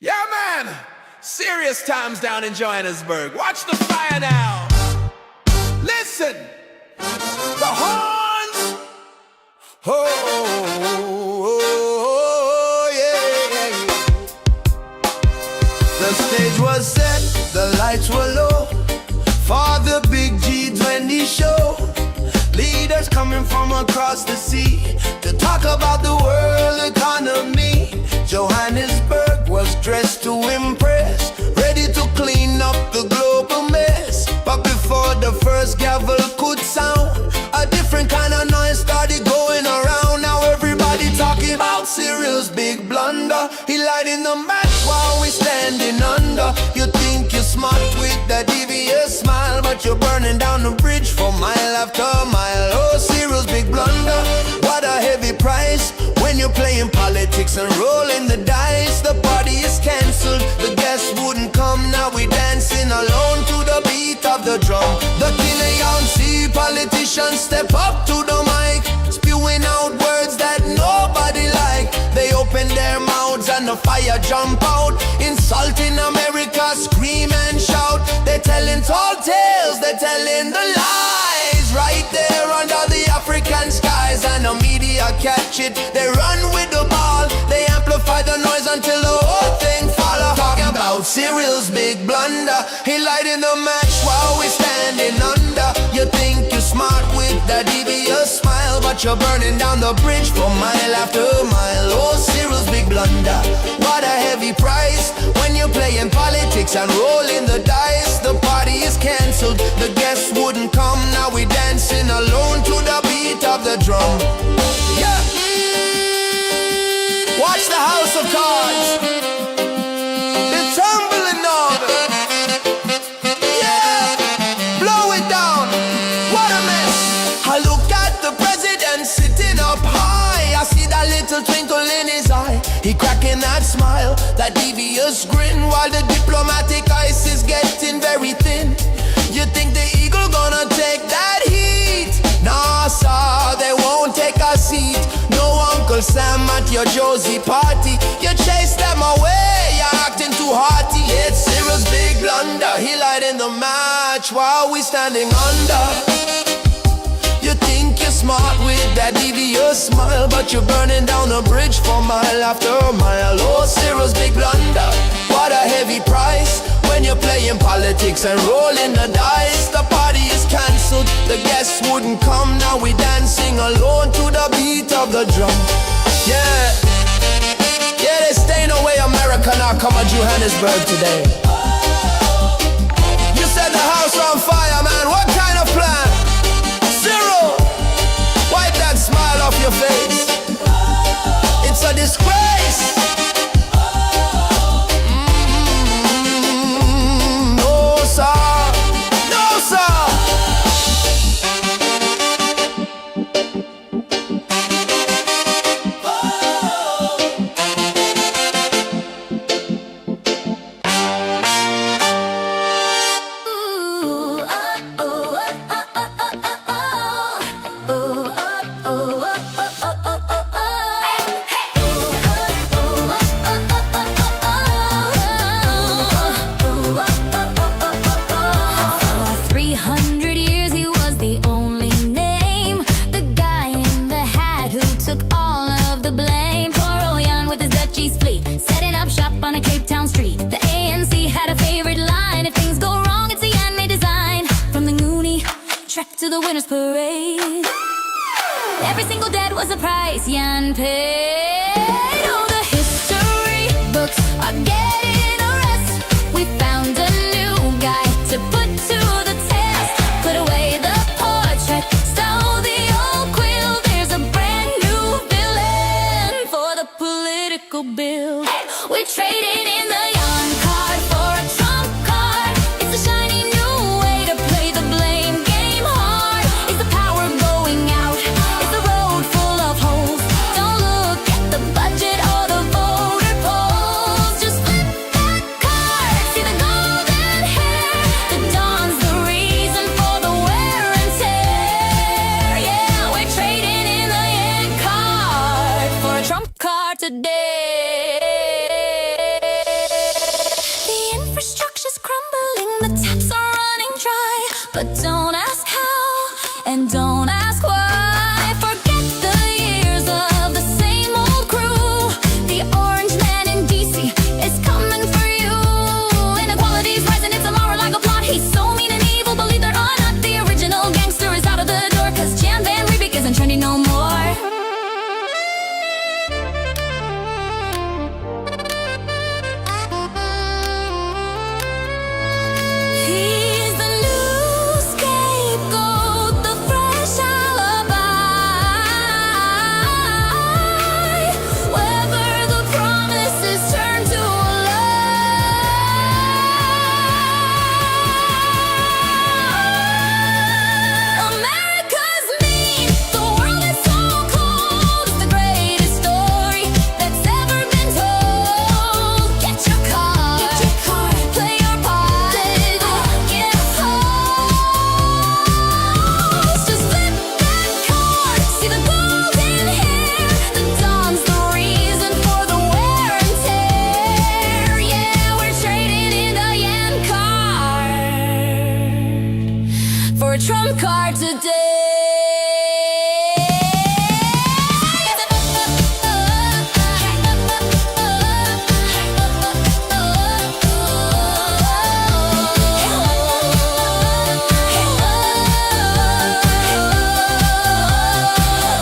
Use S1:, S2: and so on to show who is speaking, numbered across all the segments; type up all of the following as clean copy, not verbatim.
S1: Yeah, man! Serious times down in Johannesburg. Watch the fire now! Listen! The horns! Oh, yeah. The stage was set, the lights were low for the big G20 show. Leaders coming from across the sea to talk about the world economy. Johannesburg was dressed to impress, ready to clean up the global mess. But before the first gavel could sound, a different kind of noise started going around. Now everybody talking about Cyril's big blunder. He lighting the match while we standing under. You think you're smart with that devious smile, but you're burning down the bridge for mile after mile. Oh, Cyril's big blunder, what a heavy price when you're playing politics and rolling the dice. The party is cancelled, the guests wouldn't come. Now we dancing alone to the beat of the drum. The ANC politicians step up to the mic, spewing out words that nobody like. They open their mouths and the fire jump out, insulting America, scream and shout. They're telling tall tales, they're telling the lies, right there under the African skies. And the media catch it, they run with the ball, they amplify the noise until the whole thing follow. Talking about Cyril's big blunder, he lighting the match while we standing under. You think you're smart with that devious smile, but you're burning down the bridge for mile after mile. Oh, Cyril's big blunder, what a heavy price when you're playing politics and rolling the dice. The party is cancelled, the guests wouldn't come. Now we dancing alone to the beat of the drum. Yeah. Watch the house of cards, they're tumbling over. Yeah, blow it down, what a mess. I look at the president sitting up high, I see that little twinkle in his eye. He cracking that smile, that devious grin, while the diplomatic ice is getting very thin. You think the eagle gonna take that heat? Nah, sir, they won't take a seat. No Uncle Sam at your Josie party. You chase them away, you're acting too hearty. It's Cyril's big blunder, he lighting the match while we standing under. You think you're smart with that devious smile, but you're burning down the bridge for mile after mile. Oh, Cyril's big blunder, what a heavy price when you're playing politics and rolling the dice. The party is cancelled, the guests wouldn't come. Now we dancing alone to the beat of the drum. Yeah, yeah, they staying away America now come to Johannesburg today. You set the house on fire, man, what kind of plan? Cyril, wipe that smile off your face. It's a disgrace. No, sir. No, sir.
S2: To the winner's parade. Every single debt was a price Jan paid. Oh, the history books are getting a rest. We found a new guy to put to the test. Put away the portrait, stole the old quill. There's a brand new villain for the political bill. We're trading in the Jan card for a Trump card. It's a shiny new way to play the blame game hard. Is the power going out? Is the road full of holes? Don't look at the budget or the voter polls. Just flip that card. See the but don't ask how, and don't ask why. Forget the years of the same old crew. The orange man in DC is coming for you. Inequality's rising, it's a Mar-a-Lago plot. He's so mean and evil, believe it or not. The original gangster is out of the door, cause Jan Van Riebeek isn't trendy no more. He's the new scapegoat, the fresh alibi. Whether the promises turn to a lie. America's mean, the world is so cold. It's the greatest story that's ever been told. Get your car, play your part, get host. Just flip that card, see the golden hair. The dawn's the reason for the wear and tear. Yeah, we're trading in the yen card for a trump card today.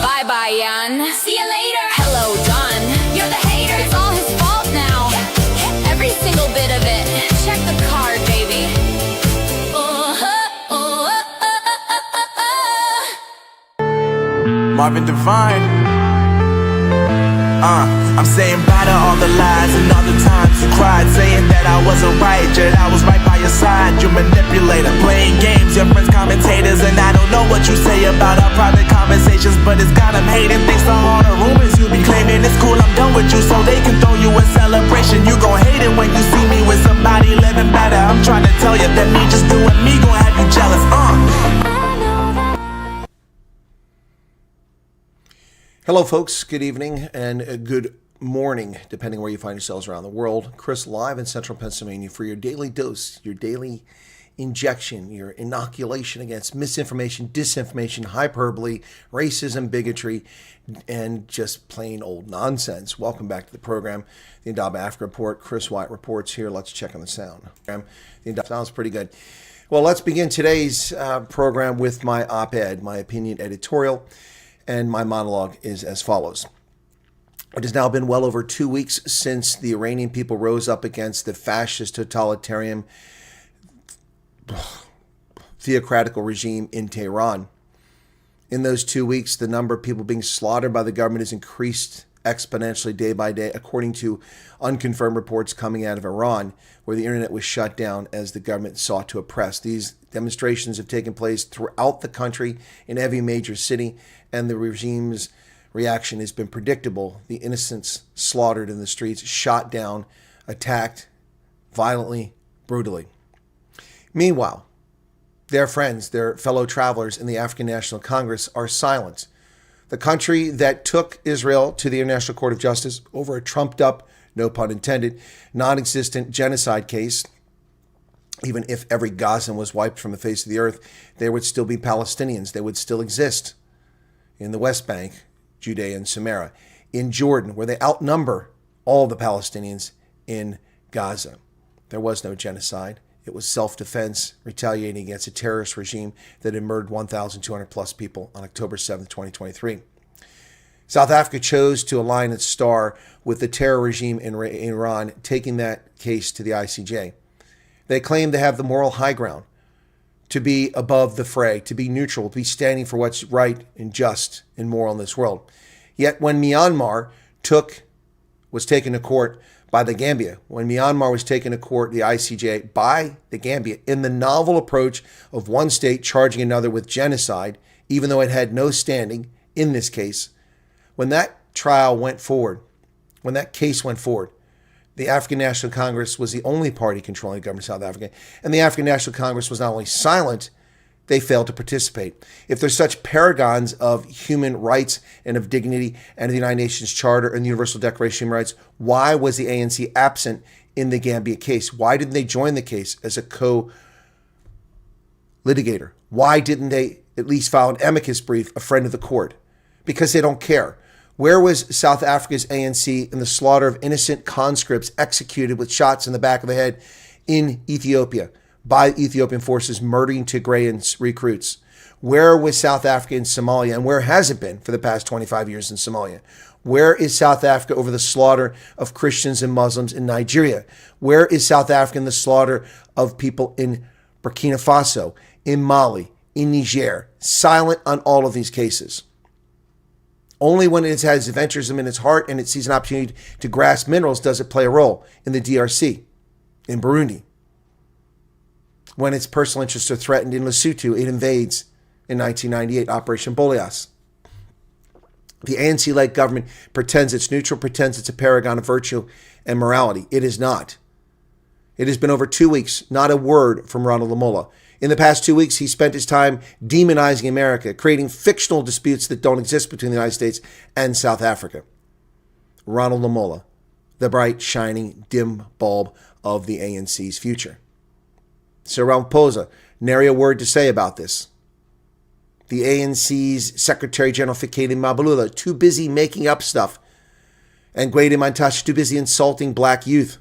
S2: Bye-bye, Jan. See you later. Hello, Don. You're the hater. It's all his fault now. Every single bit of it. Check the card, baby.
S3: Marvin Devine. I'm saying bye to all the lies and all the times you cried, saying that I wasn't right, yet I was right by your side. You manipulator, playing games, your friends commentators, and I don't know what you say about our private conversations, but it's got them hating. Thanks to all the rumors you be claiming. It's cool, I'm done with you, so they can throw you a celebration. You gon' hate it when you see me with somebody living better. I'm trying to tell you that me just doing me gon' have you jealous.
S4: Hello, folks. Good evening and good morning, depending where you find yourselves around the world. Chris, live in central Pennsylvania for your daily dose, your daily injection, your inoculation against misinformation, disinformation, hyperbole, racism, bigotry, and just plain old nonsense. Welcome back to the program, the Indaba Africa Report. Chris Wyatt reports here. Let's check on the sound. Sounds pretty good. Well, let's begin today's program with my op-ed, my opinion editorial. And my monologue is as follows. It has now been well over 2 weeks since the Iranian people rose up against the fascist, totalitarian, theocratical regime in Tehran. In those 2 weeks, the number of people being slaughtered by the government has increased exponentially day by day, according to unconfirmed reports coming out of Iran, where the internet was shut down as the government sought to oppress. These demonstrations have taken place throughout the country in every major city, and the regime's reaction has been predictable. The innocents slaughtered in the streets, shot down, attacked violently, brutally. Meanwhile, their friends, their fellow travelers in the African National Congress are silent. The country that took Israel to the International Court of Justice over a trumped-up, no pun intended, non-existent genocide case. Even if every Gazan was wiped from the face of the earth, there would still be Palestinians. They would still exist in the West Bank, Judea and Samaria, in Jordan, where they outnumber all the Palestinians in Gaza. There was no genocide. It was self-defense, retaliating against a terrorist regime that had murdered 1,200 plus people on October 7, 2023. South Africa chose to align its star with the terror regime in Iran, taking that case to the ICJ. They claim to have the moral high ground, to be above the fray, to be neutral, to be standing for what's right and just and moral in this world. Yet when Myanmar was taken to court by the Gambia, when Myanmar was taken to court, the ICJ, by the Gambia, in the novel approach of one state charging another with genocide, even though it had no standing in this case, when that trial went forward, when that case went forward, the African National Congress was the only party controlling the government of South Africa. And the African National Congress was not only silent, they failed to participate. If there's such paragons of human rights and of dignity and the United Nations Charter and the Universal Declaration of Human Rights, why was the ANC absent in the Gambia case? Why didn't they join the case as a litigator. Why didn't they at least file an amicus brief, a friend of the court? Because they don't care. Where was South Africa's ANC in the slaughter of innocent conscripts executed with shots in the back of the head in Ethiopia by Ethiopian forces murdering Tigrayan recruits? Where was South Africa in Somalia, and where has it been for the past 25 years in Somalia? Where is South Africa over the slaughter of Christians and Muslims in Nigeria? Where is South Africa in the slaughter of people in Burkina Faso, in Mali, in Niger? Silent on all of these cases. Only when it has adventurism in its heart and it sees an opportunity to grasp minerals does it play a role in the DRC, in Burundi. When its personal interests are threatened in Lesotho, it invades in 1998, Operation Boleas. The ANC-led government pretends it's neutral, pretends it's a paragon of virtue and morality. It is not. It has been over 2 weeks, not a word from Ronald Lamola. In the past 2 weeks, he spent his time demonizing America, creating fictional disputes that don't exist between the United States and South Africa. Ronald Lamola, the bright, shining, dim bulb of the ANC's future. Cyril Ramaphosa, nary a word to say about this. The ANC's Secretary General Fikeni Mbalula, too busy making up stuff. And Gwede Mantashe, too busy insulting black youth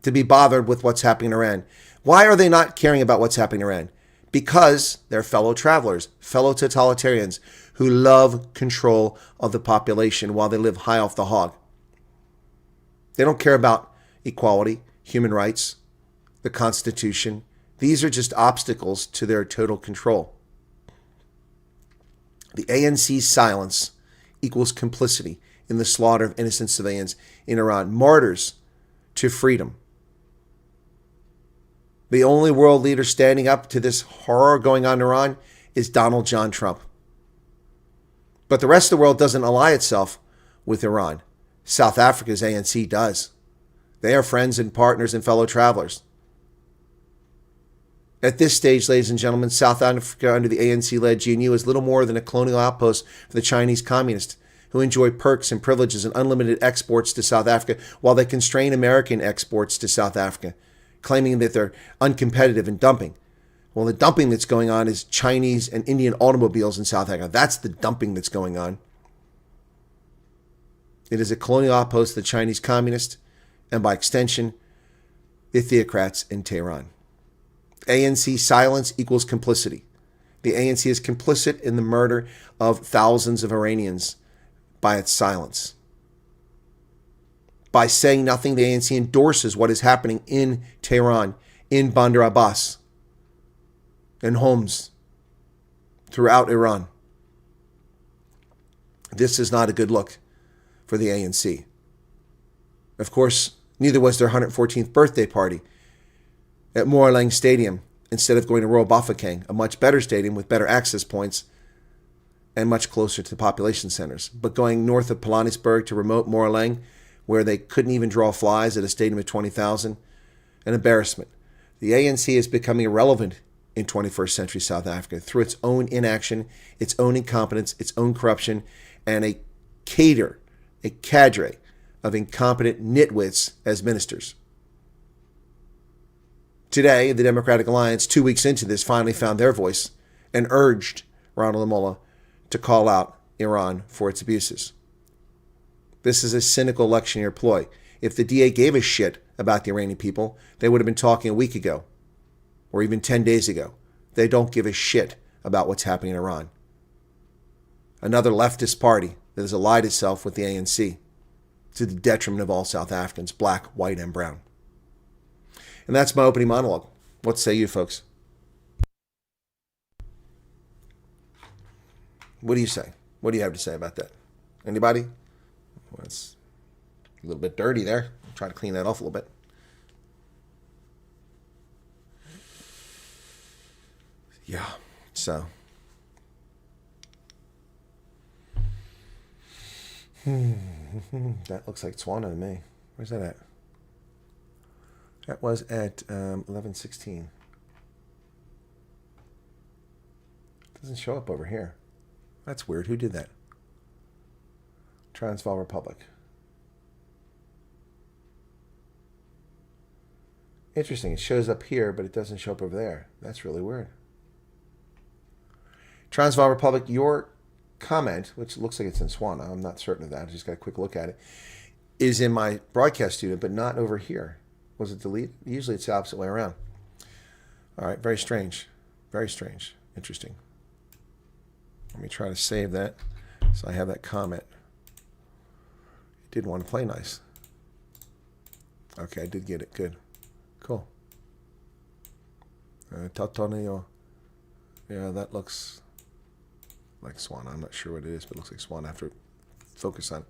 S4: to be bothered with what's happening in Iran. Why are they not caring about what's happening in Iran? Because they're fellow travelers, fellow totalitarians who love control of the population while they live high off the hog. They don't care about equality, human rights, the Constitution. These are just obstacles to their total control. The ANC's silence equals complicity in the slaughter of innocent civilians in Iran, martyrs to freedom. The only world leader standing up to this horror going on in Iran is Donald John Trump. But the rest of the world doesn't ally itself with Iran. South Africa's ANC does. They are friends and partners and fellow travelers. At this stage, ladies and gentlemen, South Africa under the ANC-led GNU is little more than a colonial outpost for the Chinese communists who enjoy perks and privileges and unlimited exports to South Africa while they constrain American exports to South Africa, claiming that they're uncompetitive and dumping. Well, the dumping that's going on is Chinese and Indian automobiles in South Africa. That's the dumping that's going on. It is a colonial outpost of the Chinese communists and, by extension, the theocrats in Tehran. ANC silence equals complicity. The ANC is complicit in the murder of thousands of Iranians by its silence. By saying nothing, the ANC endorses what is happening in Tehran, in Bandar Abbas, in Homs, throughout Iran. This is not a good look for the ANC. Of course, neither was their 114th birthday party at Moorlang Stadium instead of going to Royal Bafokeng, a much better stadium with better access points and much closer to the population centers. But going north of Pilanesberg to remote Moorlang, where they couldn't even draw flies at a stadium of 20,000, an embarrassment. The ANC is becoming irrelevant in 21st century South Africa through its own inaction, its own incompetence, its own corruption, and a cadre of incompetent nitwits as ministers. Today, the Democratic Alliance, 2 weeks into this, finally found their voice and urged Ronald Lamola to call out Iran for its abuses. This is a cynical election year ploy. If the DA gave a shit about the Iranian people, they would have been talking a week ago or even 10 days ago. They don't give a shit about what's happening in Iran. Another leftist party that has allied itself with the ANC to the detriment of all South Africans, black, white, and brown. And that's my opening monologue. What say you, folks? What do you say? What do you have to say about that? Anybody? Well, it's a little bit dirty there. I'll try to clean that off a little bit. Yeah, so. That looks like Tswana to me. Where's that at? That was at 11:16. Doesn't show up over here. That's weird. Who did that? Transvaal Republic. Interesting. It shows up here, but it doesn't show up over there. That's really weird. Transvaal Republic, your comment, which looks like it's in Swana, I'm not certain of that, I just got a quick look at it, is in my broadcast studio, but not over here. Was it deleted? Usually it's the opposite way around. All right, very strange. Very strange. Interesting. Let me try to save that so I have that comment. It did want to play nice. Okay, I did get it. Good. Cool. Tatonio. Yeah, that looks like Swan. I'm not sure what it is, but it looks like Swan. I have to focus on it.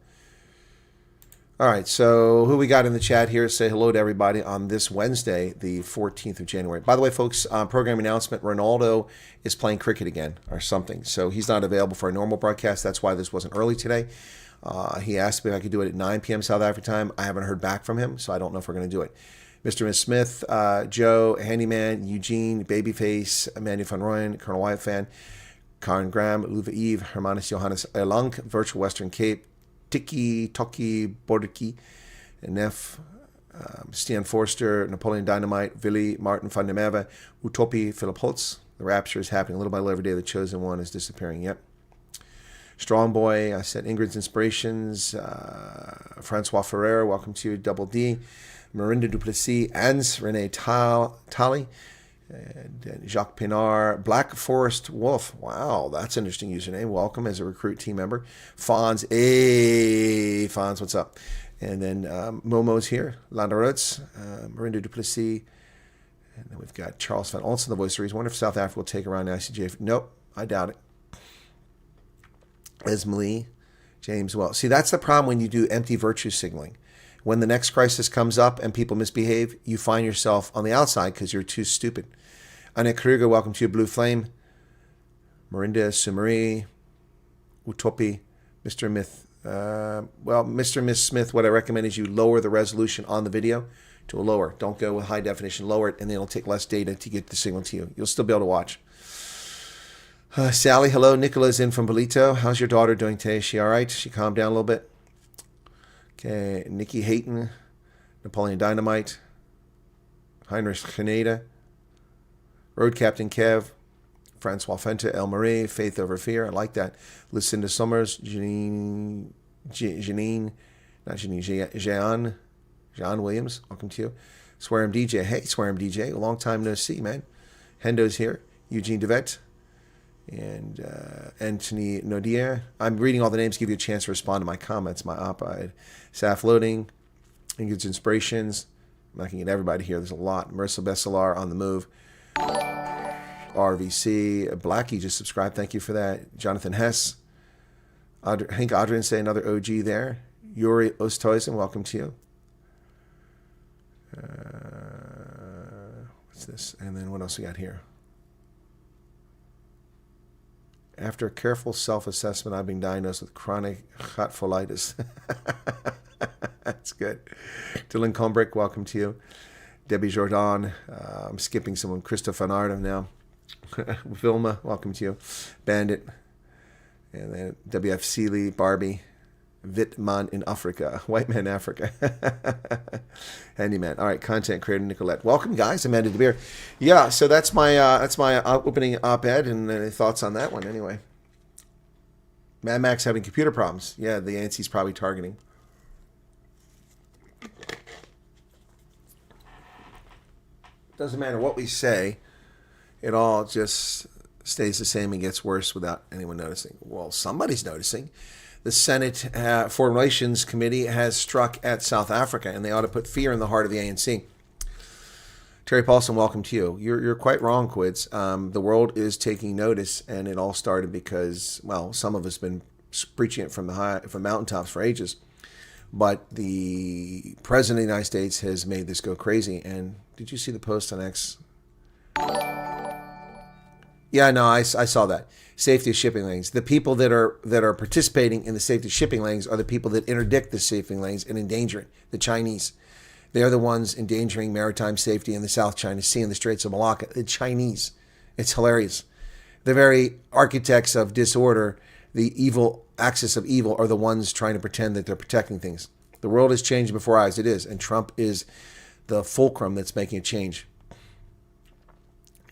S4: All right, so who we got in the chat here? Say hello to everybody on this Wednesday, the 14th of January. By the way, folks, program announcement, Ronaldo is playing cricket again or something. So he's not available for a normal broadcast. That's why this wasn't early today. He asked me if I could do it at 9 p.m. South Africa time. I haven't heard back from him, so I don't know if we're going to do it. Mr. and Miss Smith, Joe, Handyman, Eugene, Babyface, Emmanuel van Rooyen, Colonel Wyatt fan, Karen Graham, Luva Eve, Hermanus Johannes Erlang, Virtual Western Cape, Tiki, Toki, Borderki, Nef, Stian Forster, Napoleon Dynamite, Willy, Martin van der Merwe, Utopie, Philip Holtz. The rapture is happening little by little every day. The chosen one is disappearing. Yep. Strong Boy, I said Ingrid's Inspirations, Francois Ferrer, welcome to you, Double D, Marinda Duplessis, Ans, Renee Talley, and Jacques Pinard, Black Forest Wolf. Wow, that's an interesting username. Welcome as a recruit team member. Fonz, hey, Fonz, what's up? And then Momo's here. Landerotz, Marinda Duplessis. And then we've got Charles Van Olsen, the voice series. Wonder if South Africa will take around the ICJ. Nope, I doubt it. Esmely, James, well, see, that's the problem when you do empty virtue signaling. When the next crisis comes up and people misbehave, you find yourself on the outside because you're too stupid. Annette Kruger, welcome to you. Blue Flame. Marinda Sumari. Utopie. Mr. Myth. Mr. and Miss Smith, what I recommend is you lower the resolution on the video to a lower. Don't go with high definition. Lower it, and then it'll take less data to get the signal to you. You'll still be able to watch. Sally, hello. Nicola's in from Bolito. How's your daughter doing today? Is she all right? She calmed down a little bit? Okay, Nikki Hayton, Napoleon Dynamite, Heinrich Geneda, Road Captain Kev, Francois Fenta, El Marie, Faith Over Fear, I like that. Lucinda Summers, Jean Williams, welcome to you. Swearim DJ, hey Swearim DJ, a long time no see, man. Hendo's here, Eugene DeVette, and Anthony Nodier. I'm reading all the names, give you a chance to respond to my comments, my op-ed. Saf Loading, Ingrid's Inspirations. I'm not going to get everybody here. There's a lot. Marissa Besselar on the move. RVC. Blackie just subscribed. Thank you for that. Jonathan Hess. Hank Adrian say another OG there. Yuri Ostoisen, welcome to you. What's this? And then what else we got here? After careful self-assessment, I've been diagnosed with chronic hotfolitis. That's good. Dylan Combrick, welcome to you. Debbie Jordan, I'm skipping someone. Christoph Van Artem now. Vilma, welcome to you. Bandit. And then WF Seeley, Barbie. Vitman in Africa. White man in Africa. Handyman. All right, content creator Nicolette. Welcome, guys. Amanda DeBeer. Yeah, so that's my opening op-ed, and any thoughts on that one anyway. Mad Max having computer problems. Yeah, the ANC's probably targeting. Doesn't matter what we say, it all just stays the same and gets worse without anyone noticing. Well, somebody's noticing. The Senate Foreign Relations Committee has struck at South Africa, and they ought to put fear in the heart of the ANC. Terry Paulson, welcome to you. You're quite wrong, Quids. The world is taking notice, and it all started because, well, some of us have been preaching it from mountaintops for ages. But the President of the United States has made this go crazy. And did you see the post on X? Yeah, no, I saw that. Safety of shipping lanes. The people that are participating in the safety of shipping lanes are the people that interdict the shipping lanes and endanger it. The Chinese. They're the ones endangering maritime safety in the South China Sea and the Straits of Malacca. The Chinese. It's hilarious. The very architects of disorder, the evil axis of evil, are the ones trying to pretend that they're protecting things. The world is changing before our eyes. It is. And Trump is the fulcrum that's making a change.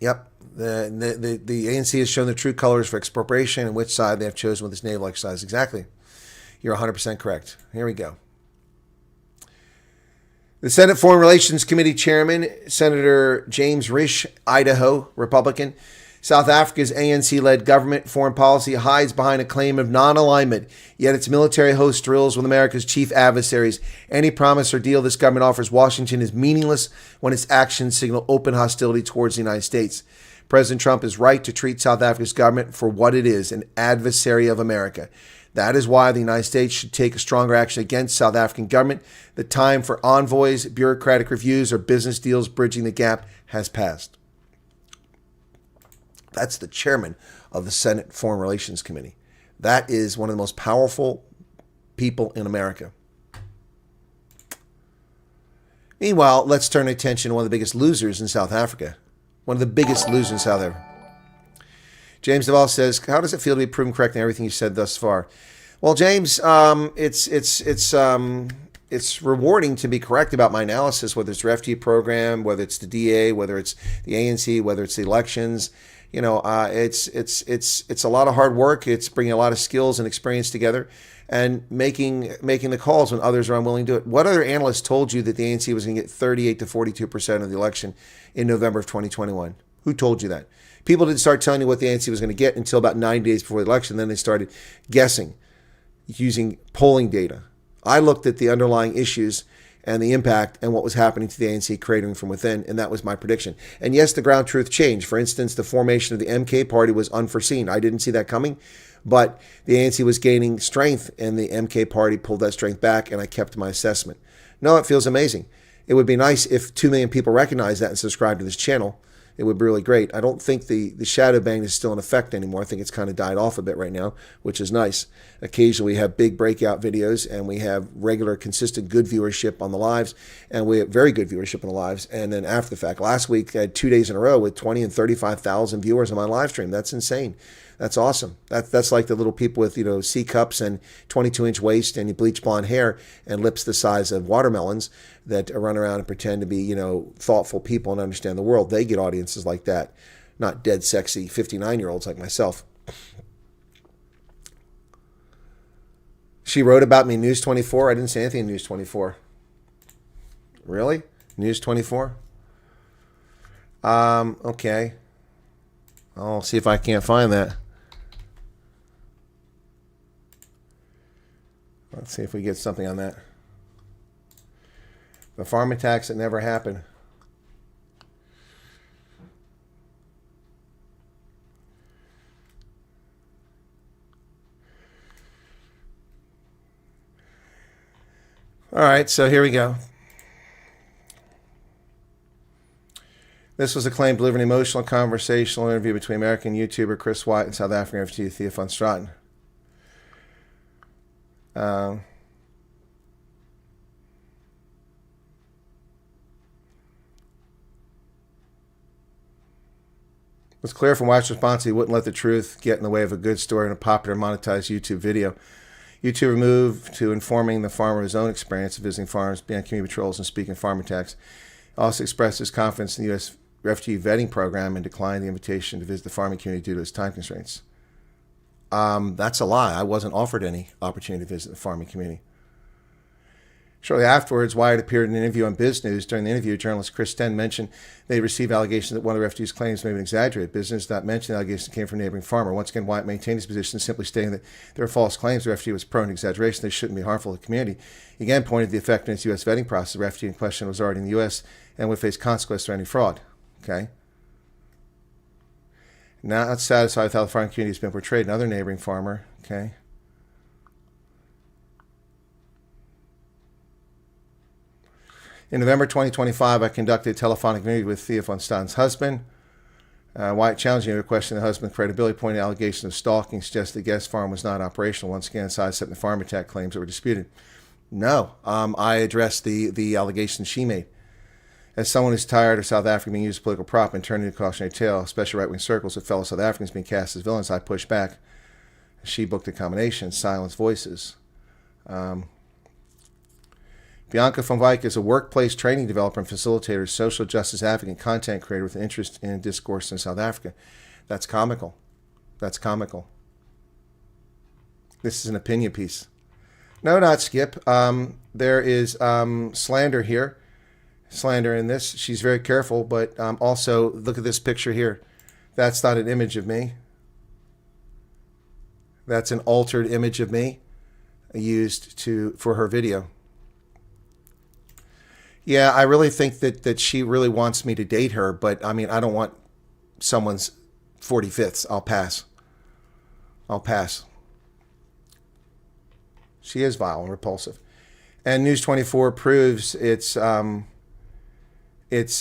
S4: Yep. The ANC has shown the true colors for expropriation and which side they have chosen with this naval exercise. Exactly. You're 100% correct. Here we go. The Senate Foreign Relations Committee Chairman, Senator James Risch, Idaho, Republican. South Africa's ANC-led government foreign policy hides behind a claim of non-alignment, yet its military host drills with America's chief adversaries. Any promise or deal this government offers Washington is meaningless when its actions signal open hostility towards the United States. President Trump is right to treat South Africa's government for what it is, an adversary of America. That is why the United States should take a stronger action against South African government. The time for envoys, bureaucratic reviews, or business deals bridging the gap has passed. That's the chairman of the Senate Foreign Relations Committee. That is one of the most powerful people in America. Meanwhile, let's turn attention to one of the biggest losers in South Africa. One of the biggest losers in South Africa. James Duvall says, how does it feel to be proven correct in everything you said thus far? Well, James, it's rewarding to be correct about my analysis, whether it's the refugee program, whether it's the DA, whether it's the ANC, whether it's the elections. You know, it's a lot of hard work. It's bringing a lot of skills and experience together and making the calls when others are unwilling to do it. What other analyst told you that the ANC was going to get 38 to 42% of the election in November of 2021? Who told you that? People didn't start telling you what the ANC was going to get until about 9 days before the election. Then they started guessing using polling data. I looked at the underlying issues and the impact and what was happening to the ANC cratering from within, and that was my prediction. And yes, the ground truth changed. For instance, the formation of the MK party was unforeseen. I didn't see that coming, but the ANC was gaining strength, and the MK party pulled that strength back, and I kept my assessment. No, it feels amazing. It would be nice if 2 million people recognize that and subscribe to this channel. It would be really great. I don't think the shadow ban is still in effect anymore. I think it's kind of died off a bit right now, which is nice. Occasionally we have big breakout videos, and we have regular, consistent, good viewership on the lives, and we have very good viewership on the lives. And then after the fact, last week I had 2 days in a row with 20 and 35,000 viewers on my live stream. That's insane. That's awesome. That's like the little people with, C cups and 22-inch waist and bleach blonde hair and lips the size of watermelons that run around and pretend to be, thoughtful people and understand the world. They get audiences like that, not dead sexy 59-year-olds like myself. She wrote about me in News 24. I didn't say anything in News 24. Really? News 24? Okay. I'll see if I can't find that. Let's see if we get something on that. The farm attacks that never happened. All right, so here we go. This was a claim delivered an emotional conversational interview between American YouTuber Chris Wyatt and South African refugee Thea van Straten. It's clear from Wyatt's response he wouldn't let the truth get in the way of a good story in a popular monetized YouTube video. YouTuber moved to informing the farmer of his own experience of visiting farms, being on community patrols, and speaking farm attacks. Also expressed his confidence in the U.S. refugee vetting program and declined the invitation to visit the farming community due to his time constraints. That's a lie. I wasn't offered any opportunity to visit the farming community. Shortly afterwards, Wyatt appeared in an interview on Biz News. During the interview, journalist Chris Sten mentioned they received allegations that one of the refugees' claims may have been exaggerated. Business did not mention the allegations came from a neighboring farmer. Once again, Wyatt maintained his position, simply stating that there were false claims. The refugee was prone to exaggeration. They shouldn't be harmful to the community. He again pointed to the effectiveness of the U.S. vetting process. The refugee in question was already in the U.S. and would face consequences for any fraud. Okay. Not satisfied with how the farming community has been portrayed. Another neighboring farmer. Okay. In November 2025, I conducted a telephonic interview with Thea van Straten's husband. Wyatt challenged me to question the husband's credibility, pointing to allegations of stalking, suggested the guest farm was not operational. Once again, sidestepping the farm attack claims that were disputed. No, I addressed the allegations she made. As someone who's tired of South Africa being used as a political prop and turned into a cautionary tale, especially right-wing circles with fellow South Africans being cast as villains, I pushed back. She booked a combination, Silence Voices. Bianca von Wyk is a workplace training developer and facilitator, social justice advocate, content creator with an interest in discourse in South Africa. That's comical. That's comical. This is an opinion piece. No, not Skip. There is slander here. Slander in this. She's very careful, but also look at this picture here. That's not an image of me. That's an altered image of me used for her video. Yeah, I really think that she really wants me to date her, but I mean, I don't want someone's 45ths. I'll pass. I'll pass. She is vile and repulsive. And News 24 proves it's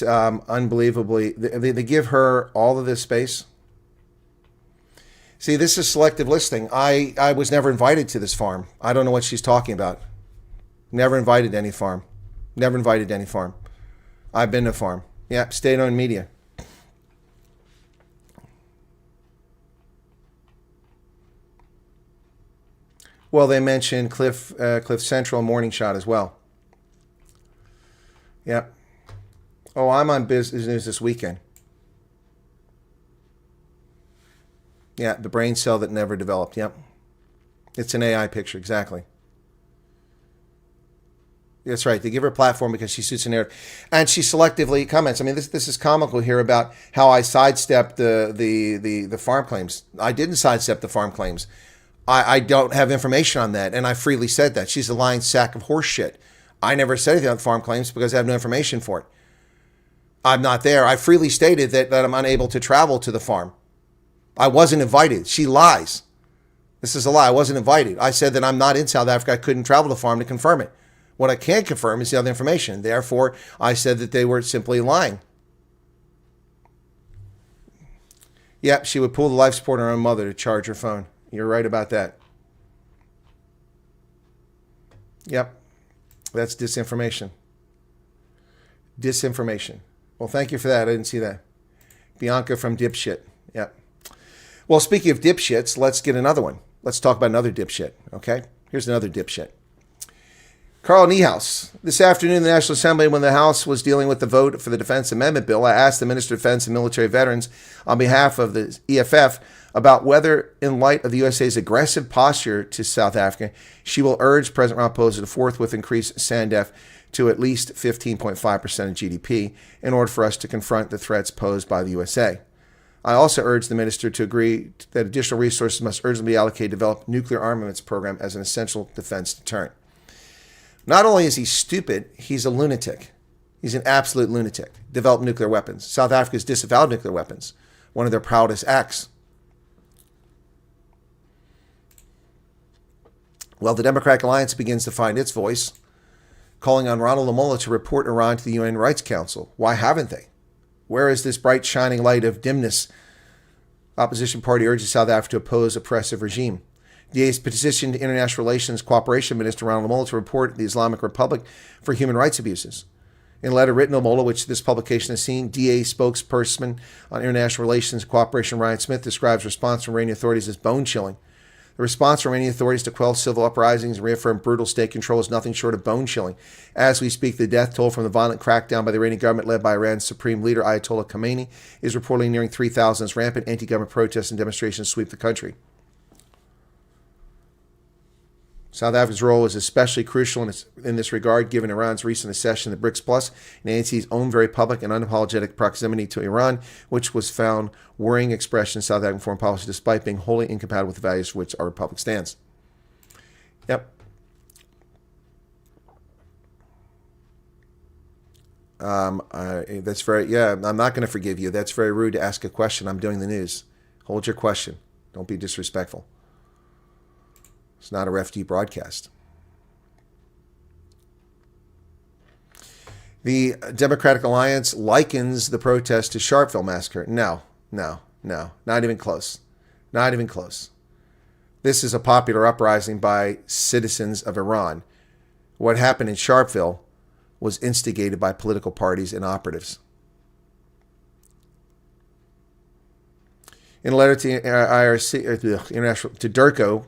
S4: unbelievably, they give her all of this space. See, this is selective listening. I was never invited to this farm. I don't know what she's talking about. Never invited to any farm. Never invited to any farm. I've been to a farm. Yeah, state-owned media. Well, they mentioned Cliff Central Morning Shot as well. Yep. Oh, I'm on Business News this weekend. Yeah, the brain cell that never developed. Yep. It's an AI picture, exactly. That's right. They give her a platform because she suits a narrative. And she selectively comments. I mean, this is comical here about how I sidestepped the farm claims. I didn't sidestep the farm claims. I don't have information on that, and I freely said that. She's a lying sack of horse shit. I never said anything on farm claims because I have no information for it. I'm not there. I freely stated that I'm unable to travel to the farm. I wasn't invited. She lies. This is a lie. I wasn't invited. I said that I'm not in South Africa. I couldn't travel to the farm to confirm it. What I can confirm is the other information. Therefore, I said that they were simply lying. Yep, she would pull the life support on her own mother to charge her phone. You're right about that. Yep, that's disinformation. Disinformation. Well, thank you for that. I didn't see that. Bianca from Dipshit. Yep. Well, speaking of dipshits, let's get another one. Let's talk about another dipshit, okay? Here's another dipshit. Carl Niehaus. This afternoon in the National Assembly, when the House was dealing with the vote for the Defense Amendment Bill, I asked the Minister of Defense and Military Veterans on behalf of the EFF about whether, in light of the USA's aggressive posture to South Africa, she will urge President Ramaphosa to forthwith increase SANDF to at least 15.5% of GDP in order for us to confront the threats posed by the USA. I also urged the minister to agree that additional resources must urgently be allocated to develop nuclear armaments program as an essential defense deterrent. Not only is he stupid, he's a lunatic. He's an absolute lunatic. Develop nuclear weapons. South Africa's disavowed nuclear weapons, one of their proudest acts. Well, the Democratic Alliance begins to find its voice, calling on Ronald Lamola to report Iran to the UN Rights Council. Why haven't they? Where is this bright shining light of dimness? Opposition party urges South Africa to oppose oppressive regime. DA's petitioned International Relations Cooperation Minister Ronald Lamola to report the Islamic Republic for human rights abuses. In a letter written to Lamola, which this publication has seen, DA spokesperson on International Relations Cooperation Ryan Smith describes response from Iranian authorities as bone-chilling. The response from Iranian authorities to quell civil uprisings and reaffirm brutal state control is nothing short of bone-chilling. As we speak, the death toll from the violent crackdown by the Iranian government led by Iran's supreme leader Ayatollah Khamenei is reportedly nearing 3,000 as rampant anti-government protests and demonstrations sweep the country. South Africa's role is especially crucial in this regard, given Iran's recent accession to BRICS Plus and ANC's own very public and unapologetic proximity to Iran, which was found worrying expression in South African foreign policy despite being wholly incompatible with the values for which our republic stands. Yep. That's very, yeah, I'm not going to forgive you. That's very rude to ask a question. I'm doing the news. Hold your question. Don't be disrespectful. It's not a refugee broadcast. The Democratic Alliance likens the protest to Sharpeville massacre. No, not even close. Not even close. This is a popular uprising by citizens of Iran. What happened in Sharpeville was instigated by political parties and operatives. In a letter to IRC, to DERCO,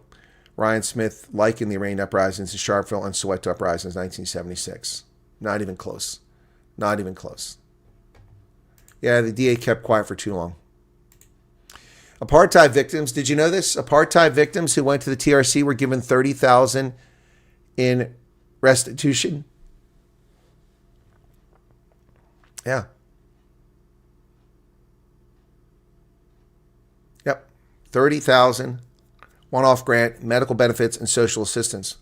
S4: Ryan Smith likened the Iranian uprisings to Sharpeville and Soweto uprisings in 1976. Not even close. Not even close. Yeah, the DA kept quiet for too long. Apartheid victims, did you know this? Apartheid victims who went to the TRC were given $30,000 in restitution. Yeah. Yep. $30,000 one-off grant, medical benefits, and social assistance.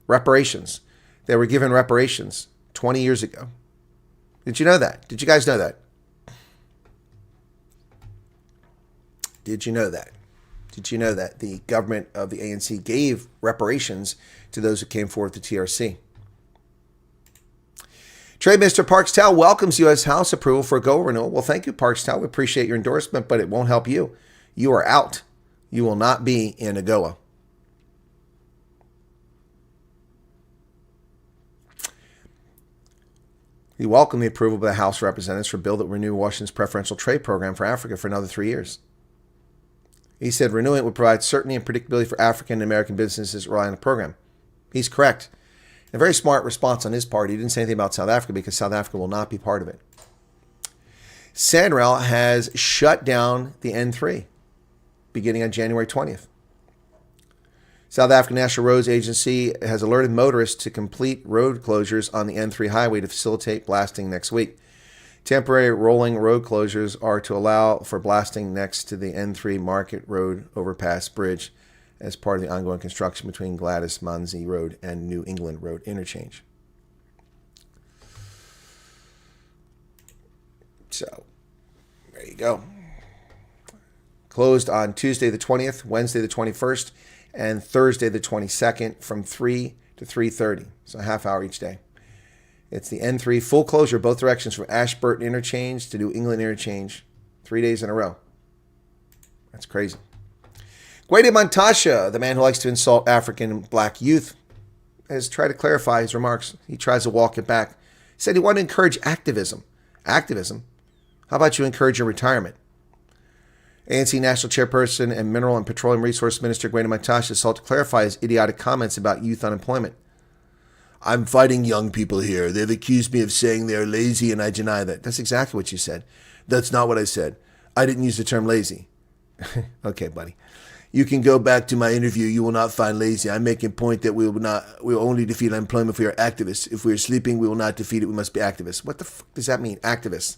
S4: Reparations. They were given reparations 20 years ago. Did you know that? Did you guys know that? Did you know that? Did you know that the government of the ANC gave reparations to those who came forward with the TRC? Trade Minister Parks Tao welcomes U.S. House approval for AGOA renewal. Well, thank you, Parks Tao. We appreciate your endorsement, but it won't help you. You are out. You will not be in AGOA. He welcomed the approval by the House of Representatives for a bill that would renew Washington's preferential trade program for Africa for another 3 years. He said renewing it would provide certainty and predictability for African and American businesses that rely on the program. He's correct. A very smart response on his part. He didn't say anything about South Africa because South Africa will not be part of it. SANRAL has shut down the N3 beginning on January 20th. South African National Roads Agency has alerted motorists to complete road closures on the N3 highway to facilitate blasting next week. Temporary rolling road closures are to allow for blasting next to the N3 Market Road overpass bridge as part of the ongoing construction between Gladys Manzi Road and New England Road interchange. So, there you go. Closed on Tuesday the 20th, Wednesday the 21st, and Thursday the 22nd from 3 to 3:30. So a half hour each day. It's the N3 full closure both directions from Ashburton Interchange to New England Interchange 3 days in a row. That's crazy. Gwede Mantashe, the man who likes to insult African and black youth, has tried to clarify his remarks. He tries to walk it back. He said he wanted to encourage activism. Activism? How about you encourage your retirement? ANC National Chairperson and Mineral and Petroleum Resource Minister Gwede Mantashe sought to clarify his idiotic comments about youth unemployment. I'm fighting young people here. They've accused me of saying they're lazy, and I deny that. That's exactly what you said. That's not what I said. I didn't use the term lazy. Okay, buddy. You can go back to my interview. You will not find lazy. I'm making a point that we will only defeat unemployment if we are activists. If we are sleeping, we will not defeat it. We must be activists. What the fuck does that mean, activists?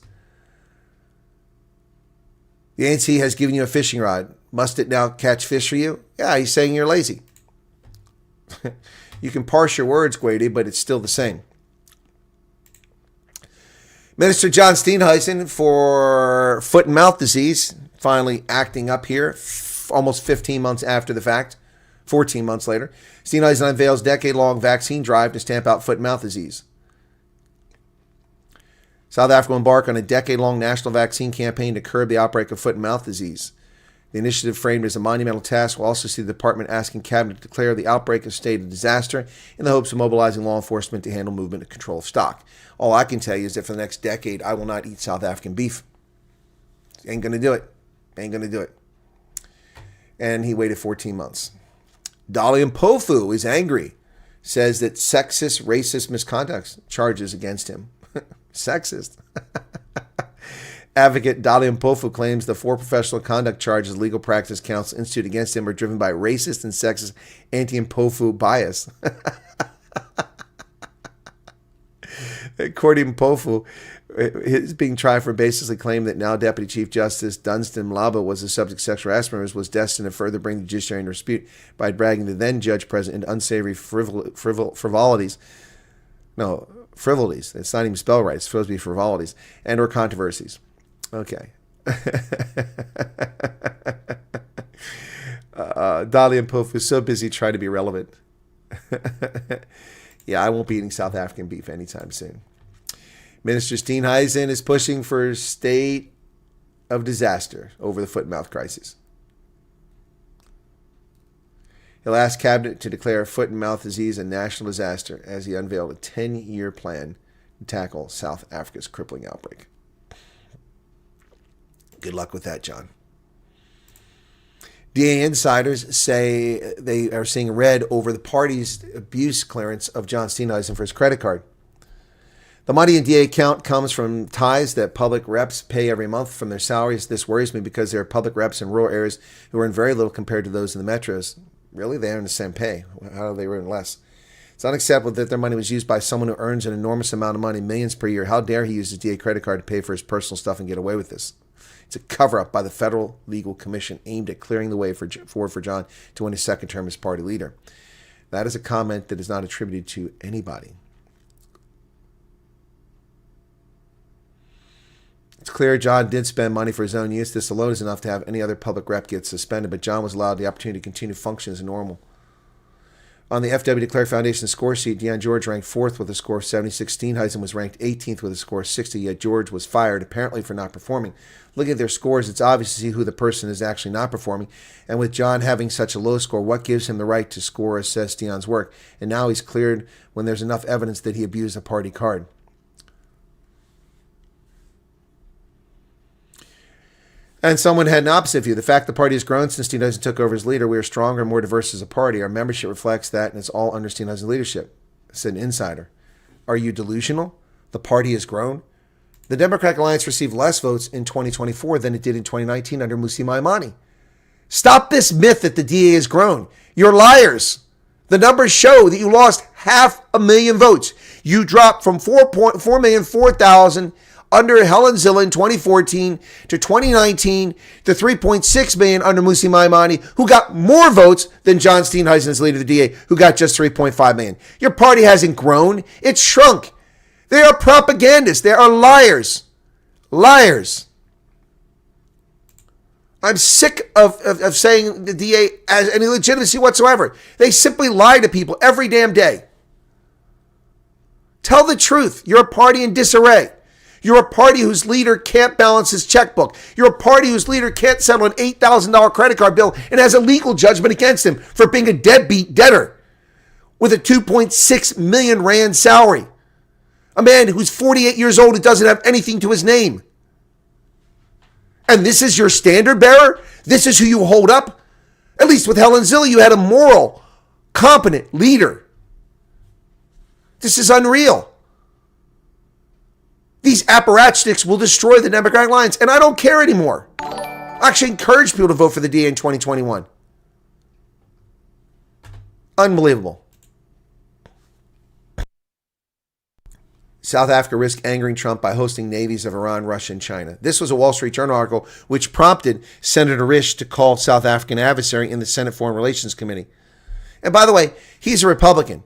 S4: The ANC has given you a fishing rod. Must it now catch fish for you? Yeah, he's saying you're lazy. You can parse your words, Gwede, but it's still the same. Minister John Steenhuisen for foot and mouth disease, finally acting up here, almost 15 months after the fact, 14 months later. Steenhuisen unveils decade-long vaccine drive to stamp out foot and mouth disease. South Africa will embark on a decade-long national vaccine campaign to curb the outbreak of foot and mouth disease. The initiative, framed as a monumental task, will also see the department asking Cabinet to declare the outbreak a state of disaster in the hopes of mobilizing law enforcement to handle movement and control of stock. All I can tell you is that for the next decade, I will not eat South African beef. Ain't going to do it. Ain't going to do it. And he waited 14 months. Dalian Pofu is angry, says that sexist, racist misconduct charges against him. Sexist. Advocate Dalian Pofu claims the 4 professional conduct charges Legal Practice Council instituted against him are driven by racist and sexist anti-Mpofu bias. According to Mpofu, his being tried for basically claiming that now Deputy Chief Justice Dunstan Mlaba was the subject of sexual harassment was destined to further bring the judiciary into dispute by dragging the then Judge President into unsavory frivolities. No, frivolities. It's not even spelled right. It's supposed to be frivolities and or controversies. Okay. Dalian Pofu is so busy trying to be relevant. Yeah, I won't be eating South African beef anytime soon. Minister Steenhuisen is pushing for a state of disaster over the foot and mouth crisis. He'll ask Cabinet to declare foot and mouth disease a national disaster as he unveiled a 10-year plan to tackle South Africa's crippling outbreak. Good luck with that, John. DA insiders say they are seeing red over the party's abuse clearance of John Steenhuisen for his credit card. The money in DA account comes from tithes that public reps pay every month from their salaries. This worries me because there are public reps in rural areas who earn very little compared to those in the metros. Really? They earn the same pay. How do they earn less? It's unacceptable that their money was used by someone who earns an enormous amount of money, millions per year. How dare he use his DA credit card to pay for his personal stuff and get away with this? It's a cover-up by the Federal Legal Commission aimed at clearing the way for John to win his second term as party leader. That is a comment that is not attributed to anybody. It's clear John did spend money for his own use. This alone is enough to have any other public rep get suspended, but John was allowed the opportunity to continue to function as normal. On the FW Declare Foundation score sheet, Deon George ranked 4th with a score of 76. Steenhuisen was ranked 18th with a score of 60, yet George was fired, apparently for not performing. Looking at their scores, it's obvious to see who the person is actually not performing. And with John having such a low score, what gives him the right to score or assess Deon's work? And now he's cleared when there's enough evidence that he abused a party card. And someone had an opposite view. The fact the party has grown since Steenhuisen took over as leader, we are stronger and more diverse as a party. Our membership reflects that, and it's all under Steenhuisen's leadership, said an insider. Are you delusional? The party has grown. The Democratic Alliance received less votes in 2024 than it did in 2019 under Musi Maimani. Stop this myth that the DA has grown. You're liars. The numbers show that you lost 500,000 votes. You dropped from 4,004,000 under Helen Zille in 2014 to 2019 to 3.6 million under Musi Maimani, who got more votes than John Steenhuisen as leader of the DA, who got just 3.5 million. Your party hasn't grown. It's shrunk. They are propagandists. They are liars. Liars. I'm sick of saying the DA has any legitimacy whatsoever. They simply lie to people every damn day. Tell the truth. You're a party in disarray. You're a party whose leader can't balance his checkbook. You're a party whose leader can't settle an $8,000 credit card bill and has a legal judgment against him for being a deadbeat debtor with a 2.6 million rand salary. A man who's 48 years old who doesn't have anything to his name. And this is your standard bearer? This is who you hold up? At least with Helen Zille, you had a moral, competent leader. This is unreal. These apparatchiks will destroy the Democratic Alliance, and I don't care anymore. I actually encourage people to vote for the DA in 2021. Unbelievable. South Africa risked angering Trump by hosting navies of Iran, Russia, and China. This was a Wall Street Journal article which prompted Senator Risch to call South African adversary in the Senate Foreign Relations Committee. And by the way, he's a Republican,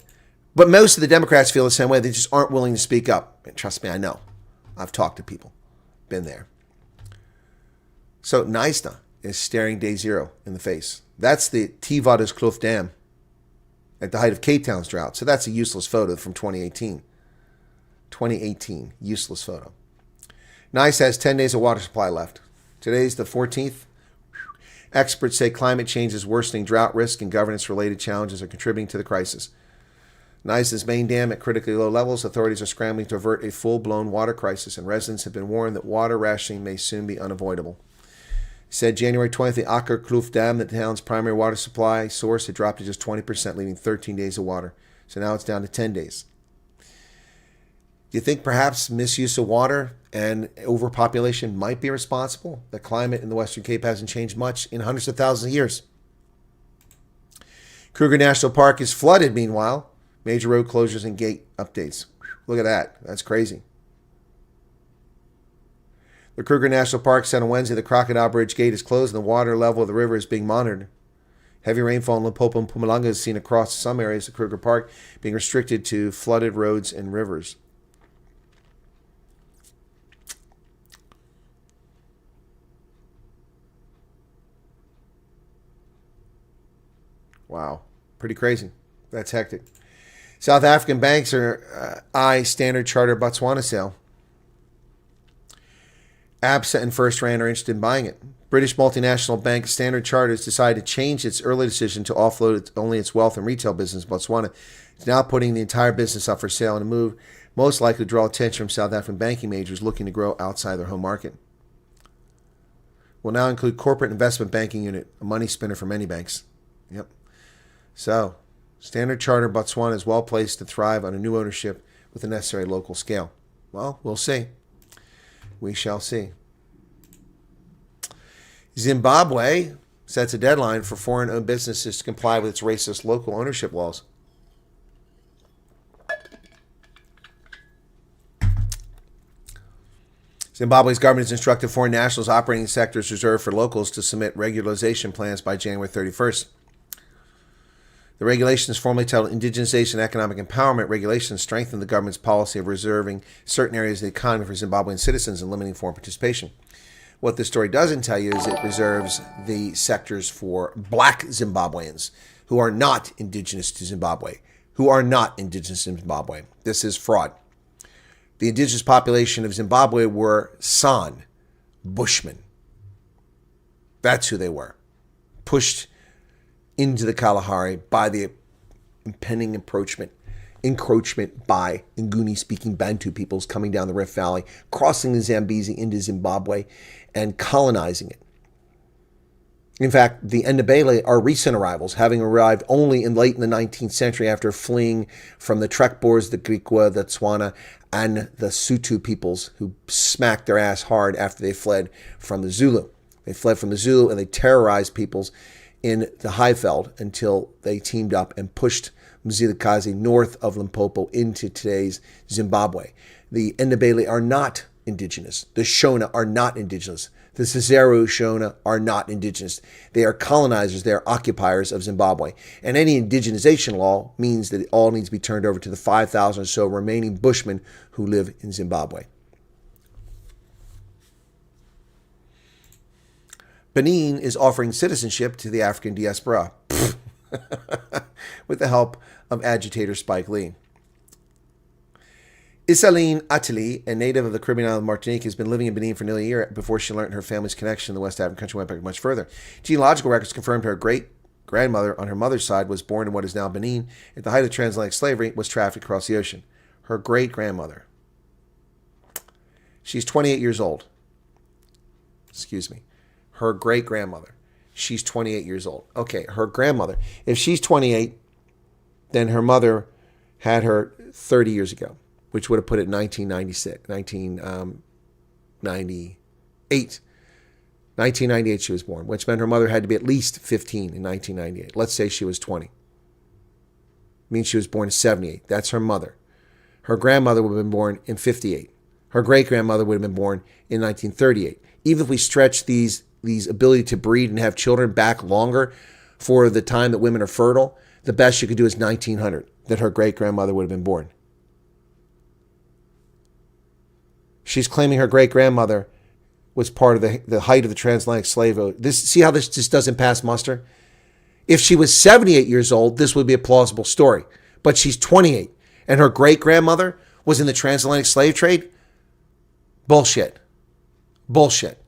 S4: but most of the Democrats feel the same way. They just aren't willing to speak up. And trust me, I know. I've talked to people. Been there. So Knysna is staring day zero in the face. That's the Tevaterskloof Dam at the height of Cape Town's drought. So that's a useless photo from 2018. 2018, useless photo. Nice has 10 days of water supply left. Today's the 14th. Experts say climate change is worsening drought risk and governance-related challenges are contributing to the crisis. Nice's main dam at critically low levels. Authorities are scrambling to avert a full-blown water crisis, and residents have been warned that water rationing may soon be unavoidable. Said January 20th, the Akkerkloof Dam, the town's primary water supply source, had dropped to just 20%, leaving 13 days of water. So now it's down to 10 days. Do you think perhaps misuse of water and overpopulation might be responsible? The climate in the Western Cape hasn't changed much in hundreds of thousands of years. Kruger National Park is flooded, meanwhile. Major road closures and gate updates. Look at that. That's crazy. The Kruger National Park said on Wednesday the Crocodile Bridge gate is closed and the water level of the river is being monitored. Heavy rainfall in Limpopo and Mpumalanga is seen across some areas of Kruger Park, being restricted to flooded roads and rivers. Wow. Pretty crazy. That's hectic. South African banks are eye Standard Chartered Botswana sale. ABSA and First Rand are interested in buying it. British multinational bank Standard Chartered has decided to change its early decision to offload only its wealth and retail business in Botswana. It's now putting the entire business up for sale in a move most likely to draw attention from South African banking majors looking to grow outside their home market. will now include corporate investment banking unit, a money spinner for many banks. Yep. So, Standard Chartered Botswana is well placed to thrive under new ownership with the necessary local scale. Well, we'll see. We shall see. Zimbabwe sets a deadline for foreign-owned businesses to comply with its racist local ownership laws. Zimbabwe's government has instructed foreign nationals operating in sectors reserved for locals to submit regularization plans by January 31st. The regulations, formally titled Indigenization and Economic Empowerment Regulations, strengthen the government's policy of reserving certain areas of the economy for Zimbabwean citizens and limiting foreign participation. What this story doesn't tell you is it reserves the sectors for black Zimbabweans who are not indigenous to Zimbabwe, This is fraud. The indigenous population of Zimbabwe were San, Bushmen. That's who they were. Pushed into the Kalahari by the impending encroachment by Nguni-speaking Bantu peoples coming down the Rift Valley, crossing the Zambezi into Zimbabwe, and colonizing it. In fact, the Ndebele are recent arrivals, having arrived only late in the 19th century after fleeing from the Trek Boers, the Griqua, the Tswana, and the Sotho peoples who smacked their ass hard after they fled from the Zulu. They fled from the Zulu and they terrorized peoples in the Highveld until they teamed up and pushed Mzilikazi north of Limpopo into today's Zimbabwe. The Ndebele are not indigenous. The Shona are not indigenous. The Cesaro Shona are not indigenous. They are colonizers. They are occupiers of Zimbabwe. And any indigenization law means that it all needs to be turned over to the 5,000 or so remaining Bushmen who live in Zimbabwe. Benin is offering citizenship to the African diaspora with the help of agitator Spike Lee. Isaline Attali, a native of the Caribbean island of Martinique, has been living in Benin for nearly a year before she learned her family's connection to the West African country went back much further. Genealogical records confirmed her great-grandmother on her mother's side was born in what is now Benin. At the height of transatlantic slavery, was trafficked across the ocean. Her great-grandmother. She's 28 years old. Excuse me. Her great-grandmother. She's 28 years old. Okay, her grandmother. If she's 28, then her mother had her 30 years ago, which would have put it in 1998. 1998 she was born, which meant her mother had to be at least 15 in 1998. Let's say she was 20. It means she was born in 78. That's her mother. Her grandmother would have been born in 58. Her great-grandmother would have been born in 1938. Even if we stretch these ability to breed and have children back longer for the time that women are fertile, the best you could do is 1900, that her great-grandmother would have been born. She's claiming her great-grandmother was part of the height of the transatlantic slave trade. See how this just doesn't pass muster? If she was 78 years old, this would be a plausible story. But she's 28, and her great-grandmother was in the transatlantic slave trade? Bullshit. Bullshit.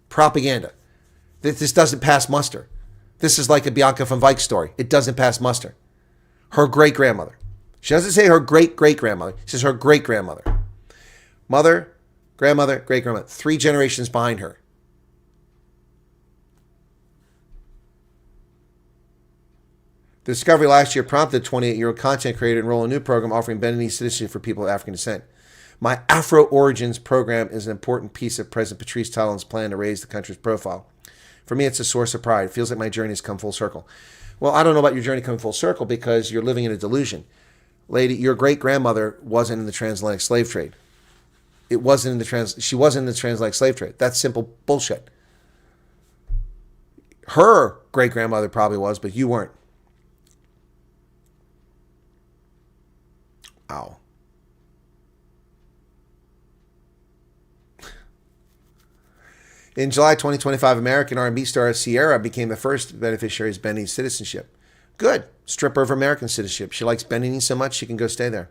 S4: Propaganda. This doesn't pass muster. This is like a Bianca von Wyk story. It doesn't pass muster. Her great-grandmother. She doesn't say her great-great-grandmother. She says her great-grandmother. Mother, grandmother, great-grandmother. 3 generations behind her. The discovery last year prompted the 28-year-old content creator to enroll in a new program offering Beninese citizenship for people of African descent. My Afro Origins program is an important piece of President Patrice Talon's plan to raise the country's profile. For me, it's a source of pride. It feels like my journey has come full circle. Well, I don't know about your journey coming full circle because you're living in a delusion. Lady, your great-grandmother wasn't in the transatlantic slave trade. She wasn't in the transatlantic slave trade. That's simple bullshit. Her great-grandmother probably was, but you weren't. Ow. In July 2025, American R&B star Ciara became the first beneficiary of Beninese citizenship. Good. Strip her of American citizenship. She likes Benin so much she can go stay there.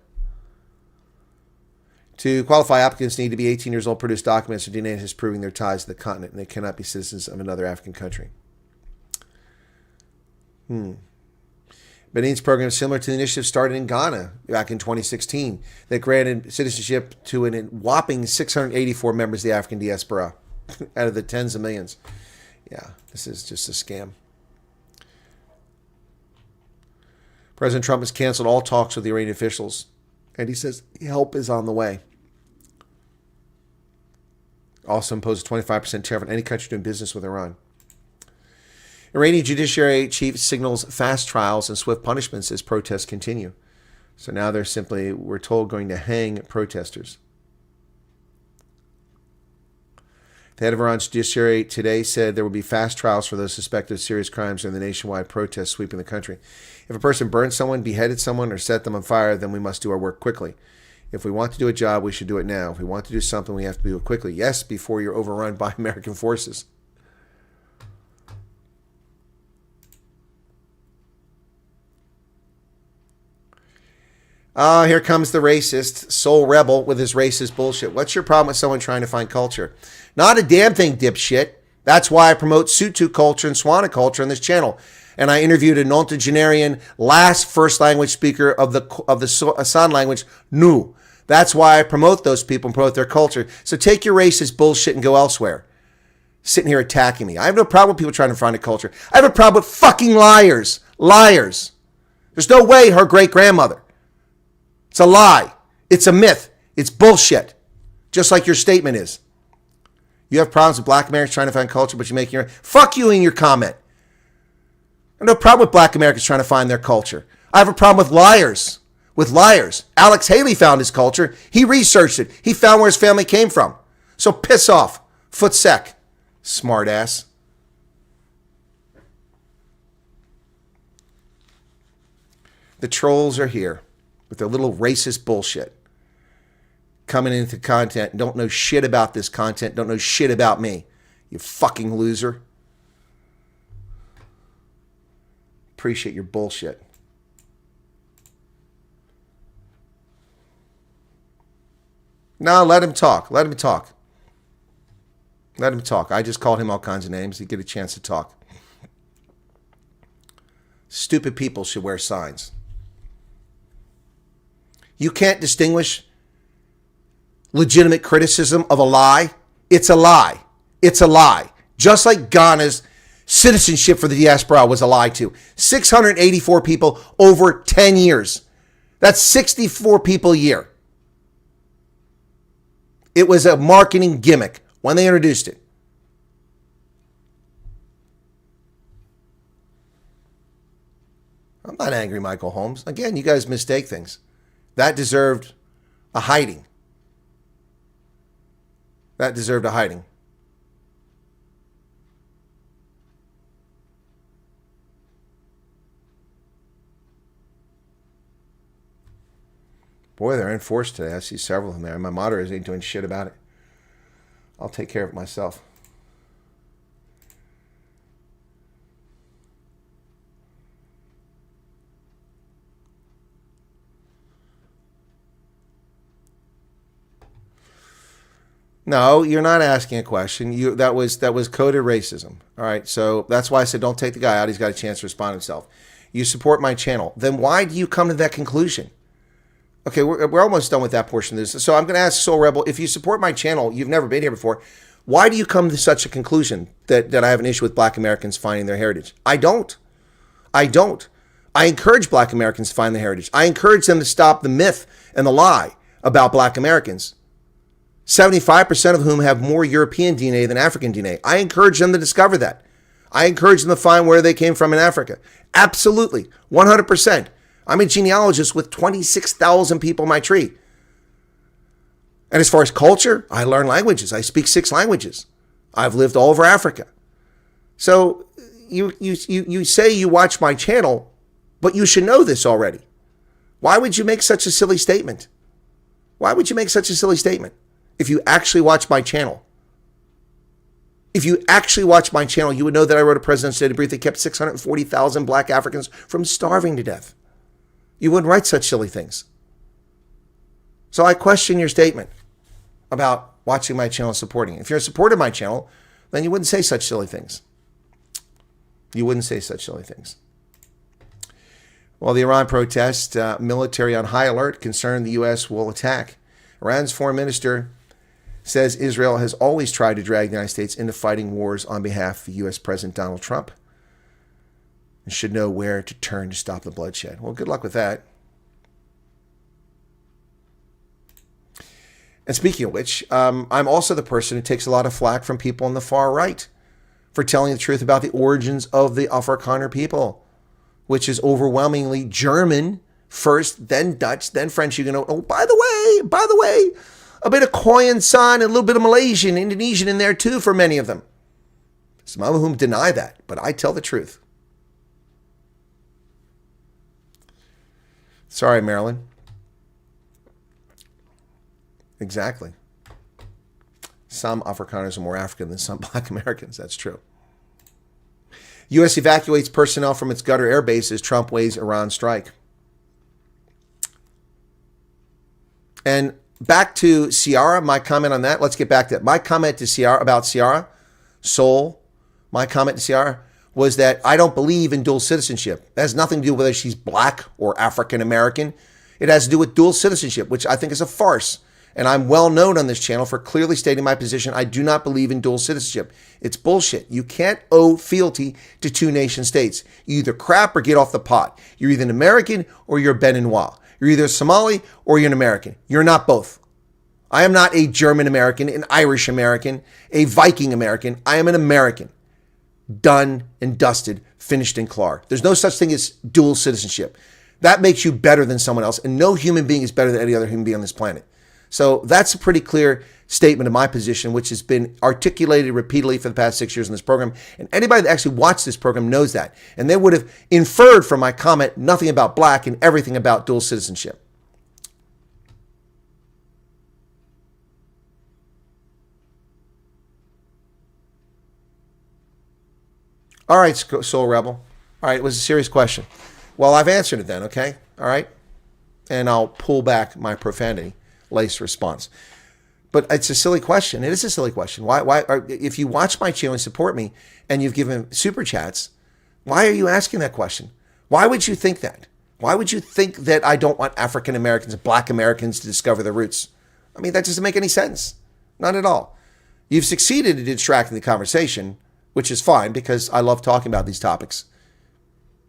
S4: To qualify, applicants need to be 18 years old, produce documents or DNA tests proving their ties to the continent, and they cannot be citizens of another African country. Benin's program is similar to the initiative started in Ghana back in 2016 that granted citizenship to a whopping 684 members of the African diaspora out of the tens of millions. Yeah, this is just a scam. President Trump has canceled all talks with the Iranian officials, and he says help is on the way. Also imposed a 25% tariff on any country doing business with Iran. Iranian judiciary chief signals fast trials and swift punishments as protests continue. So now they're simply, we're told, going to hang protesters. The head of Iran's judiciary today said there will be fast trials for those suspected of serious crimes during the nationwide protests sweeping the country. If a person burned someone, beheaded someone, or set them on fire, then we must do our work quickly. If we want to do a job, we should do it now. If we want to do something, we have to do it quickly. Yes, before you're overrun by American forces. Here comes the racist soul rebel with his racist bullshit. What's your problem with someone trying to find culture? Not a damn thing, dipshit. That's why I promote Sutu culture and Swana culture on this channel. And I interviewed a nontagenarian last first language speaker of the San language, Nu. That's why I promote those people and promote their culture. So take your racist bullshit and go elsewhere. Sitting here attacking me. I have no problem with people trying to find a culture. I have a problem with fucking liars. Liars. There's no way her great-grandmother. It's a lie. It's a myth. It's bullshit. Just like your statement is. You have problems with black Americans trying to find culture, but you make your... Fuck you in your comment. I have no problem with black Americans trying to find their culture. I have a problem with liars. With liars. Alex Haley found his culture. He researched it. He found where his family came from. So piss off. Foot sec. Smart ass. The trolls are here with their little racist bullshit. Coming into content, don't know shit about this content, don't know shit about me. You fucking loser. Appreciate your bullshit. No, let him talk. Let him talk. Let him talk. I just called him all kinds of names. He get a chance to talk. Stupid people should wear signs. You can't distinguish legitimate criticism of a lie. It's a lie. It's a lie. Just like Ghana's citizenship for the diaspora was a lie too. 684 people over 10 years. That's 64 people a year. It was a marketing gimmick when they introduced it. I'm not angry, Michael Holmes. Again, you guys mistake things. That deserved a hiding. That deserved a hiding. Boy, they're in force today. I see several of them there. My moderators ain't doing shit about it. I'll take care of it myself. No, you're not asking a question. That was coded racism. All right, so that's why I said don't take the guy out. He's got a chance to respond himself. You support my channel. Then why do you come to that conclusion? Okay, we're almost done with that portion of this. So I'm going to ask Soul Rebel, if you support my channel, you've never been here before, why do you come to such a conclusion that I have an issue with black Americans finding their heritage? I don't. I encourage black Americans to find their heritage. I encourage them to stop the myth and the lie about black Americans. 75% of whom have more European DNA than African DNA. I encourage them to discover that. I encourage them to find where they came from in Africa. Absolutely. 100%. I'm a genealogist with 26,000 people in my tree. And as far as culture, I learn languages. I speak 6 languages. I've lived all over Africa. So you say you watch my channel, but you should know this already. Why would you make such a silly statement? Why would you make such a silly statement? If you actually watch my channel. If you actually watch my channel, you would know that I wrote a president's data brief that kept 640,000 black Africans from starving to death. You wouldn't write such silly things. So I question your statement about watching my channel and supporting it. If you're a supporter of my channel, then you wouldn't say such silly things. You wouldn't say such silly things. Well, the Iran protest, military on high alert, concerned the U.S. will attack. Iran's foreign minister says Israel has always tried to drag the United States into fighting wars on behalf of U.S. President Donald Trump and should know where to turn to stop the bloodshed. Well, good luck with that. And speaking of which, I'm also the person who takes a lot of flack from people on the far right for telling the truth about the origins of the Afrikaner people, which is overwhelmingly German first, then Dutch, then French. You can know, oh, by the way, a bit of Khoisan and a little bit of Malaysian, Indonesian in there too for many of them. Some of whom deny that, but I tell the truth. Sorry, Marilyn. Exactly. Some Afrikaners are more African than some Black Americans. That's true. U.S. evacuates personnel from its Qatar air base as Trump weighs Iran strike. And back to Ciara, my comment on that. Let's get back to that. My comment to Ciara about Ciara, Seoul, my comment to Ciara was that I don't believe in dual citizenship. It has nothing to do with whether she's Black or African American. It has to do with dual citizenship, which I think is a farce. And I'm well known on this channel for clearly stating my position. I do not believe in dual citizenship. It's bullshit. You can't owe fealty to two nation states. You either crap or get off the pot. You're either an American or you're Beninois. You're either Somali or you're an American. You're not both. I am not a German American, an Irish American, a Viking American. I am an American. Done and dusted, finished and clar. There's no such thing as dual citizenship. That makes you better than someone else. And no human being is better than any other human being on this planet. So that's a pretty clear statement of my position, which has been articulated repeatedly for the past 6 years in this program. And anybody that actually watched this program knows that. And they would have inferred from my comment nothing about Black and everything about dual citizenship. All right, Soul Rebel. All right, it was a serious question. Well, I've answered it then, okay? All right? And I'll pull back my profanity-laced response. But it's a silly question. It is a silly question. Why? If you watch my channel and support me and you've given super chats, why are you asking that question? Why would you think that? Why would you think that I don't want African Americans and Black Americans to discover their roots? I mean, that doesn't make any sense. Not at all. You've succeeded in distracting the conversation, which is fine because I love talking about these topics.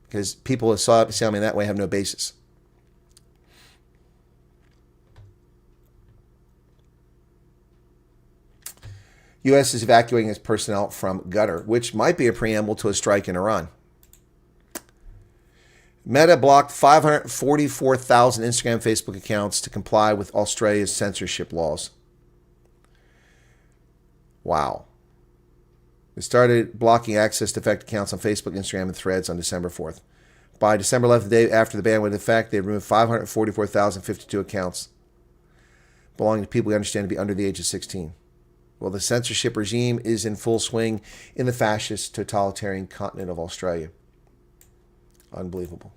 S4: Because people who sound me that way have no basis. U.S. is evacuating its personnel from Qatar, which might be a preamble to a strike in Iran. Meta blocked 544,000 Instagram and Facebook accounts to comply with Australia's censorship laws. Wow. It started blocking access to affected accounts on Facebook, Instagram, and Threads on December 4th. By December 11th, the day after the ban went into effect, they removed 544,052 accounts belonging to people we understand to be under the age of 16. Well, the censorship regime is in full swing in the fascist, totalitarian continent of Australia. Unbelievable.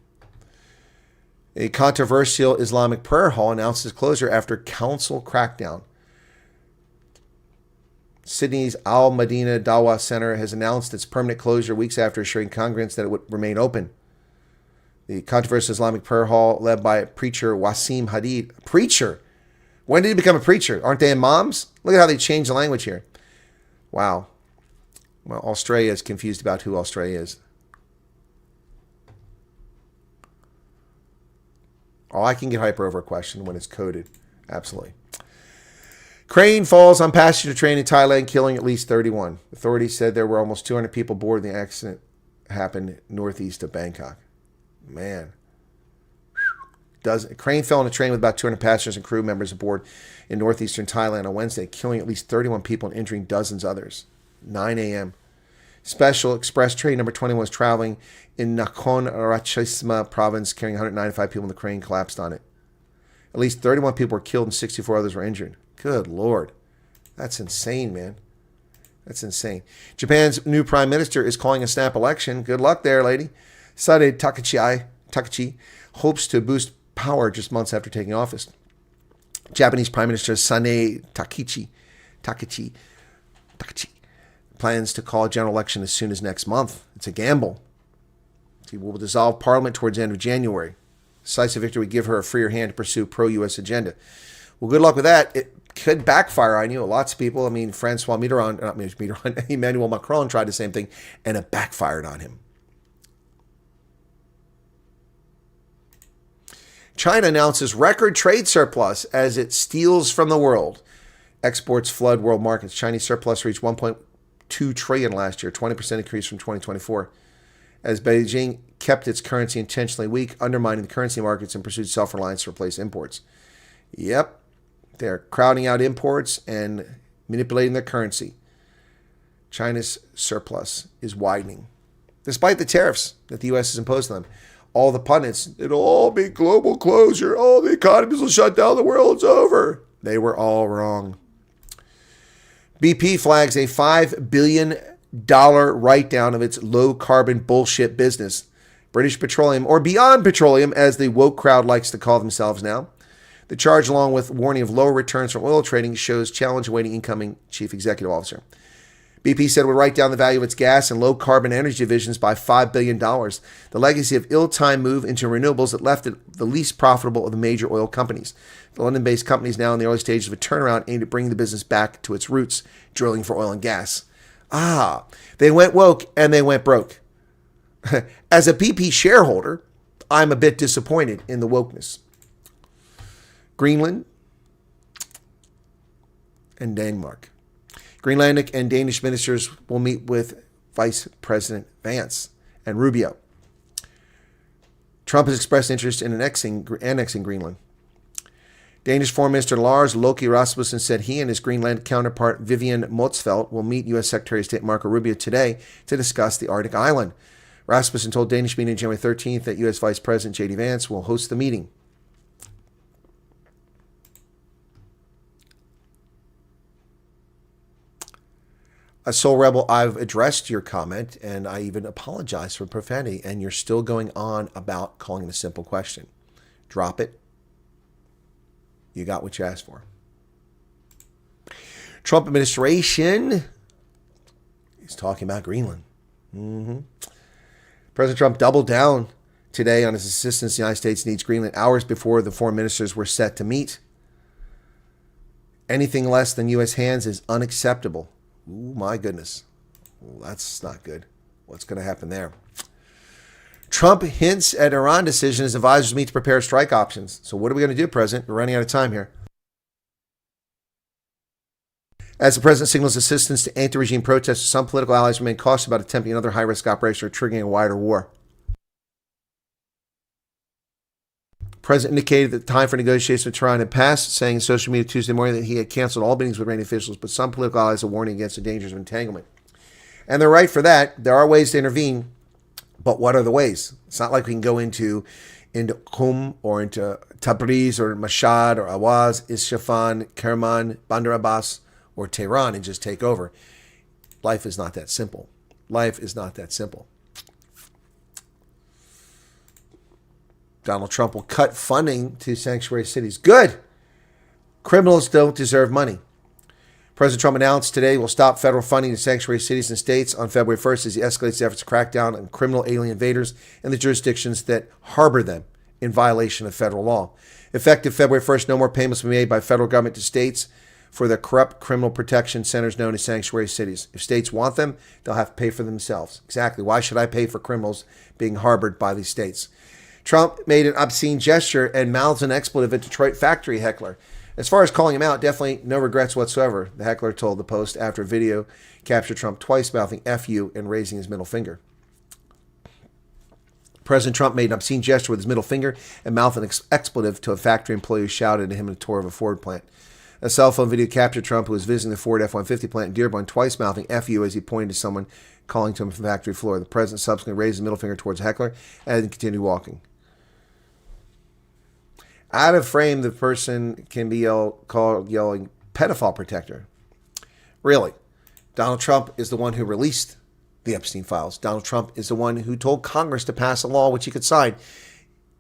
S4: A controversial Islamic prayer hall announced its closure after council crackdown. Sydney's Al Madina Dawah Center has announced its permanent closure weeks after assuring congregants that it would remain open. The controversial Islamic prayer hall, led by preacher Wasim Hadid. Preacher? When did he become a preacher? Aren't they imams? Look at how they changed the language here. Wow. Well, Australia is confused about who Australia is. Oh, I can get hyper over a question when it's coded. Absolutely. Crane falls on passenger train in Thailand, killing at least 31. Authorities said there were almost 200 people aboard. The accident happened northeast of Bangkok. Man. A crane fell on a train with about 200 passengers and crew members aboard in northeastern Thailand on Wednesday, killing at least 31 people and injuring dozens others. 9 a.m. Special Express train number 21 was traveling in Nakhon Ratchasima province, carrying 195 people, and the crane collapsed on it. At least 31 people were killed and 64 others were injured. Good Lord. That's insane, man. That's insane. Japan's new prime minister is calling a snap election. Good luck there, lady. Sade Takachi hopes to boost power just months after taking office. Japanese Prime Minister Sane Takachi plans to call a general election as soon as next month. It's a gamble. He will dissolve parliament towards the end of January. Decisive victory would give her a freer hand to pursue pro-U.S. agenda. Well, good luck with that. could backfire on you. Lots of people, I mean, Francois Mitterrand, not Mitterrand, Emmanuel Macron tried the same thing, and it backfired on him. China announces record trade surplus as it steals from the world. Exports flood world markets. Chinese surplus reached 1.2 trillion last year, 20% increase from 2024, as Beijing kept its currency intentionally weak, undermining the currency markets and pursued self-reliance to replace imports. Yep, they're crowding out imports and manipulating their currency. China's surplus is widening, despite the tariffs that the U.S. has imposed on them. All the pundits, it'll all be global closure. All the economies will shut down. The world's over. They were all wrong. BP flags a $5 billion write-down of its low-carbon bullshit business. British Petroleum, or Beyond Petroleum, as the woke crowd likes to call themselves now. The charge, along with warning of lower returns from oil trading, shows challenge awaiting incoming chief executive officer. BP said it would write down the value of its gas and low-carbon energy divisions by $5 billion, the legacy of ill-timed move into renewables that left it the least profitable of the major oil companies. The London-based company is now in the early stages of a turnaround aimed at bringing the business back to its roots, drilling for oil and gas. They went woke and they went broke. As a BP shareholder, I'm a bit disappointed in the wokeness. Greenland and Denmark. Greenlandic and Danish ministers will meet with Vice President Vance and Rubio. Trump has expressed interest in annexing Greenland. Danish Foreign Minister Lars Løkke Rasmussen said he and his Greenland counterpart Vivian Motzfeldt will meet U.S. Secretary of State Marco Rubio today to discuss the Arctic island. Rasmussen told Danish media on January 13th that U.S. Vice President J.D. Vance will host the meeting. A Soul Rebel, I've addressed your comment, and I even apologize for profanity, and you're still going on about calling it a simple question. Drop it. You got what you asked for. Trump administration is talking about Greenland. President Trump doubled down today on his insistence the United States needs Greenland hours before the foreign ministers were set to meet. Anything less than U.S. hands is unacceptable. Ooh, my goodness. Well, that's not good. What's going to happen there? Trump hints at Iran decision as advisors meet to prepare strike options. So what are we going to do, President? We're running out of time here. As the President signals assistance to anti-regime protesters, some political allies remain cautious about attempting another high-risk operation or triggering a wider war. The President indicated that the time for negotiations with Tehran had passed, saying in social media Tuesday morning that he had canceled all meetings with Iranian officials, but some political allies are warning against the dangers of entanglement. And they're right for that. There are ways to intervene, but what are the ways? It's not like we can go into Qum or into Tabriz or Mashhad or Awaz, Isfahan, Kerman, Bandar Abbas, or Tehran and just take over. Life is not that simple. Life is not that simple. Donald Trump will cut funding to sanctuary cities. Good. Criminals don't deserve money. President Trump announced today will stop federal funding to sanctuary cities and states on February 1st as he escalates the efforts to crack down on criminal alien invaders and the jurisdictions that harbor them in violation of federal law. Effective February 1st, no more payments will be made by federal government to states for the corrupt criminal protection centers known as sanctuary cities. If states want them, they'll have to pay for them themselves. Exactly. Why should I pay for criminals being harbored by these states? Trump made an obscene gesture and mouths an expletive at Detroit factory heckler. As far as calling him out, definitely no regrets whatsoever, the heckler told the Post after a video captured Trump twice mouthing F you and raising his middle finger. President Trump made an obscene gesture with his middle finger and mouthed an expletive to a factory employee who shouted at him in a tour of a Ford plant. A cell phone video captured Trump, who was visiting the Ford F-150 plant in Dearborn, twice mouthing F you as he pointed to someone calling to him from the factory floor. The president subsequently raised his middle finger towards the heckler and continued walking. Out of frame, the person can be yelling pedophile protector. Really, Donald Trump is the one who released the Epstein files. Donald Trump is the one who told Congress to pass a law which he could sign,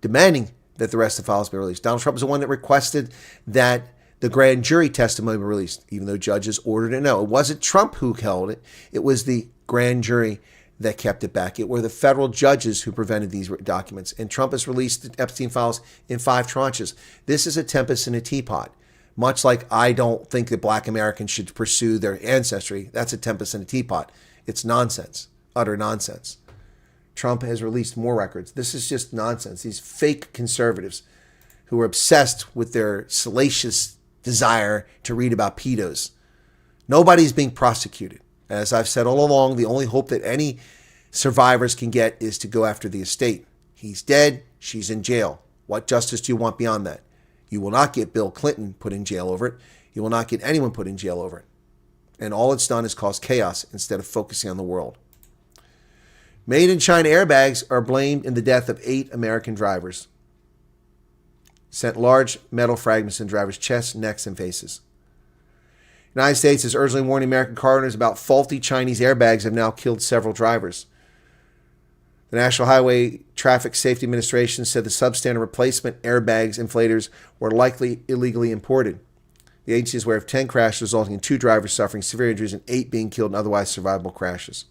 S4: demanding that the rest of the files be released. Donald Trump is the one that requested that the grand jury testimony be released, even though judges ordered it. No, it wasn't Trump who held it. It was the grand jury that kept it back. It were the federal judges who prevented these documents. And Trump has released the Epstein files in 5 tranches. This is a tempest in a teapot. Much like I don't think that black Americans should pursue their ancestry. That's a tempest in a teapot. It's nonsense, utter nonsense. Trump has released more records. This is just nonsense. These fake conservatives who are obsessed with their salacious desire to read about pedos. Nobody's being prosecuted. As I've said all along, the only hope that any survivors can get is to go after the estate. He's dead. She's in jail. What justice do you want beyond that? You will not get Bill Clinton put in jail over it. You will not get anyone put in jail over it. And all it's done is cause chaos instead of focusing on the world. Made in China airbags are blamed in the death of 8 American drivers. Sent large metal fragments in drivers' chests, necks, and faces. The United States is urgently warning American car owners about faulty Chinese airbags have now killed several drivers. The National Highway Traffic Safety Administration said the substandard replacement airbags inflators were likely illegally imported. The agency is aware of 10 crashes resulting in 2 drivers suffering severe injuries and 8 being killed in otherwise survivable crashes.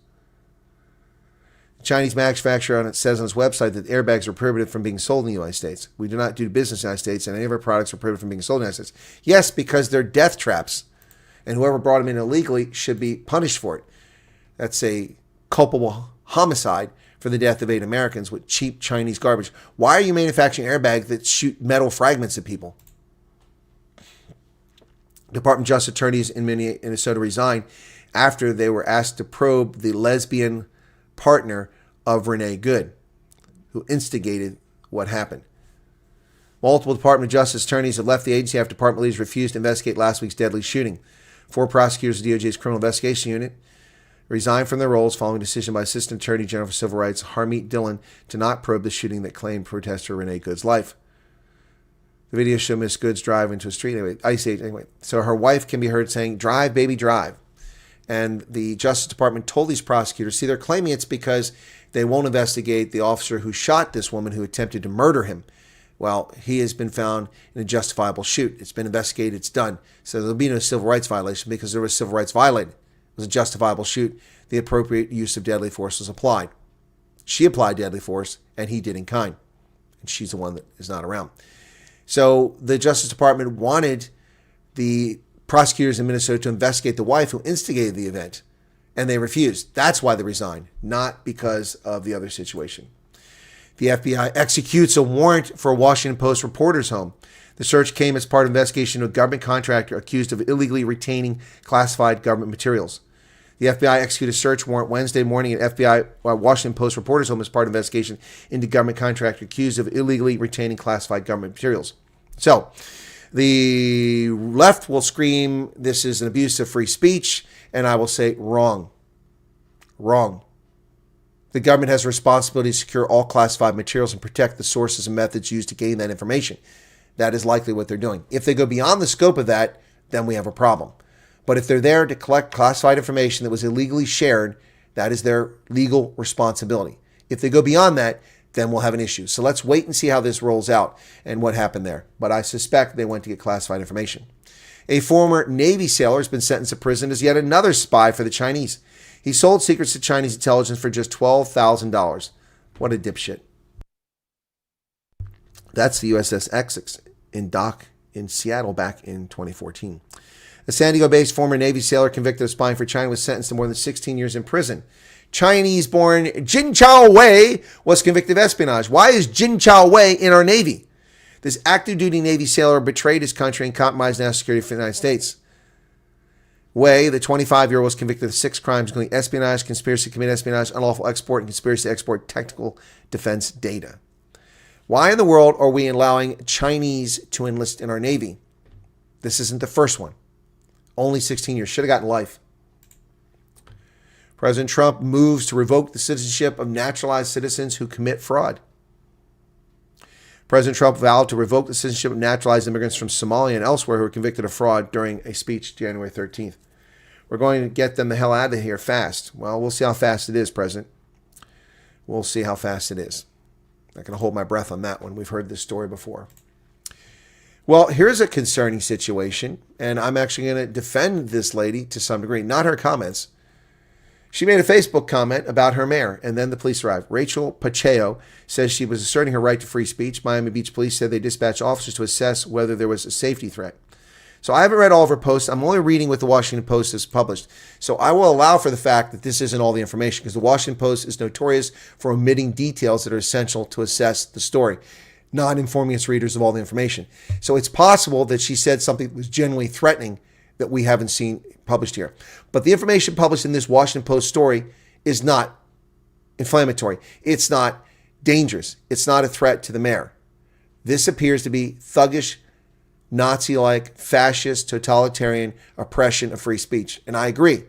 S4: The Chinese manufacturer says on its website that airbags are prohibited from being sold in the United States. We do not do business in the United States, and any of our products are prohibited from being sold in the United States. Yes, because they're death traps, and whoever brought them in illegally should be punished for it. That's a culpable homicide for the death of 8 Americans with cheap Chinese garbage. Why are you manufacturing airbags that shoot metal fragments at people? Department of Justice attorneys in Minnesota resigned after they were asked to probe the lesbian partner of Renee Good, who instigated what happened. Multiple Department of Justice attorneys have left the agency after department leaders refused to investigate last week's deadly shooting. 4 prosecutors of the DOJ's Criminal Investigation Unit resigned from their roles following a decision by Assistant Attorney General for Civil Rights Harmeet Dillon to not probe the shooting that claimed protester Renee Good's life. The video showed Miss Goods drive into a street. Anyway, so her wife can be heard saying, "Drive, baby, drive." And the Justice Department told these prosecutors, see, they're claiming it's because they won't investigate the officer who shot this woman who attempted to murder him. Well, he has been found in a justifiable shoot. It's been investigated. It's done. So there'll be no civil rights violation because there was civil rights violated. It was a justifiable shoot. The appropriate use of deadly force was applied. She applied deadly force, and he did in kind. And she's the one that is not around. So the Justice Department wanted the prosecutors in Minnesota to investigate the wife who instigated the event, and they refused. That's why they resigned, not because of the other situation. The FBI executes a warrant for a Washington Post reporter's home. The search came as part of an investigation of a government contractor accused of illegally retaining classified government materials. The FBI executed a search warrant Wednesday morning at FBI Washington Post reporter's home as part of an investigation into government contractor accused of illegally retaining classified government materials. So, the left will scream, this is an abuse of free speech, and I will say, wrong. Wrong. The government has a responsibility to secure all classified materials and protect the sources and methods used to gain that information. That is likely what they're doing. If they go beyond the scope of that, then we have a problem. But if they're there to collect classified information that was illegally shared, that is their legal responsibility. If they go beyond that, then we'll have an issue. So let's wait and see how this rolls out and what happened there. But I suspect they went to get classified information. A former Navy sailor has been sentenced to prison as yet another spy for the Chinese. He sold secrets to Chinese intelligence for just $12,000. What a dipshit. That's the USS Essex in dock in Seattle back in 2014. A San Diego-based former Navy sailor convicted of spying for China was sentenced to more than 16 years in prison. Chinese-born Jin Chao Wei was convicted of espionage. Why is Jin Chao Wei in our Navy? This active-duty Navy sailor betrayed his country and compromised national security for the United States. Wei, the 25-year-old, was convicted of 6 crimes, including espionage, conspiracy to commit espionage, unlawful export, and conspiracy to export technical defense data. Why in the world are we allowing Chinese to enlist in our Navy? This isn't the first one. Only 16 years. Should have gotten life. President Trump moves to revoke the citizenship of naturalized citizens who commit fraud. President Trump vowed to revoke the citizenship of naturalized immigrants from Somalia and elsewhere who were convicted of fraud during a speech January 13th. We're going to get them the hell out of here fast. Well, we'll see how fast it is, President. We'll see how fast it is. I'm not going to hold my breath on that one. We've heard this story before. Well, here's a concerning situation, and I'm actually going to defend this lady to some degree, not her comments. She made a Facebook comment about her mayor, and then the police arrived. Rachel Pacheco says she was asserting her right to free speech. Miami Beach police said they dispatched officers to assess whether there was a safety threat. So I haven't read all of her posts. I'm only reading what the Washington Post has published. So I will allow for the fact that this isn't all the information, because the Washington Post is notorious for omitting details that are essential to assess the story, not informing its readers of all the information. So it's possible that she said something that was genuinely threatening that we haven't seen published here. But the information published in this Washington Post story is not inflammatory. It's not dangerous. It's not a threat to the mayor. This appears to be thuggish, Nazi-like, fascist, totalitarian oppression of free speech. And I agree,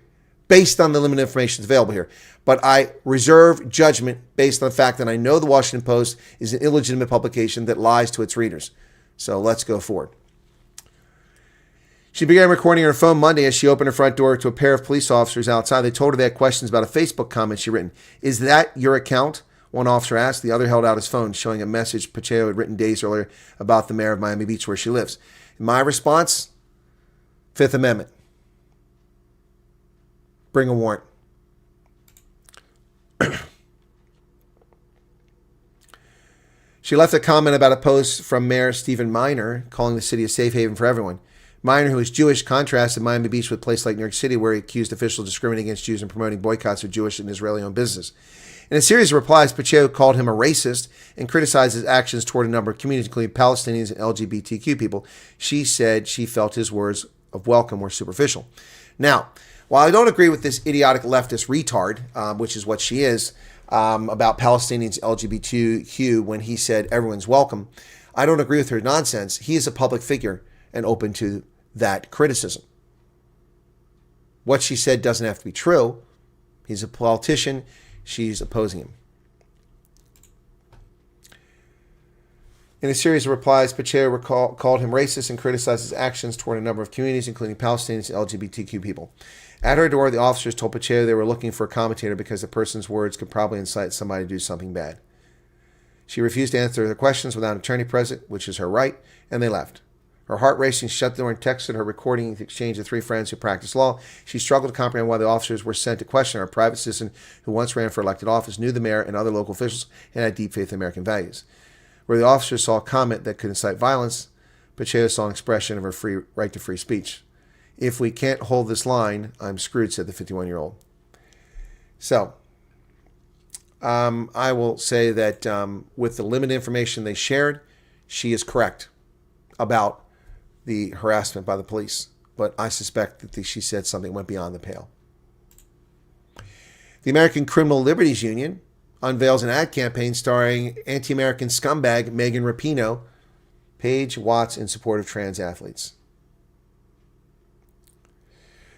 S4: based on the limited information that's available here. But I reserve judgment based on the fact that I know the Washington Post is an illegitimate publication that lies to its readers. So let's go forward. She began recording her phone Monday as she opened her front door to a pair of police officers outside. They told her they had questions about a Facebook comment she'd written. "Is that your account?" one officer asked. The other held out his phone, showing a message Pacheco had written days earlier about the mayor of Miami Beach, where she lives. My response, Fifth Amendment. Bring a warrant. She left a comment about a post from Mayor Stephen Miner calling the city a safe haven for everyone. Miner, who is Jewish, contrasted Miami Beach with a place like New York City, where he accused officials of discriminating against Jews and promoting boycotts of Jewish and Israeli-owned businesses. In a series of replies, Pacheco called him a racist and criticized his actions toward a number of communities, including Palestinians and LGBTQ people. She said she felt his words of welcome were superficial. Now, while I don't agree with this idiotic leftist retard, which is what she is, about Palestinians, LGBTQ, when he said everyone's welcome, I don't agree with her nonsense. He is a public figure and open to that criticism. What she said doesn't have to be true. He's a politician. She's opposing him. In a series of replies, Pacheco called him racist and criticized his actions toward a number of communities, including Palestinians and LGBTQ people. At her door, the officers told Pacheco they were looking for a commentator because the person's words could probably incite somebody to do something bad. She refused to answer their questions without an attorney present, which is her right, and they left. Her heart racing, she shut the door and texted her recording the exchange of three friends who practice law. She struggled to comprehend why the officers were sent to question her. A private citizen who once ran for elected office, knew the mayor and other local officials, and had deep faith in American values. Where the officers saw a comment that could incite violence, Pacheco saw an expression of her free right to free speech. "If we can't hold this line, I'm screwed," said the 51-year-old. So, I will say that with the limited information they shared, she is correct about the harassment by the police. But I suspect that she said something went beyond the pale. The American Criminal Liberties Union unveils an ad campaign starring anti-American scumbag Megan Rapinoe, Paige Watts, in support of trans athletes.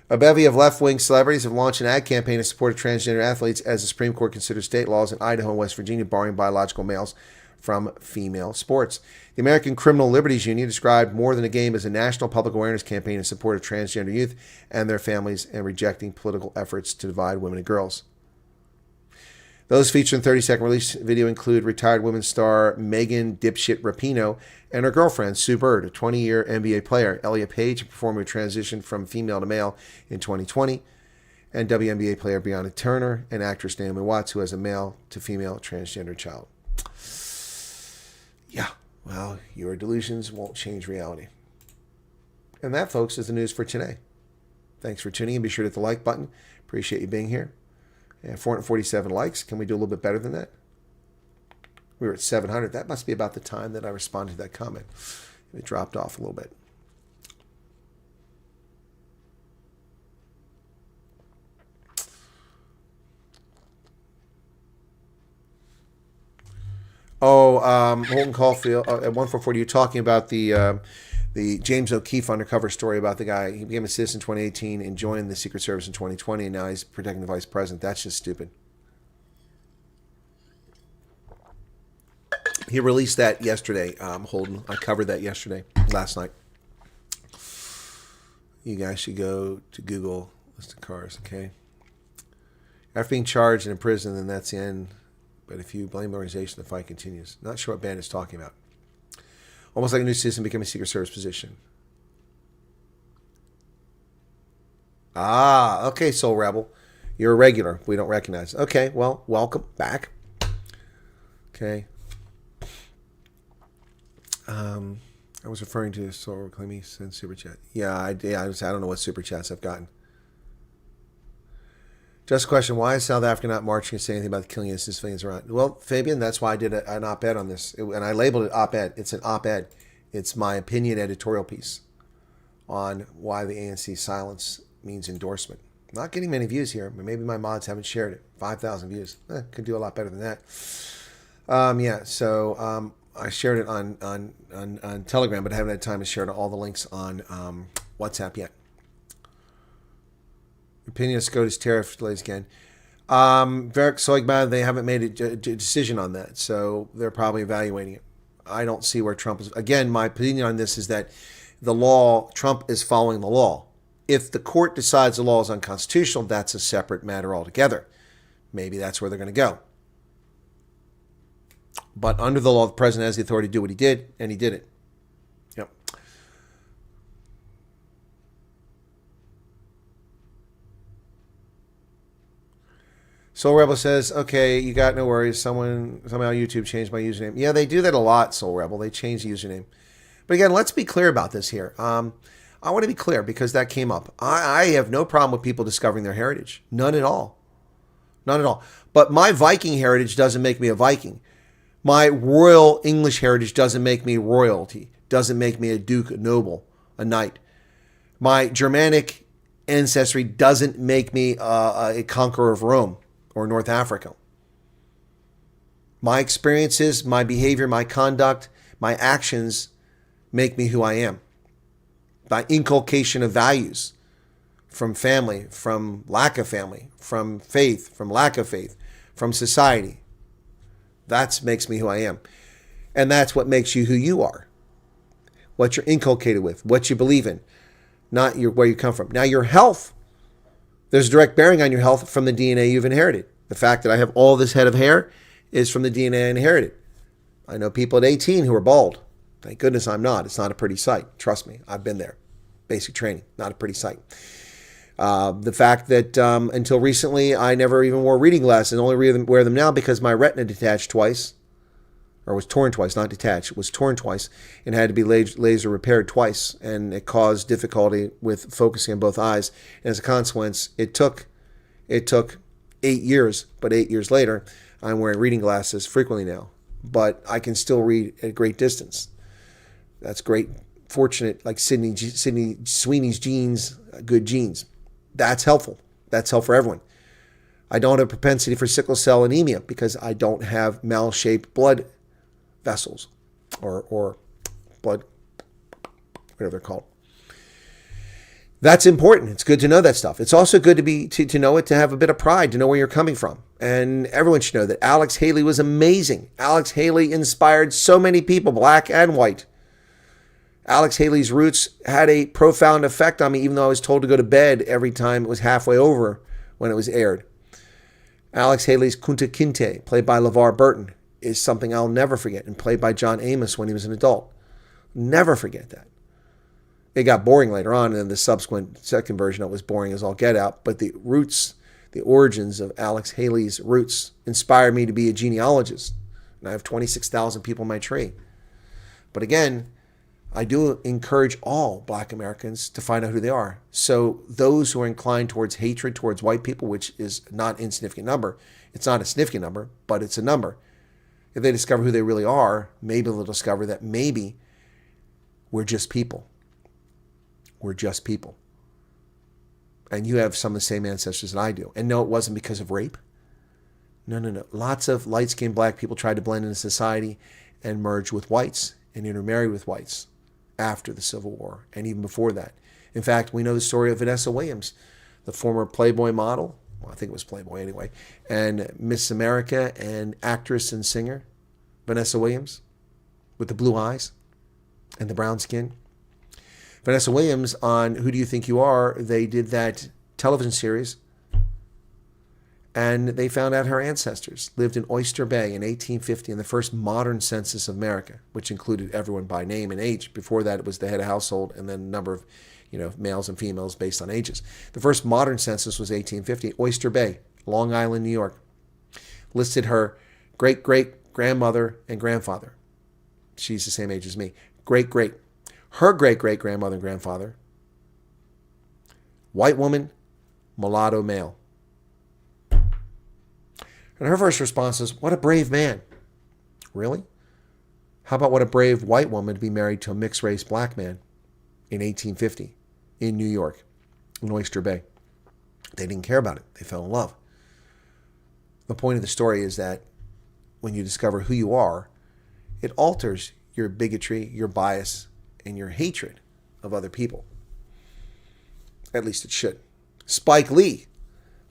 S4: A bevy of left-wing celebrities have launched an ad campaign in support of transgender athletes as the Supreme Court considers state laws in Idaho and West Virginia barring biological males from female sports. The American Criminal Liberties Union described More Than a Game as a national public awareness campaign in support of transgender youth and their families and rejecting political efforts to divide women and girls. Those featured in the 30-second release video include retired women's star Megan Dipshit Rapinoe and her girlfriend, Sue Bird, a 20-year NBA player, Elliot Page, a performer who transitioned from female to male in 2020, and WNBA player Breonna Turner, and actress Naomi Watts, who has a male-to-female transgender child. Yeah, well, your delusions won't change reality. And that, folks, is the news for today. Thanks for tuning in. Be sure to hit the like button. Appreciate you being here. And 447 likes. Can we do a little bit better than that? We were at 700. That must be about the time that I responded to that comment. It dropped off a little bit. Holton Caulfield at 144. You're talking about the James O'Keefe undercover story about the guy. He became a citizen in 2018 and joined the Secret Service in 2020, and now he's protecting the vice president. That's just stupid. He released that yesterday, Holden. I covered that last night. You guys should go to Google list of cars, okay? After being charged and imprisoned, then that's the end. But if you blame the organization, the fight continues. Not sure what band is talking about. Almost like a new citizen becoming a Secret Service position. Ah, okay, Soul Rebel. You're a regular. We don't recognize. Okay, well, welcome back. Okay. I was referring to Soul Reclaiming and Super Chat. Yeah, I don't know what Super Chats I've gotten. Just a question, why is South Africa not marching and saying anything about the killing of civilians around? Well, Fabian, that's why I did an op-ed on this. And I labeled it op-ed. It's an op-ed. It's my opinion editorial piece on why the ANC silence means endorsement. Not getting many views here, but maybe my mods haven't shared it. 5,000 views. Could do a lot better than that. I shared it on Telegram, but I haven't had time to share all the links on WhatsApp yet. Opinion of SCOTUS tariff delays again. Verk Soigba, they haven't made a decision on that, so they're probably evaluating it. I don't see where Trump is. Again, my opinion on this is that Trump is following the law. If the court decides the law is unconstitutional, that's a separate matter altogether. Maybe that's where they're going to go. But under the law, the president has the authority to do what he did, and he did it. Yep. Soul Rebel says, okay, you got no worries. Somehow YouTube changed my username. Yeah, they do that a lot, Soul Rebel. They change the username. But again, let's be clear about this here. I want to be clear because that came up. I have no problem with people discovering their heritage. None at all. None at all. But my Viking heritage doesn't make me a Viking. My royal English heritage doesn't make me royalty. Doesn't make me a duke, a noble, a knight. My Germanic ancestry doesn't make me a conqueror of Rome or North Africa. My experiences, my behavior, my conduct, my actions make me who I am. By inculcation of values from family, from lack of family, from faith, from lack of faith, from society. That makes me who I am. And that's what makes you who you are. What you're inculcated with, what you believe in, not where you come from. Now, your health, there's a direct bearing on your health from the DNA you've inherited. The fact that I have all this head of hair is from the DNA I inherited. I know people at 18 who are bald. Thank goodness I'm not. It's not a pretty sight. Trust me, I've been there. Basic training, not a pretty sight. The fact that until recently, I never even wore reading glasses, and only wear them now because my retina detached twice, or was torn twice, not detached. It was torn twice and had to be laser repaired twice, and it caused difficulty with focusing on both eyes. And as a consequence, it took 8 years, but 8 years later, I'm wearing reading glasses frequently now. But I can still read at a great distance. That's great. Fortunate, like Sydney Sweeney's genes, good genes. That's helpful. That's helpful for everyone. I don't have a propensity for sickle cell anemia because I don't have mal-shaped blood vessels or blood, whatever they're called. That's important. It's good to know that stuff. It's also good to know it, to have a bit of pride, to know where you're coming from. And everyone should know that Alex Haley was amazing. Alex Haley inspired so many people, black and white. Alex Haley's roots had a profound effect on me, even though I was told to go to bed every time it was halfway over when it was aired. Alex Haley's Kunta Kinte, played by LeVar Burton, is something I'll never forget, and played by John Amos when he was an adult. Never forget that. It got boring later on, and in the subsequent second version, it was boring as all get out. But the roots, the origins of Alex Haley's roots inspired me to be a genealogist. And I have 26,000 people in my tree. But again, I do encourage all black Americans to find out who they are. So those who are inclined towards hatred towards white people, which is not an insignificant number, it's not a significant number, but it's a number. If they discover who they really are, maybe they'll discover that maybe we're just people. We're just people. And you have some of the same ancestors that I do. And no, it wasn't because of rape. No. Lots of light-skinned black people tried to blend into society and merge with whites and intermarry with whites after the Civil War and even before that. In fact, we know the story of Vanessa Williams, the former Playboy model, well, I think it was Playboy anyway, and Miss America and actress and singer Vanessa Williams with the blue eyes and the brown skin. Vanessa Williams on Who Do You Think You Are, they did that television series, and they found out her ancestors lived in Oyster Bay in 1850 in the first modern census of America, which included everyone by name and age. Before that, it was the head of household and then a number of males and females based on ages. The first modern census was 1850, Oyster Bay, Long Island, New York. Listed her great-great-grandmother and grandfather. She's the same age as me. Great-great. Her great-great-grandmother and grandfather, white woman, mulatto male. And her first response is, what a brave man. Really? How about what a brave white woman to be married to a mixed-race black man in 1850 in New York, in Oyster Bay? They didn't care about it. They fell in love. The point of the story is that when you discover who you are, it alters your bigotry, your bias, and your hatred of other people. At least it should. Spike Lee,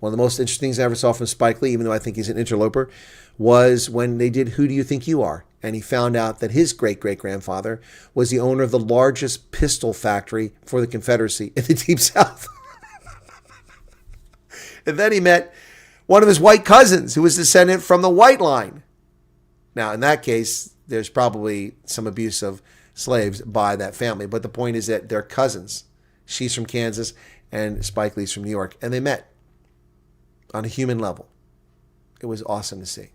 S4: one of the most interesting things I ever saw from Spike Lee, even though I think he's an interloper, was when they did Who Do You Think You Are? And he found out that his great-great-grandfather was the owner of the largest pistol factory for the Confederacy in the Deep South. And then he met one of his white cousins who was descendant from the white line. Now, in that case, there's probably some abuse of slaves by that family. But the point is that they're cousins. She's from Kansas and Spike Lee's from New York. And they met on a human level. It was awesome to see.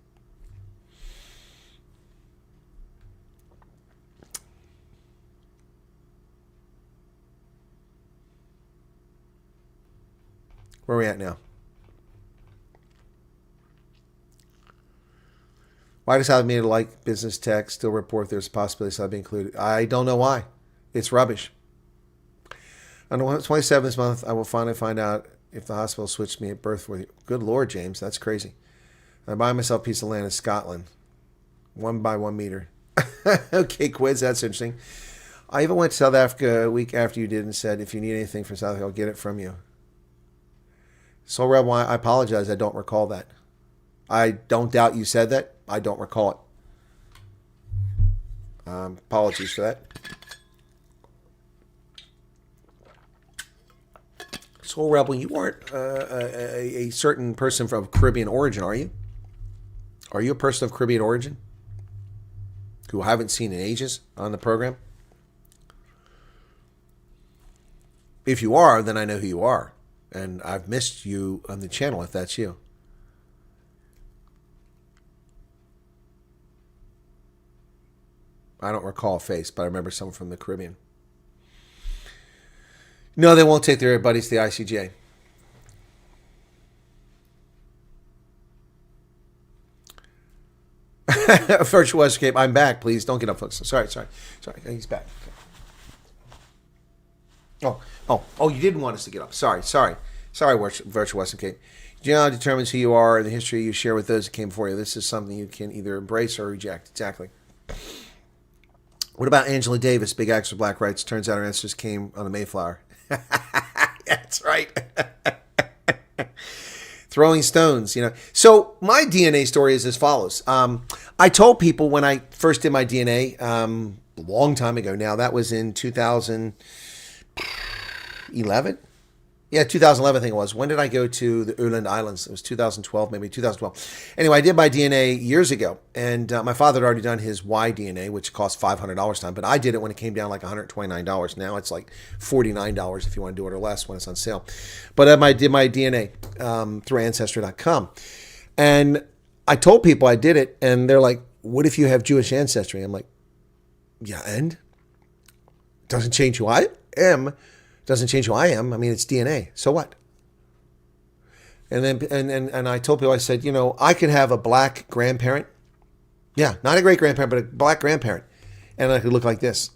S4: Where are we at now? Why does South Media like business tech still report there's a possibility South be included? I don't know why. It's rubbish. On the 27th this month, I will finally find out if the hospital switched me at birth for you. Good Lord, James, that's crazy. I buy myself a piece of land in Scotland. 1 by 1 meter. Okay, Quiz, that's interesting. I even went to South Africa a week after you did and said, if you need anything from South Africa, I'll get it from you. So, Rebel, I apologize. I don't recall that. I don't doubt you said that. I don't recall it. Apologies for that. Soul Rebel, you aren't a certain person from Caribbean origin, are you? Are you a person of Caribbean origin who I haven't seen in ages on the program? If you are, then I know who you are. And I've missed you on the channel if that's you. I don't recall a face, but I remember someone from the Caribbean. No, they won't take their buddies to the ICJ. Virtual escape. I'm back. Please don't get up, folks. Sorry. He's back. Okay. Oh! You didn't want us to get up. Sorry. Virtual escape. Genealogy determines who you are and the history you share with those that came before you. This is something you can either embrace or reject. Exactly. What about Angela Davis, big actress for black rights? Turns out her ancestors came on the Mayflower. That's right. Throwing stones, you know. So my DNA story is as follows. I told people when I first did my DNA a long time ago now, that was in 2011. Yeah, 2011 I think it was. When did I go to the Uland Islands? It was 2012, maybe 2012. Anyway, I did my DNA years ago, and my father had already done his Y DNA, which cost $500 time, but I did it when it came down like $129. Now it's like $49 if you want to do it or less when it's on sale. But I did my DNA through Ancestry.com, and I told people I did it, and they're like, "What if you have Jewish ancestry?" I'm like, "Yeah, and doesn't change who I am." Doesn't change who I am. I mean, it's DNA. So what? And then and I told people, I said, you know, I could have a black grandparent. Yeah, not a great grandparent, but a black grandparent. And I could look like this.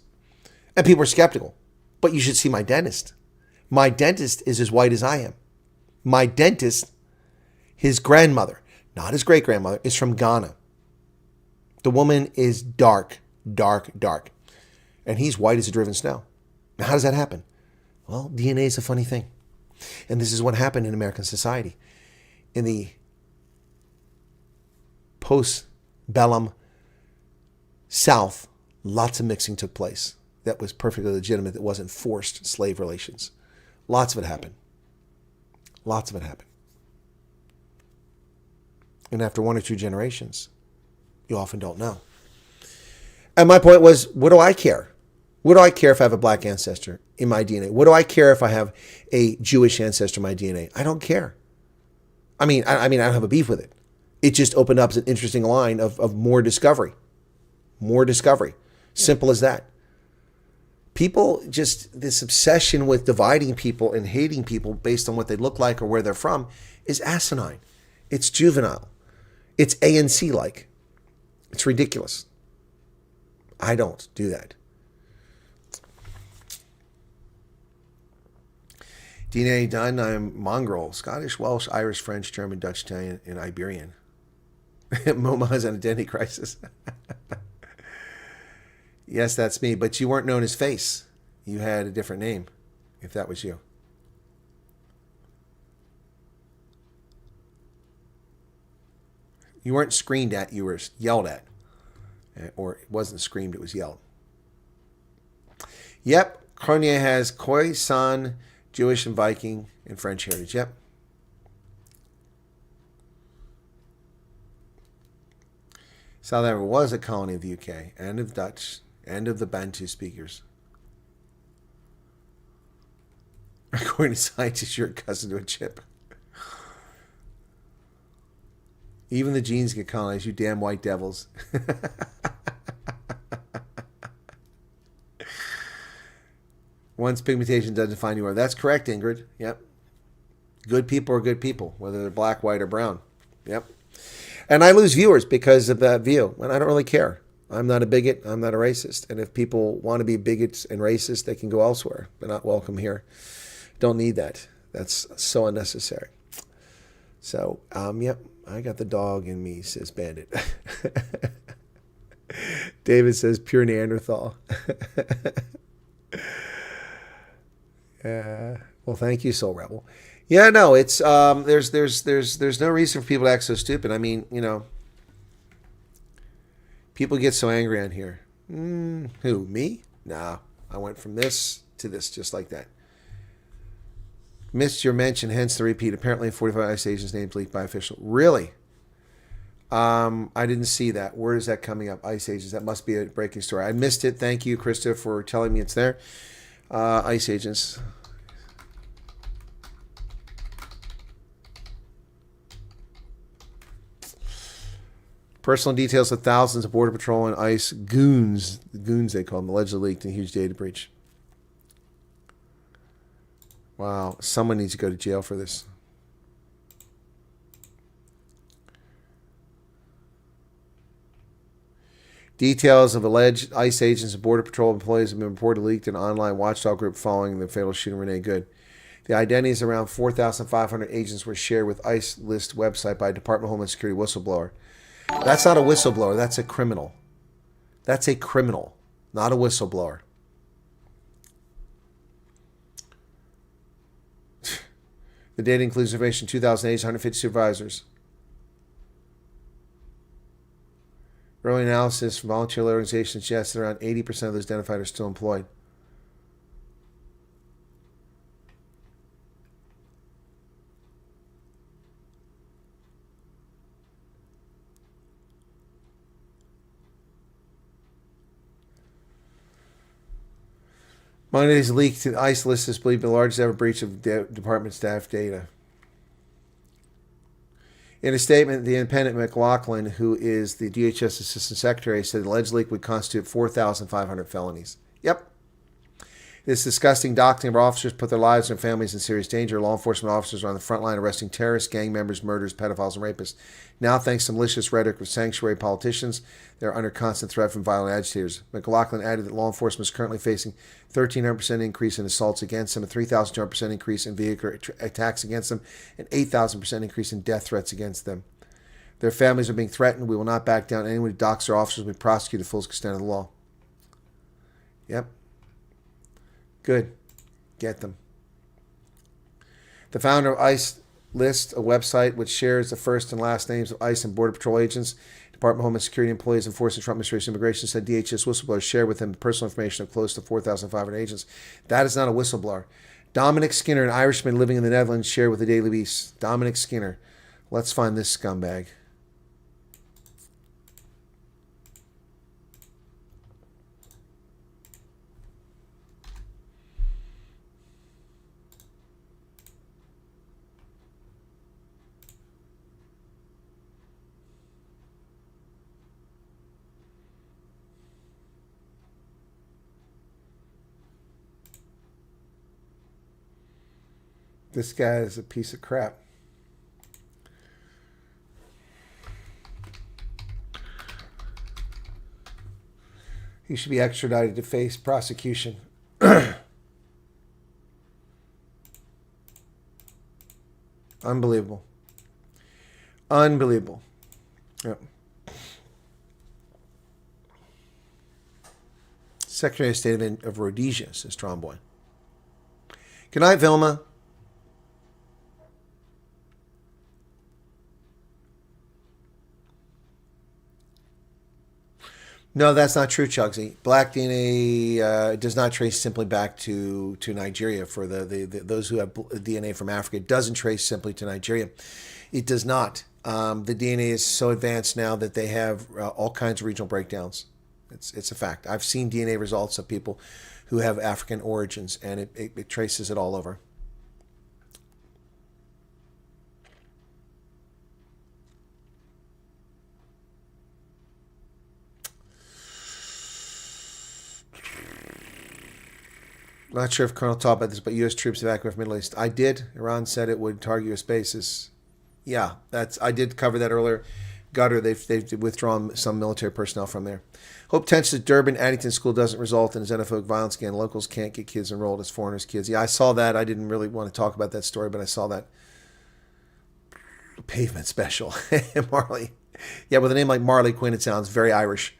S4: And people are skeptical. But you should see my dentist. My dentist is as white as I am. My dentist, his grandmother, not his great grandmother, is from Ghana. The woman is dark. And he's white as a driven snow. Now, how does that happen? Well, DNA is a funny thing. And this is what happened in American society. In the post-bellum South, lots of mixing took place. That was perfectly legitimate. That wasn't forced slave relations. Lots of it happened. And after 1 or 2 generations, you often don't know. And my point was, what do I care? What do I care if I have a black ancestor in my DNA? What do I care if I have a Jewish ancestor in my DNA? I don't care. I mean, I don't have a beef with it. It just opened up an interesting line of more discovery. Simple as that. People just, this obsession with dividing people and hating people based on what they look like or where they're from is asinine. It's juvenile. It's ANC-like. It's ridiculous. I don't do that. DNA Dunn, I'm mongrel, Scottish, Welsh, Irish, French, German, Dutch, Italian, and Iberian. Moma has an identity crisis. Yes, that's me, but you weren't known as Face. You had a different name, if that was you. You weren't screamed at, you were yelled at. Or it wasn't screamed, it was yelled. Yep, Cornier has Khoi San, Jewish and Viking, and French heritage. Yep. South Africa was a colony of the UK and of Dutch and of the Bantu speakers. According to scientists, you're a cousin to a chip. Even the genes get colonized, you damn white devils. Once pigmentation doesn't define you are. That's correct, Ingrid. Yep. Good people are good people, whether they're black, white, or brown. Yep. And I lose viewers because of that view, and I don't really care. I'm not a bigot. I'm not a racist. And if people want to be bigots and racist, they can go elsewhere. They're not welcome here. Don't need that. That's so unnecessary. So, yep, I got the dog in me, says Bandit. David says pure Neanderthal. Well, thank you, Soul Rebel. Yeah, no, it's there's no reason for people to act so stupid. I mean, you know, people get so angry on here. Who, me? Nah, I went from this to this just like that. Missed your mention, hence the repeat. Apparently, 45 ICE agents names leaked by official. Really? I didn't see that. Where is that coming up? ICE agents. That must be a breaking story. I missed it. Thank you, Krista, for telling me it's there. ICE agents. Personal details of thousands of Border Patrol and ICE goons, the goons they call them, allegedly leaked in a huge data breach. Wow, someone needs to go to jail for this. Details of alleged ICE agents and Border Patrol employees have been reportedly leaked in an online watchdog group following the fatal shooting of Renee Good. The identities of around 4,500 agents were shared with ICE list website by a Department of Homeland Security whistleblower. That's not a whistleblower. That's a criminal. That's a criminal, not a whistleblower. The data includes information 2,008, 150 supervisors. Early analysis from volunteer organizations suggests that around 80% of those identified are still employed. Monday's leak to the ICE list is believed to be the largest ever breach of department staff data. In a statement, the independent McLaughlin, who is the DHS Assistant Secretary, said the alleged leak would constitute 4,500 felonies. Yep. This disgusting doctrine of our officers put their lives and families in serious danger. Law enforcement officers are on the front line arresting terrorists, gang members, murderers, pedophiles, and rapists. Now, thanks to malicious rhetoric of sanctuary politicians, they're under constant threat from violent agitators. McLaughlin added that law enforcement is currently facing a 1,300% increase in assaults against them, a 3,200% increase in vehicular attacks against them, and 8,000% increase in death threats against them. Their families are being threatened. We will not back down. Anyone who docks their officers will be prosecuted to the fullest extent of the law. Yep. Good. Get them. The founder of ICE List, a website which shares the first and last names of ICE and Border Patrol agents, Department of Homeland Security employees enforcing Trump administration immigration, said DHS whistleblowers shared with him personal information of close to 4,500 agents. That is not a whistleblower. Dominic Skinner, an Irishman living in the Netherlands, shared with the Daily Beast. Dominic Skinner. Let's find this scumbag. This guy is a piece of crap. He should be extradited to face prosecution. Unbelievable. Unbelievable. Yep. Secretary of State of Rhodesia, says Tromboy. Good night, Vilma. No, that's not true, Chugsy. Black DNA does not trace simply back to Nigeria. For those who have DNA from Africa, it doesn't trace simply to Nigeria. It does not. The DNA is so advanced now that they have all kinds of regional breakdowns. It's a fact. I've seen DNA results of people who have African origins, and it traces it all over. Not sure if Colonel talked about this, but U.S. troops evacuated from Middle East. I did. Iran said it would target U.S. bases. Yeah, I did cover that earlier. Gutter, they've withdrawn some military personnel from there. Hope tensions at Durban Addington School doesn't result in xenophobic violence again. Locals can't get kids enrolled as foreigners' kids. Yeah, I saw that. I didn't really want to talk about that story, but I saw that. Pavement special. Marley. Yeah, with a name like Marley Quinn, it sounds very Irish.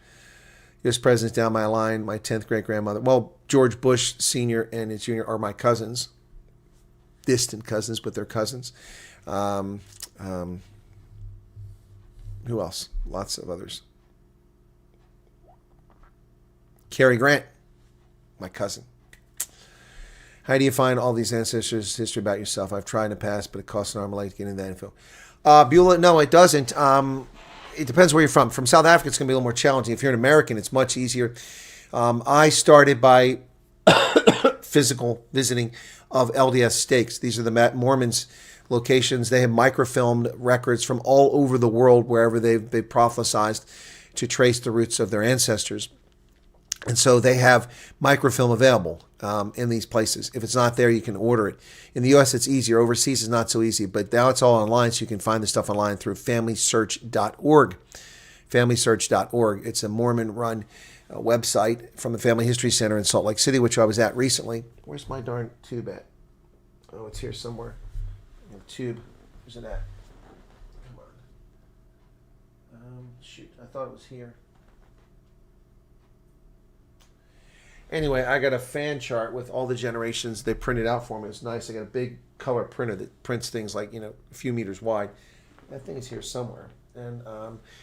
S4: U.S. president's down my line. My 10th great-grandmother. Well, George Bush Sr. and his junior are my cousins. Distant cousins, but they're cousins. Who else? Lots of others. Cary Grant, my cousin. How do you find all these ancestors' history about yourself? I've tried in the past, but it costs an arm and a leg to get into that info. Beulah, no, it doesn't. It depends where you're from. From South Africa, it's going to be a little more challenging. If you're an American, it's much easier. I started by physical visiting of LDS stakes. These are the Mormons' locations. They have microfilmed records from all over the world, wherever they've prophesized to trace the roots of their ancestors. And so they have microfilm available in these places. If it's not there, you can order it. In the U.S., it's easier. Overseas, it's not so easy. But now it's all online, so you can find the stuff online through FamilySearch.org. FamilySearch.org. It's a Mormon-run website from the Family History Center in Salt Lake City, which I was at recently. Where's my darn tube at? Oh, it's here somewhere. The tube. Where's it at? Come on. Shoot, I thought it was here. Anyway, I got a fan chart with all the generations they printed out for me. It's nice. I got a big color printer that prints things like, a few meters wide. That thing is here somewhere. And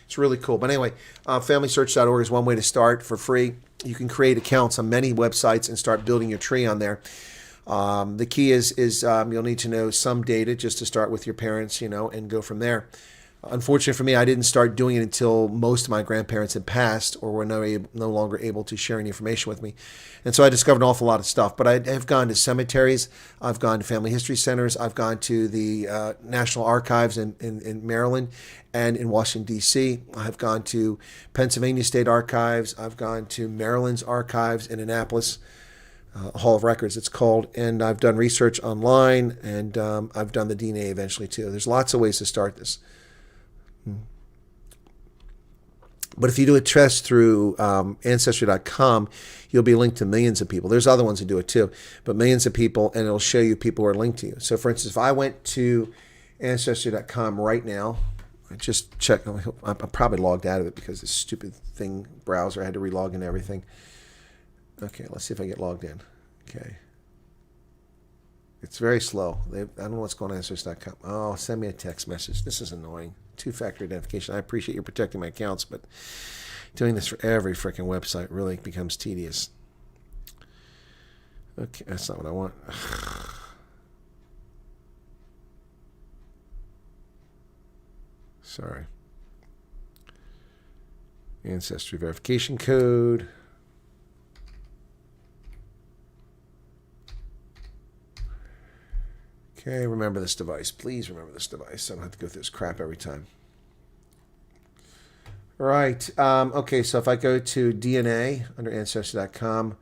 S4: it's really cool. But anyway, FamilySearch.org is one way to start for free. You can create accounts on many websites and start building your tree on there. The key is you'll need to know some data just to start with your parents, and go from there. Unfortunately for me, I didn't start doing it until most of my grandparents had passed or were no longer able to share any information with me. And so I discovered an awful lot of stuff. But I have gone to cemeteries. I've gone to family history centers. I've gone to the National Archives in Maryland and in Washington, D.C. I've gone to Pennsylvania State Archives. I've gone to Maryland's archives in Annapolis, Hall of Records it's called. And I've done research online, and I've done the DNA eventually too. There's lots of ways to start this. But if you do a test through Ancestry.com, you'll be linked to millions of people. There's other ones that do it too, but millions of people, and it'll show you people who are linked to you. So for instance, if I went to Ancestry.com right now, I just checked. I'm probably logged out of it because this stupid thing browser, I had to relog in everything. Okay, let's see if I get logged in. Okay. It's very slow. I don't know what's going on Ancestry.com. Oh, send me a text message. This is annoying. Two-factor identification. I appreciate you protecting my accounts, but doing this for every freaking website really becomes tedious. Okay, that's not what I want. Sorry. Ancestry verification code. Okay, remember this device. Please remember this device. I don't have to go through this crap every time. All right. Okay, so if I go to DNA under Ancestry.com,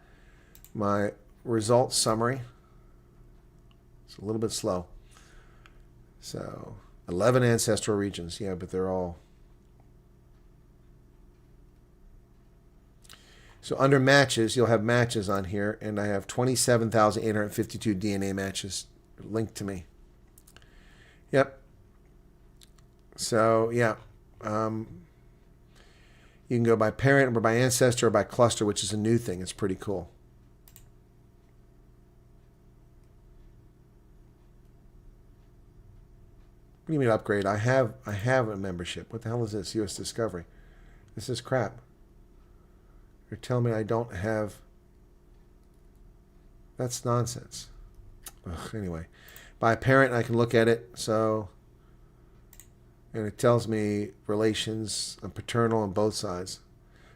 S4: my results summary. It's a little bit slow. So 11 ancestral regions. Yeah, but they're all. So under matches, you'll have matches on here, and I have 27,852 DNA matches linked to me. Yep. So, yeah. You can go by parent or by ancestor or by cluster, which is a new thing. It's pretty cool. What do you mean upgrade? I have a membership. What the hell is this? U.S. Discovery. This is crap. You're telling me I don't have... That's nonsense. Ugh, anyway. By parent, I can look at it. So... And it tells me relations. I'm paternal on both sides.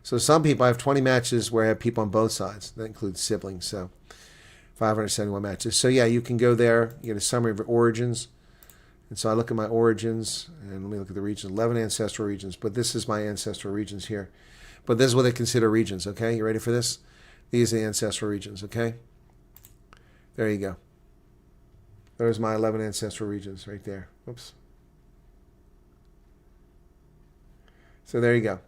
S4: So some people, I have 20 matches where I have people on both sides. That includes siblings. So 571 matches. So yeah, you can go there. You get a summary of your origins. And so I look at my origins. And let me look at the regions. 11 ancestral regions. But this is my ancestral regions here. But this is what they consider regions, okay? You ready for this? These are the ancestral regions, okay? There you go. There's my 11 ancestral regions right there. Oops. So there you go.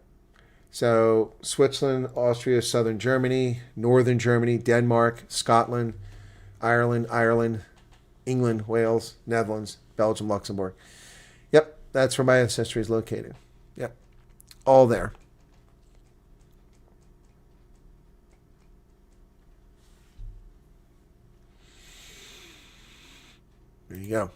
S4: So Switzerland, Austria, Southern Germany, Northern Germany, Denmark, Scotland, Ireland, England, Wales, Netherlands, Belgium, Luxembourg. Yep, that's where my ancestry is located. Yep, all there. There you go.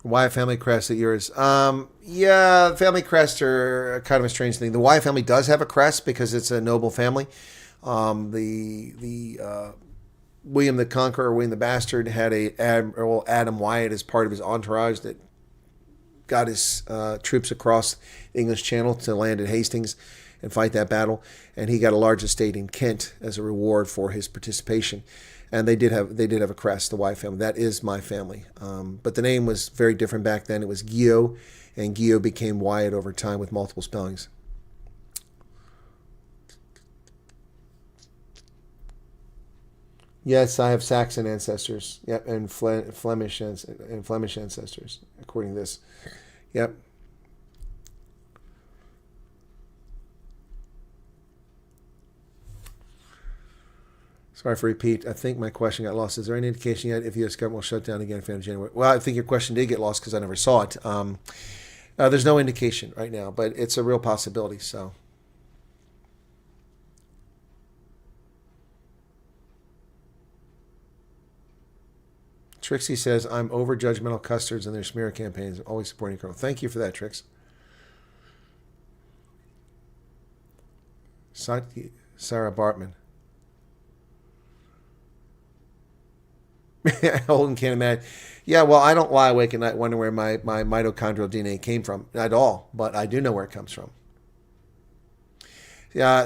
S4: Wyatt family crest at yours? Yeah, family crests are kind of a strange thing. The Wyatt family does have a crest because it's a noble family. William the Conqueror, William the Bastard, had Admiral Adam Wyatt as part of his entourage that got his troops across the English Channel to land at Hastings and fight that battle. And he got a large estate in Kent as a reward for his participation. And they did have a crest, the Wyatt family. That is my family. But the name was very different back then. It was Guillot, and Guillot became Wyatt over time with multiple spellings. Yes, I have Saxon ancestors. Yep, and Flemish ancestors, according to this. Yep. Sorry for repeat. I think my question got lost. Is there any indication yet if the U.S. government will shut down again in January? Well, I think your question did get lost because I never saw it. There's no indication right now, but it's a real possibility. So, Trixie says, I'm over judgmental custards and their smear campaigns. I'm always supporting Colonel. Thank you for that, Trix. Sarah Bartman. Holden can't imagine. Yeah, well, I don't lie awake at night wondering where my mitochondrial DNA came from at all, but I do know where it comes from.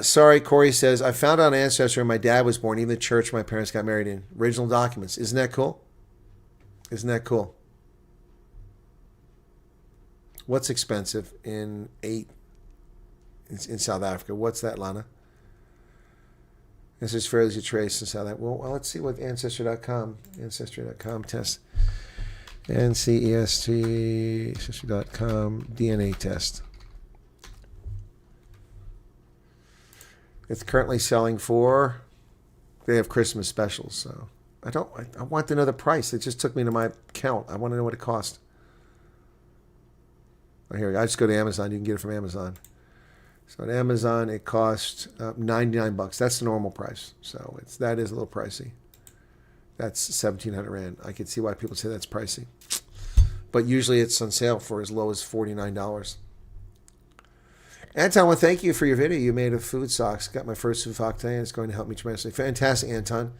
S4: Sorry, Corey says, I found out on Ancestry where my dad was born, even the church my parents got married in. Original documents. Isn't that cool? Isn't that cool? What's expensive in South Africa? What's that, Lana? This is fairly easy to trace in South Africa. Well, let's see what Ancestry.com test. Ancestry.com DNA test. It's currently selling for, they have Christmas specials, so I want to know the price. It just took me to my account. I want to know what it cost. Oh, here we go. I just go to Amazon. You can get it from Amazon. So at Amazon, it costs $99. That's the normal price. So that is a little pricey. That's 1,700 Rand. I can see why people say that's pricey. But usually it's on sale for as low as $49. Anton, well, thank you for your video. You made of food socks. Got my first food sock today, and it's going to help me tremendously. Fantastic, Anton.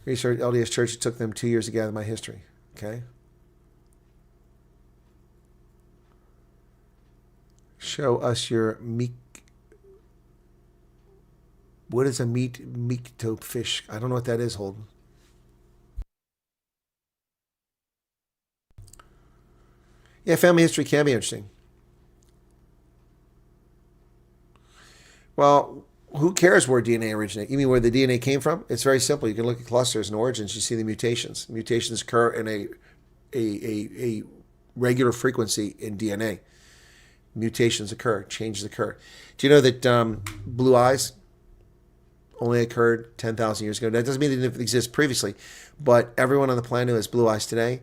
S4: Research LDS Church. It took them 2 years to gather my history. Okay. Show us your meat. What is a meat-tope fish? I don't know what that is, Holden. Yeah, family history can be interesting. Well, who cares where DNA originates? You mean where the DNA came from? It's very simple. You can look at clusters and origins. You see the mutations. Mutations occur in a regular frequency in DNA. Mutations occur. Changes occur. Do you know that blue eyes only occurred 10,000 years ago? That doesn't mean they didn't exist previously, but everyone on the planet who has blue eyes today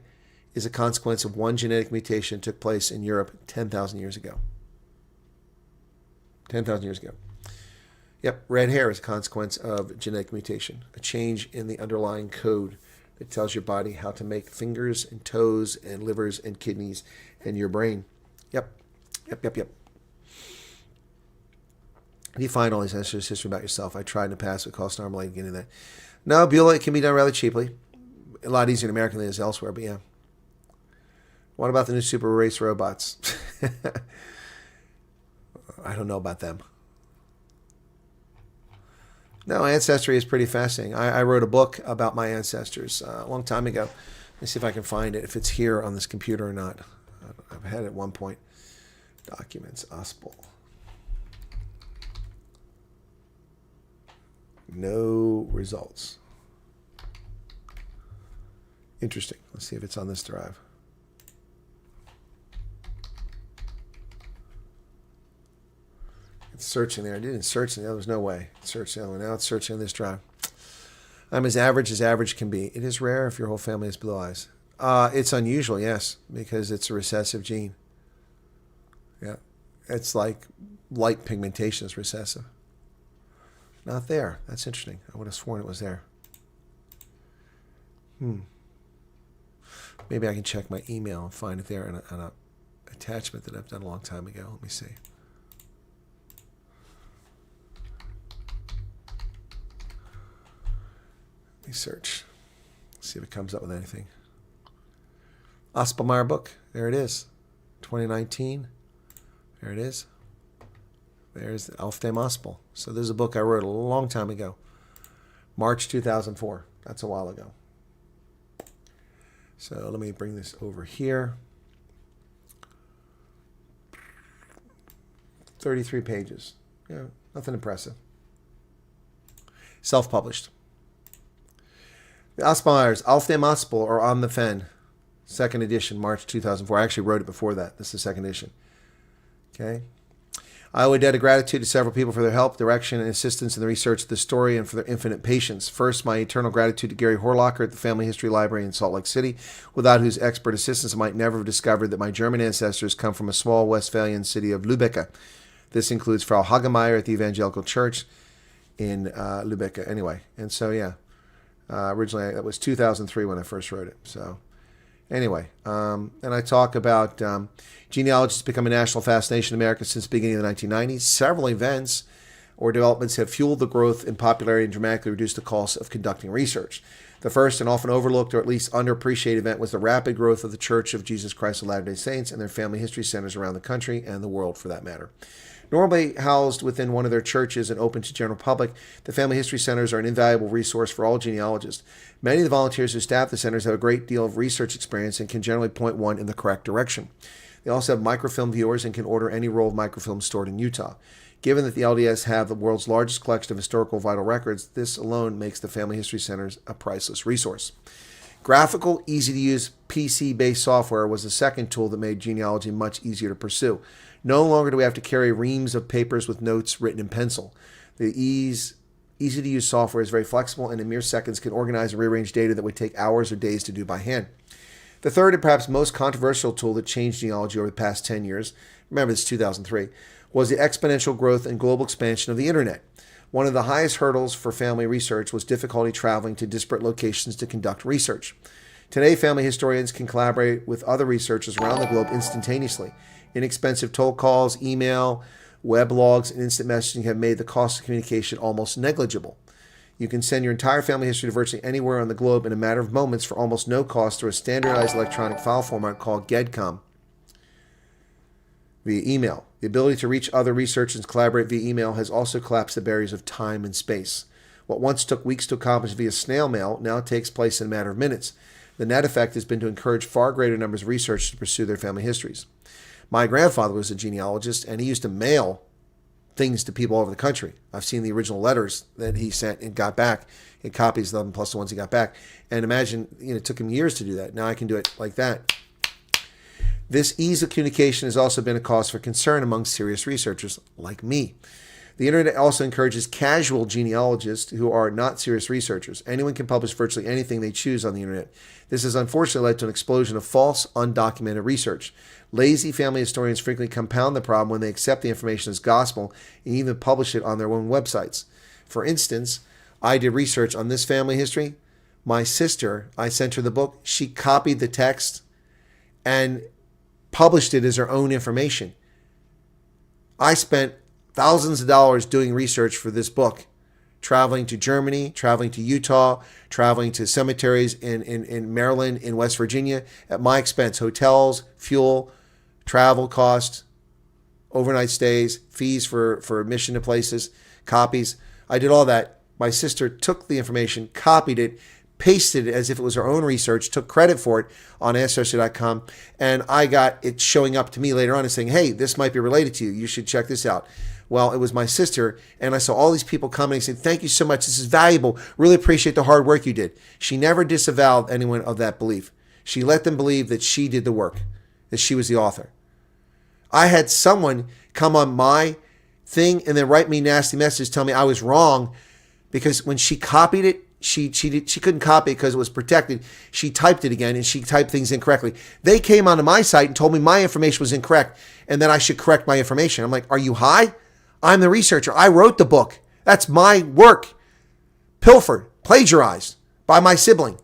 S4: is a consequence of one genetic mutation that took place in Europe 10,000 years ago. 10,000 years ago. Yep, red hair is a consequence of genetic mutation, a change in the underlying code that tells your body how to make fingers and toes and livers and kidneys and your brain. Yep. You find all these ancestors' history about yourself. I tried in the past, it cost an arm and leg to get into that. No, Beulah, it can be done rather cheaply. A lot easier in America than it is elsewhere, but yeah. What about the new super race robots? I don't know about them. No, ancestry is pretty fascinating. I wrote a book about my ancestors a long time ago. Let me see if I can find it, if it's here on this computer or not. I've had it at one point. Documents, Ospel. No results. Interesting. Let's see if it's on this drive. It's searching there. I didn't search there. There was no way. Search that one. Now it's searching on this drive. I'm as average can be. It is rare if your whole family has blue eyes. It's unusual, yes, because it's a recessive gene. Yeah. It's like light pigmentation is recessive. Not there. That's interesting. I would have sworn it was there. Maybe I can check my email and find it there in an attachment that I've done a long time ago. Let me see. Let me search. See if it comes up with anything. Ospelmeyer book. There it is. 2019. There it is. There's Auf dem Ospel. So there's a book I wrote a long time ago. March 2004. That's a while ago. So let me bring this over here. 33 pages. Yeah, nothing impressive. Self-published. The Ospelmeyers, Auf dem Ospel, or On the Fen. Second edition, March 2004. I actually wrote it before that. This is the second edition. Okay. I owe a debt of gratitude to several people for their help, direction, and assistance in the research of the story and for their infinite patience. First, my eternal gratitude to Gary Horlocker at the Family History Library in Salt Lake City, without whose expert assistance I might never have discovered that my German ancestors come from a small Westphalian city of Lübeck. This includes Frau Hagemeyer at the Evangelical Church in Lübeck. Anyway, and so, yeah, originally that was 2003 when I first wrote it. So, anyway, and I talk about genealogy has become a national fascination in America since the beginning of the 1990s. Several events or developments have fueled the growth in popularity and dramatically reduced the cost of conducting research. The first and often overlooked or at least underappreciated event was the rapid growth of the Church of Jesus Christ of Latter-day Saints and their family history centers around the country and the world for that matter. Normally housed within one of their churches and open to the general public, the family history centers are an invaluable resource for all genealogists. Many of the volunteers who staff the centers have a great deal of research experience and can generally point one in the correct direction. They also have microfilm viewers and can order any roll of microfilm stored in Utah. Given that the LDS have the world's largest collection of historical vital records, this alone makes the family history centers a priceless resource. Graphical, easy-to-use PC-based software was the second tool that made genealogy much easier to pursue. No longer do we have to carry reams of papers with notes written in pencil. The easy-to-use software is very flexible and in mere seconds can organize and rearrange data that would take hours or days to do by hand. The third and perhaps most controversial tool that changed genealogy over the past 10 years, remember this is 2003, was the exponential growth and global expansion of the internet. One of the highest hurdles for family research was difficulty traveling to disparate locations to conduct research. Today, family historians can collaborate with other researchers around the globe instantaneously. Inexpensive toll calls, email, web logs, and instant messaging have made the cost of communication almost negligible. You can send your entire family history to virtually anywhere on the globe in a matter of moments for almost no cost through a standardized electronic file format called GEDCOM via email. The ability to reach other researchers and collaborate via email has also collapsed the barriers of time and space. What once took weeks to accomplish via snail mail now takes place in a matter of minutes. The net effect has been to encourage far greater numbers of researchers to pursue their family histories. My grandfather was a genealogist, and he used to mail things to people all over the country. I've seen the original letters that he sent and got back. It copies them plus the ones he got back. And imagine, it took him years to do that. Now I can do it like that. This ease of communication has also been a cause for concern among serious researchers like me. The internet also encourages casual genealogists who are not serious researchers. Anyone can publish virtually anything they choose on the internet. This has unfortunately led to an explosion of false, undocumented research. Lazy family historians frequently compound the problem when they accept the information as gospel and even publish it on their own websites. For instance, I did research on this family history. My sister, I sent her the book. She copied the text and published it as her own information. I spent thousands of dollars doing research for this book, traveling to Germany, traveling to Utah, traveling to cemeteries in Maryland, in West Virginia, at my expense, hotels, fuel, travel costs, overnight stays, fees for admission to places, copies. I did all that. My sister took the information, copied it, pasted it as if it was her own research, took credit for it on Ancestry.com, and I got it showing up to me later on and saying, hey, this might be related to you. You should check this out. Well, it was my sister, and I saw all these people commenting saying, thank you so much. This is valuable. Really appreciate the hard work you did. She never disavowed anyone of that belief. She let them believe that she did the work, that she was the author. I had someone come on my thing and then write me nasty messages telling me I was wrong because when she copied it, she couldn't copy it because it was protected. She typed it again and she typed things incorrectly. They came onto my site and told me my information was incorrect and that I should correct my information. I'm like, are you high? I'm the researcher. I wrote the book. That's my work. Pilfered, plagiarized by my sibling.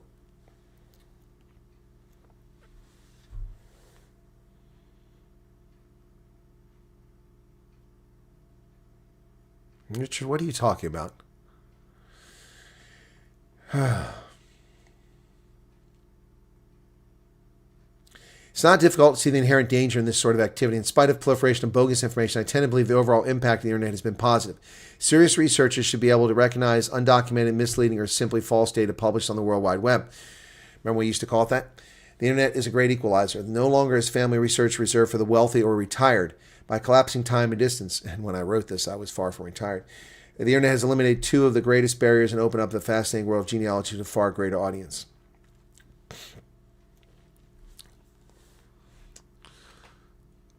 S4: Richard, what are you talking about? It's not difficult to see the inherent danger in this sort of activity. In spite of proliferation of bogus information, I tend to believe the overall impact of the internet has been positive. Serious researchers should be able to recognize undocumented, misleading, or simply false data published on the World Wide Web. Remember we used to call it that? The internet is a great equalizer. No longer is family research reserved for the wealthy or retired. By collapsing time and distance, and when I wrote this, I was far from retired, the internet has eliminated two of the greatest barriers and opened up the fascinating world of genealogy to a far greater audience.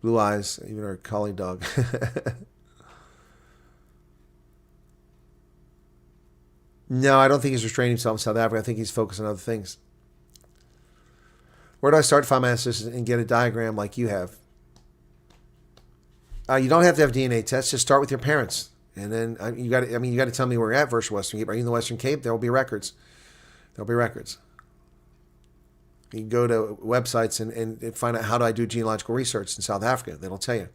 S4: Blue eyes, even our collie dog. No, I don't think he's restraining himself in South Africa. I think he's focused on other things. Where do I start to find my ancestors and get a diagram like you have? You don't have to have DNA tests. Just start with your parents, and then you got to tell me where you're at versus Western Cape. Are you in the Western Cape? There will be records. There'll be records. You can go to websites and find out how do I do genealogical research in South Africa. That'll tell you.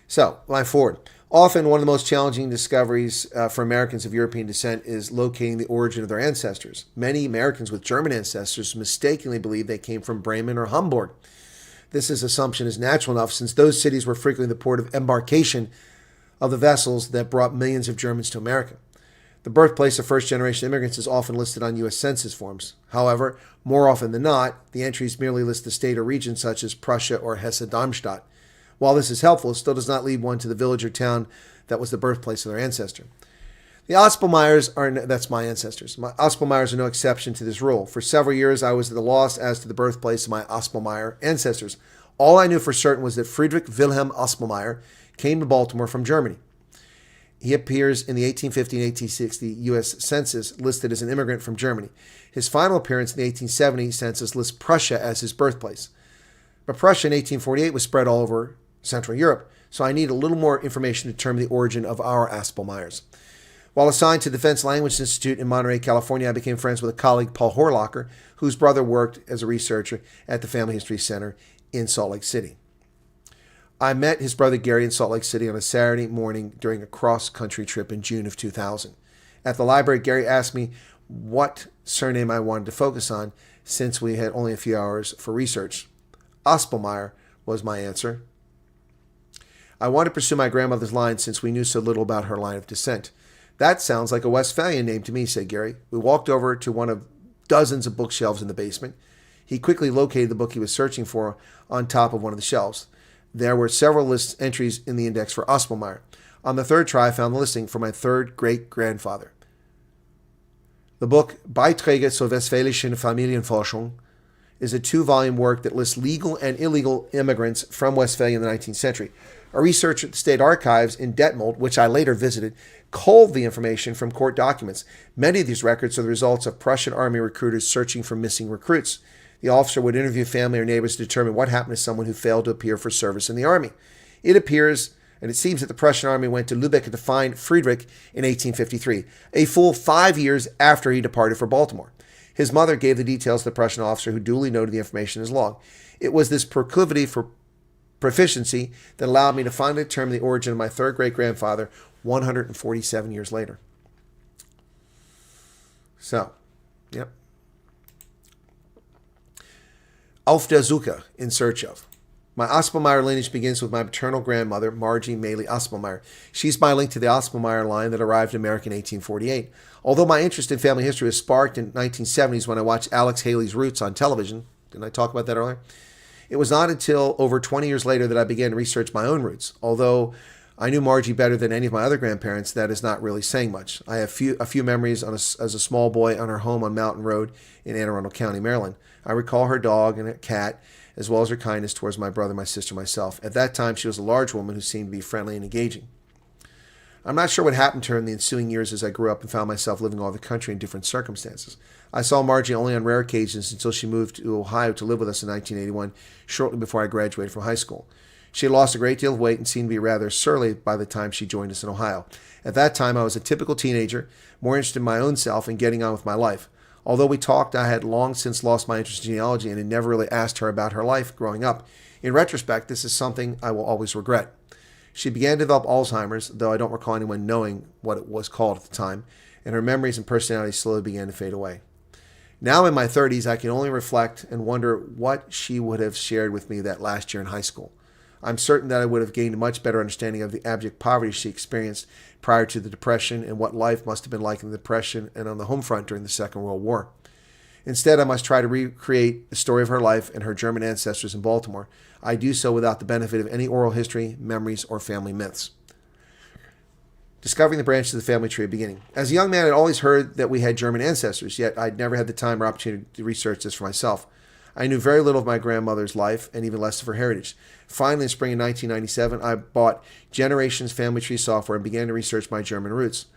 S4: So, line forward. Often one of the most challenging discoveries for Americans of European descent is locating the origin of their ancestors. Many Americans with German ancestors mistakenly believe they came from Bremen or Hamburg. This assumption is natural enough since those cities were frequently the port of embarkation of the vessels that brought millions of Germans to America. The birthplace of first-generation immigrants is often listed on U.S. Census forms. However, more often than not, the entries merely list the state or region such as Prussia or Hesse-Darmstadt. While this is helpful, it still does not lead one to the village or town that was the birthplace of their ancestor. The Ospelmeyers that's my ancestors. My Ospelmeyers are no exception to this rule. For several years, I was at a loss as to the birthplace of my Ospelmeyer ancestors. All I knew for certain was that Friedrich Wilhelm Ospelmeyer came to Baltimore from Germany. He appears in the 1850 and 1860 U.S. Census listed as an immigrant from Germany. His final appearance in the 1870 Census lists Prussia as his birthplace. But Prussia in 1848 was spread all over Central Europe, so I need a little more information to determine the origin of our Ospelmeyers. While assigned to the Defense Language Institute in Monterey, California, I became friends with a colleague, Paul Horlacher, whose brother worked as a researcher at the Family History Center in Salt Lake City. I met his brother Gary in Salt Lake City on a Saturday morning during a cross-country trip in June of 2000. At the library, Gary asked me what surname I wanted to focus on since we had only a few hours for research. Ospelmeyer was my answer. I wanted to pursue my grandmother's line since we knew so little about her line of descent. That sounds like a Westphalian name to me, said Gary. We walked over to one of dozens of bookshelves in the basement. He quickly located the book he was searching for on top of one of the shelves. There were several entries in the index for Aspelmeyer. On the third try, I found the listing for my third great-grandfather. The book Beiträge zur westfälischen Familienforschung is a 2-volume work that lists legal and illegal immigrants from Westphalia in the 19th century. A researcher at the State Archives in Detmold, which I later visited, culled the information from court documents. Many of these records are the results of Prussian army recruiters searching for missing recruits. The officer would interview family or neighbors to determine what happened to someone who failed to appear for service in the army. It appears, and it seems that the Prussian army went to Lübeck to find Friedrich in 1853, a full 5 years after he departed for Baltimore. His mother gave the details to the Prussian officer, who duly noted the information in his log. It was this proclivity for proficiency that allowed me to finally determine the origin of my third great-grandfather 147 years later. So, yep. Auf der Suche, in search of. My Aspelmeyer lineage begins with my paternal grandmother, Margie Maley Aspelmeyer. She's my link to the Aspelmeyer line that arrived in America in 1848. Although my interest in family history was sparked in the 1970s when I watched Alex Haley's Roots on television, didn't I talk about that earlier? It was not until over 20 years later that I began to research my own roots. Although I knew Margie better than any of my other grandparents, that is not really saying much. I have a few memories as a small boy on her home on Mountain Road in Anne Arundel County, Maryland. I recall her dog and a cat, as well as her kindness towards my brother, my sister, myself. At that time, she was a large woman who seemed to be friendly and engaging. I'm not sure what happened to her in the ensuing years as I grew up and found myself living all over the country in different circumstances. I saw Margie only on rare occasions until she moved to Ohio to live with us in 1981, shortly before I graduated from high school. She had lost a great deal of weight and seemed to be rather surly by the time she joined us in Ohio. At that time, I was a typical teenager, more interested in my own self and getting on with my life. Although we talked, I had long since lost my interest in genealogy and had never really asked her about her life growing up. In retrospect, this is something I will always regret. She began to develop Alzheimer's, though I don't recall anyone knowing what it was called at the time, and her memories and personality slowly began to fade away. Now in my 30s, I can only reflect and wonder what she would have shared with me that last year in high school. I'm certain that I would have gained a much better understanding of the abject poverty she experienced prior to the Depression and what life must have been like in the Depression and on the home front during the Second World War. Instead, I must try to recreate the story of her life and her German ancestors in Baltimore. I do so without the benefit of any oral history, memories, or family myths. Discovering the branches of the family tree at the beginning. As a young man, I'd always heard that we had German ancestors, yet I'd never had the time or opportunity to research this for myself. I knew very little of my grandmother's life and even less of her heritage. Finally, in spring of 1997, I bought Generations Family Tree software and began to research my German roots.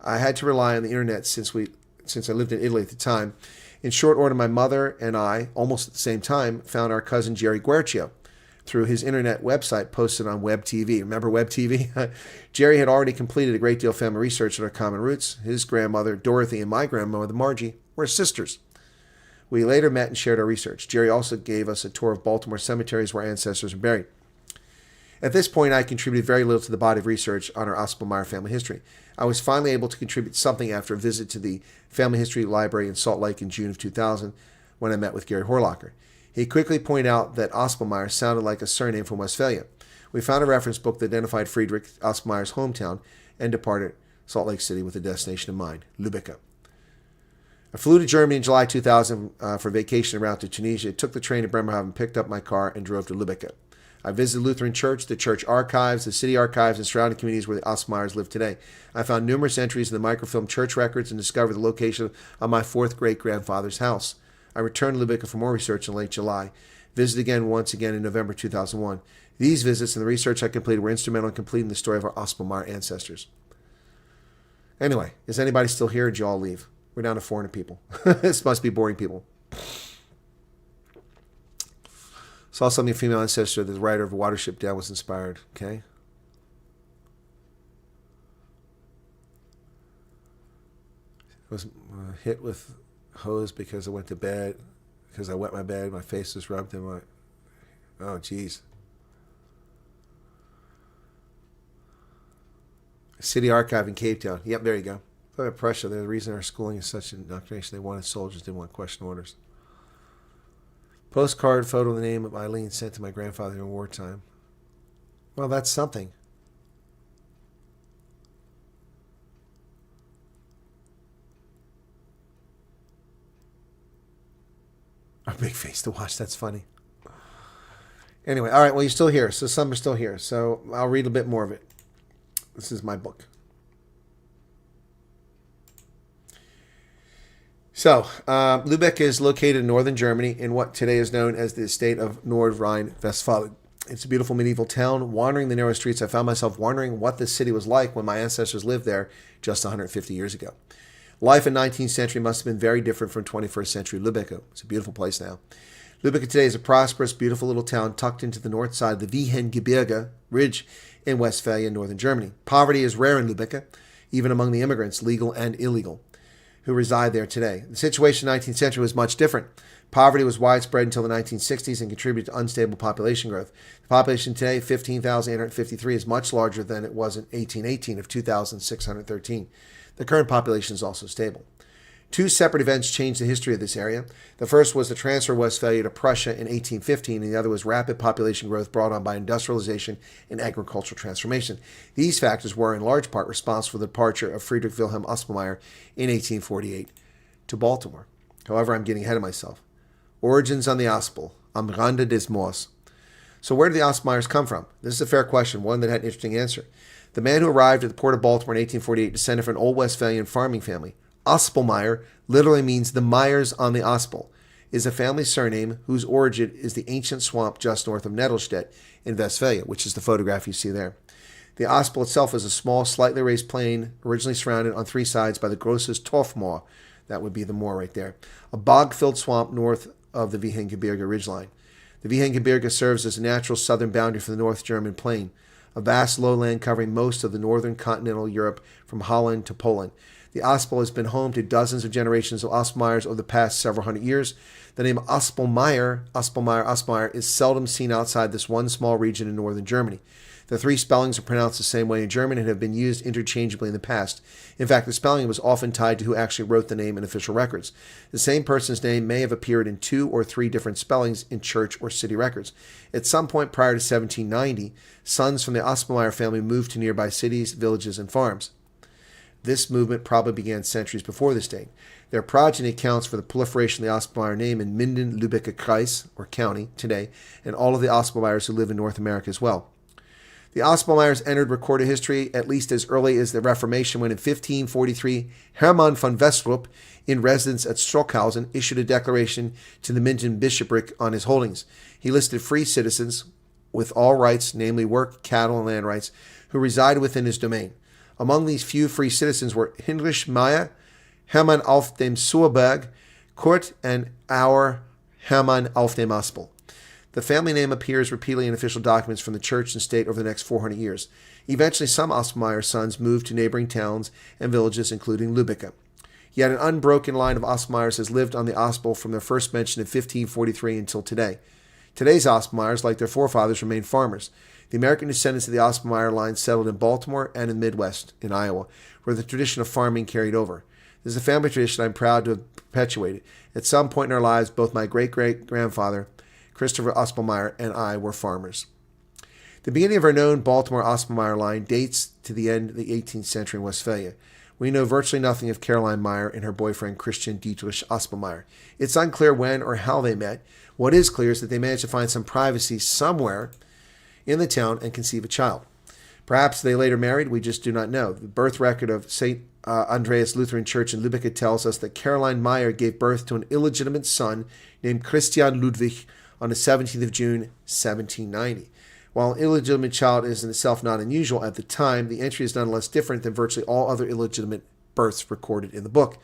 S4: I had to rely on the internet since I lived in Italy at the time. In short order, my mother and I, almost at the same time, found our cousin Jerry Guercio through his internet website posted on Web TV. Remember Web TV? Jerry had already completed a great deal of family research on our common roots. His grandmother, Dorothy, and my grandmother, Margie, were sisters. We later met and shared our research. Jerry also gave us a tour of Baltimore cemeteries where ancestors are buried. At this point, I contributed very little to the body of research on our Aspelmeyer family history. I was finally able to contribute something after a visit to the Family History Library in Salt Lake in June of 2000 when I met with Gary Horlocker. He quickly pointed out that Aspelmeyer sounded like a surname from Westphalia. We found a reference book that identified Friedrich Aspelmeyer's hometown and departed Salt Lake City with a destination in mind, Lübeck. I flew to Germany in July 2000 for vacation en route to Tunisia, took the train to Bremerhaven, picked up my car, and drove to Lübeck. I visited Lutheran Church, the church archives, the city archives, and surrounding communities where the Aspelmeyers live today. I found numerous entries in the microfilm church records and discovered the location of my fourth great-grandfather's house. I returned to Lübeck for more research in late July, visited once again in November 2001. These visits and the research I completed were instrumental in completing the story of our Aspelmeyer ancestors. Anyway, is anybody still here or did you all leave? We're down to 400 people. This must be boring people. Saw something female ancestor, the writer of Watership Down was inspired. Okay. I was hit with hose because I went to bed, because I wet my bed, my face was rubbed in my... Oh, geez. City Archive in Cape Town. Yep, there you go. Look at pressure. The reason our schooling is such indoctrination. They wanted soldiers, didn't want question orders. Postcard photo of the name of Eileen sent to my grandfather in wartime. Well, that's something. A big face to watch. That's funny. Anyway, all right, well, you're still here. So some are still here. So I'll read a bit more of it. This is my book. So, Lübeck is located in northern Germany in what today is known as the state of North Rhine-Westphalia. It's a beautiful medieval town. Wandering the narrow streets, I found myself wondering what this city was like when my ancestors lived there just 150 years ago. Life in 19th century must have been very different from 21st century Lübeck. It's a beautiful place now. Lübeck today is a prosperous, beautiful little town tucked into the north side of the Wiehengebirge ridge in Westphalia, northern Germany. Poverty is rare in Lübeck, even among the immigrants, legal and illegal, who reside there today. The situation in the 19th century was much different. Poverty was widespread until the 1960s and contributed to unstable population growth. The population today, 15,853, is much larger than it was in 1818 of 2,613. The current population is also stable. Two separate events changed the history of this area. The first was the transfer of Westphalia to Prussia in 1815, and the other was rapid population growth brought on by industrialization and agricultural transformation. These factors were in large part responsible for the departure of Friedrich Wilhelm Aspelmeyer in 1848 to Baltimore. However, I'm getting ahead of myself. Origins on the Aspel, am Rande des Moors. So where did the Aspelmeyers come from? This is a fair question, one that had an interesting answer. The man who arrived at the port of Baltimore in 1848 descended from an old Westphalian farming family. Aspelmeyer literally means the Myers on the Aspel, is a family surname whose origin is the ancient swamp just north of Nettelstedt in Westphalia, which is the photograph you see there. The Aspel itself is a small, slightly raised plain, originally surrounded on three sides by the Grosses Torfmoor. That would be the moor right there. A bog-filled swamp north of the Wiehengebirge ridgeline. The Wiehengebirge serves as a natural southern boundary for the North German plain, a vast lowland covering most of the northern continental Europe from Holland to Poland. The Aspel has been home to dozens of generations of Aspelmeyers over the past several hundred years. The name Aspelmeyer is seldom seen outside this one small region in northern Germany. The three spellings are pronounced the same way in German and have been used interchangeably in the past. In fact, the spelling was often tied to who actually wrote the name in official records. The same person's name may have appeared in 2 or 3 different spellings in church or city records. At some point prior to 1790, sons from the Aspelmeyer family moved to nearby cities, villages, and farms. This movement probably began centuries before this date. Their progeny accounts for the proliferation of the Aspelmeyer name in Minden-Lübecker Kreis, or county, today, and all of the Aspelmeyers who live in North America as well. The Aspelmeyers entered recorded history at least as early as the Reformation, when in 1543 Hermann von Westrup, in residence at Stockhausen, issued a declaration to the Minden bishopric on his holdings. He listed free citizens with all rights, namely work, cattle, and land rights, who resided within his domain. Among these few free citizens were Heinrich Meyer, Hermann auf dem Surberg, Kurt, and our Hermann auf dem Aspel. The family name appears repeatedly in official documents from the church and state over the next 400 years. Eventually, some Aspelmeyer sons moved to neighboring towns and villages, including Lübeck. Yet an unbroken line of Aspelmeyers has lived on the Aspel from their first mention in 1543 until today. Today's Aspelmeyers, like their forefathers, remain farmers. The American descendants of the Aspelmeyer line settled in Baltimore and in the Midwest, in Iowa, where the tradition of farming carried over. This is a family tradition I'm proud to have perpetuated. At some point in our lives, both my great-great-grandfather, Christopher Aspelmeyer, and I were farmers. The beginning of our known Baltimore Aspelmeyer line dates to the end of the 18th century in Westphalia. We know virtually nothing of Caroline Meyer and her boyfriend Christian Dietrich Aspelmeyer. It's unclear when or how they met. What is clear is that they managed to find some privacy somewhere in the town and conceive a child. Perhaps they later married, we just do not know. The birth record of St. Andreas Lutheran Church in Lübeck tells us that Caroline Meyer gave birth to an illegitimate son named Christian Ludwig on the 17th of June, 1790. While an illegitimate child is in itself not unusual at the time, the entry is nonetheless different than virtually all other illegitimate births recorded in the book.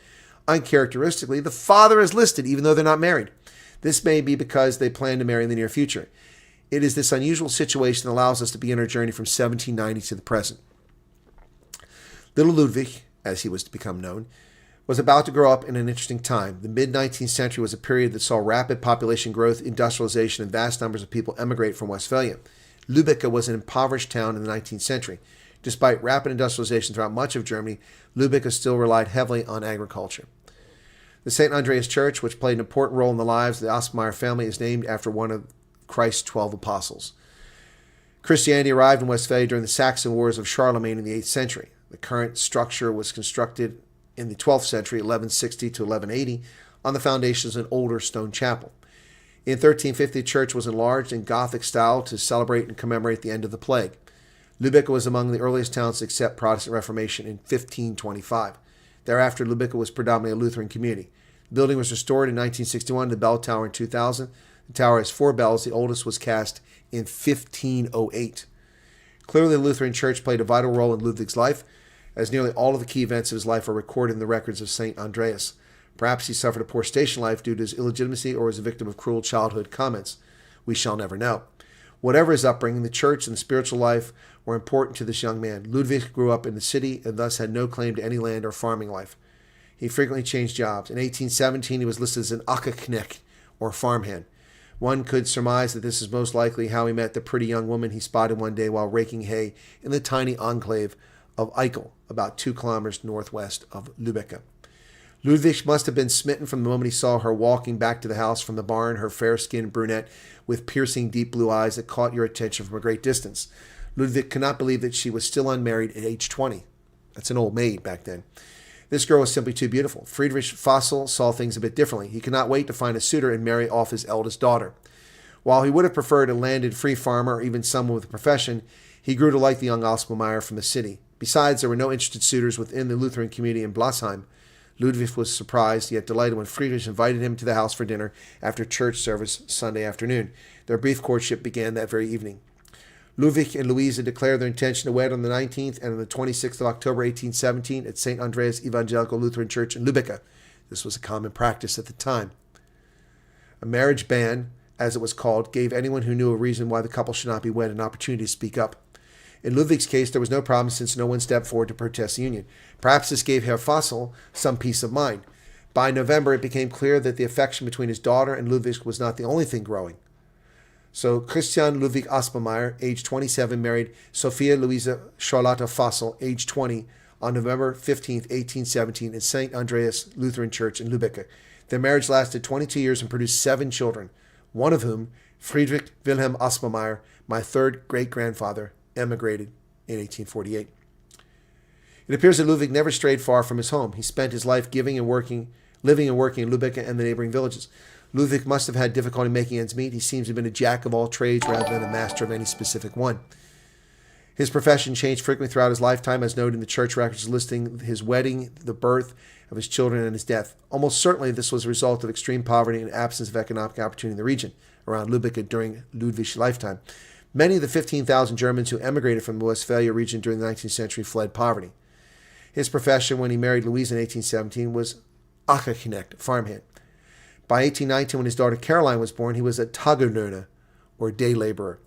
S4: Uncharacteristically, the father is listed even though they're not married. This may be because they plan to marry in the near future. It is this unusual situation that allows us to begin our journey from 1790 to the present. Little Ludwig, as he was to become known, was about to grow up in an interesting time. The mid-19th century was a period that saw rapid population growth, industrialization, and vast numbers of people emigrate from Westphalia. Lübeck was an impoverished town in the 19th century. Despite rapid industrialization throughout much of Germany, Lübeck still relied heavily on agriculture. The St. Andreas Church, which played an important role in the lives of the Aspelmeyer family, is named after one of Christ's 12 apostles. Christianity arrived in Westphalia during the Saxon Wars of Charlemagne in the 8th century. The current structure was constructed in the 12th century, 1160 to 1180, on the foundations of an older stone chapel. In 1350, the church was enlarged in Gothic style to celebrate and commemorate the end of the plague. Lübeck was among the earliest towns to accept Protestant Reformation in 1525. Thereafter, Lübeck was predominantly a Lutheran community. The building was restored in 1961, the bell tower in 2000. The tower has 4 bells. The oldest was cast in 1508. Clearly, the Lutheran Church played a vital role in Ludwig's life, as nearly all of the key events of his life are recorded in the records of St. Andreas. Perhaps he suffered a poor station life due to his illegitimacy or was a victim of cruel childhood comments. We shall never know. Whatever his upbringing, the church and the spiritual life were important to this young man. Ludwig grew up in the city and thus had no claim to any land or farming life. He frequently changed jobs. In 1817, he was listed as an Ackerknecht, or farmhand. One could surmise that this is most likely how he met the pretty young woman he spotted one day while raking hay in the tiny enclave of Eichel, about 2 kilometers northwest of Lübeck. Ludwig must have been smitten from the moment he saw her walking back to the house from the barn, her fair-skinned brunette with piercing deep blue eyes that caught your attention from a great distance. Ludwig could not believe that she was still unmarried at age 20. That's an old maid back then. This girl was simply too beautiful. Friedrich Fassel saw things a bit differently. He could not wait to find a suitor and marry off his eldest daughter. While he would have preferred a landed free farmer or even someone with a profession, he grew to like the young Aspelmeyer from the city. Besides, there were no interested suitors within the Lutheran community in Blasheim. Ludwig was surprised yet delighted when Friedrich invited him to the house for dinner after church service Sunday afternoon. Their brief courtship began that very evening. Ludwig and Louisa declared their intention to wed on the 19th and on the 26th of October 1817 at St. Andreas Evangelical Lutheran Church in Lübeck. This was a common practice at the time. A marriage ban, as it was called, gave anyone who knew a reason why the couple should not be wed an opportunity to speak up. In Ludwig's case, there was no problem since no one stepped forward to protest the union. Perhaps this gave Herr Fassel some peace of mind. By November, it became clear that the affection between his daughter and Ludwig was not the only thing growing. So Christian Ludwig Aspelmeyer, age 27, married Sophia Louisa Charlotte Fassel, age 20, on November 15, 1817, at St. Andreas Lutheran Church in Lübeck. Their marriage lasted 22 years and produced 7 children, one of whom, Friedrich Wilhelm Aspelmeyer, my third great-grandfather, emigrated in 1848. It appears that Ludwig never strayed far from his home. He spent his life living and working in Lübeck and the neighboring villages. Ludwig must have had difficulty making ends meet. He seems to have been a jack of all trades rather than a master of any specific one. His profession changed frequently throughout his lifetime, as noted in the church records listing his wedding, the birth of his children, and his death. Almost certainly this was a result of extreme poverty and absence of economic opportunity in the region around Lübeck during Ludwig's lifetime. Many of the 15,000 Germans who emigrated from the Westphalia region during the 19th century fled poverty. His profession when he married Louise in 1817 was Ackerknecht, farmhand. By 1819, when his daughter Caroline was born, he was a Tagelöhner, or day laborer.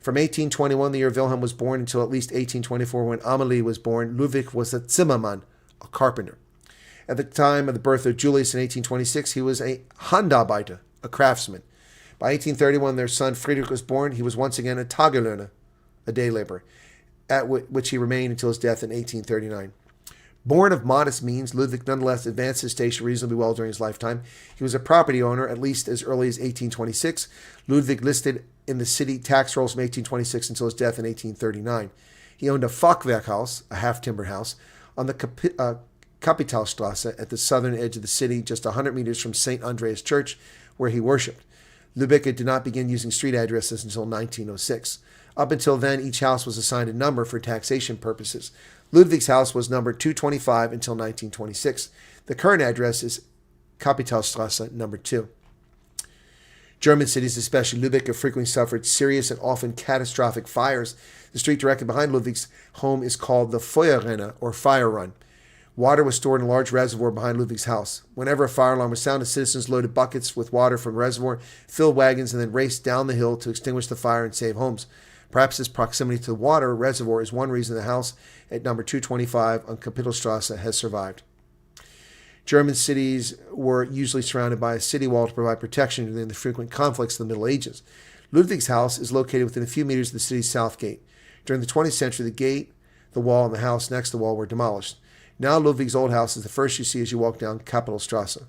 S4: From 1821, the year Wilhelm was born, until at least 1824, when Amalie was born, Ludwig was a Zimmermann, a carpenter. At the time of the birth of Julius in 1826, he was a Handarbeiter, a craftsman. By 1831, their son Friedrich was born. He was once again a Tagelöhner, a day laborer, at which he remained until his death in 1839. Born of modest means, Ludwig nonetheless advanced his station reasonably well during his lifetime. He was a property owner at least as early as 1826. Ludwig listed in the city tax rolls from 1826 until his death in 1839. He owned a Fachwerkhaus, a half-timbered house, on the Kapitalstrasse at the southern edge of the city, just 100 meters from St. Andreas Church, where he worshipped. Lübeck did not begin using street addresses until 1906. Up until then, each house was assigned a number for taxation purposes. Ludwig's house was numbered 225 until 1926. The current address is Kapitalstrasse number 2. German cities, especially Lübeck, have frequently suffered serious and often catastrophic fires. The street directly behind Ludwig's home is called the Feuerrinne, or fire run. Water was stored in a large reservoir behind Ludwig's house. Whenever a fire alarm was sounded, citizens loaded buckets with water from the reservoir, filled wagons, and then raced down the hill to extinguish the fire and save homes. Perhaps this proximity to the water reservoir is one reason the house at number 225 on Kapitelstrasse has survived. German cities were usually surrounded by a city wall to provide protection during the frequent conflicts of the Middle Ages. Ludwig's house is located within a few meters of the city's south gate. During the 20th century, the gate, the wall, and the house next to the wall were demolished. Now Ludwig's old house is the first you see as you walk down Kapitelstrasse.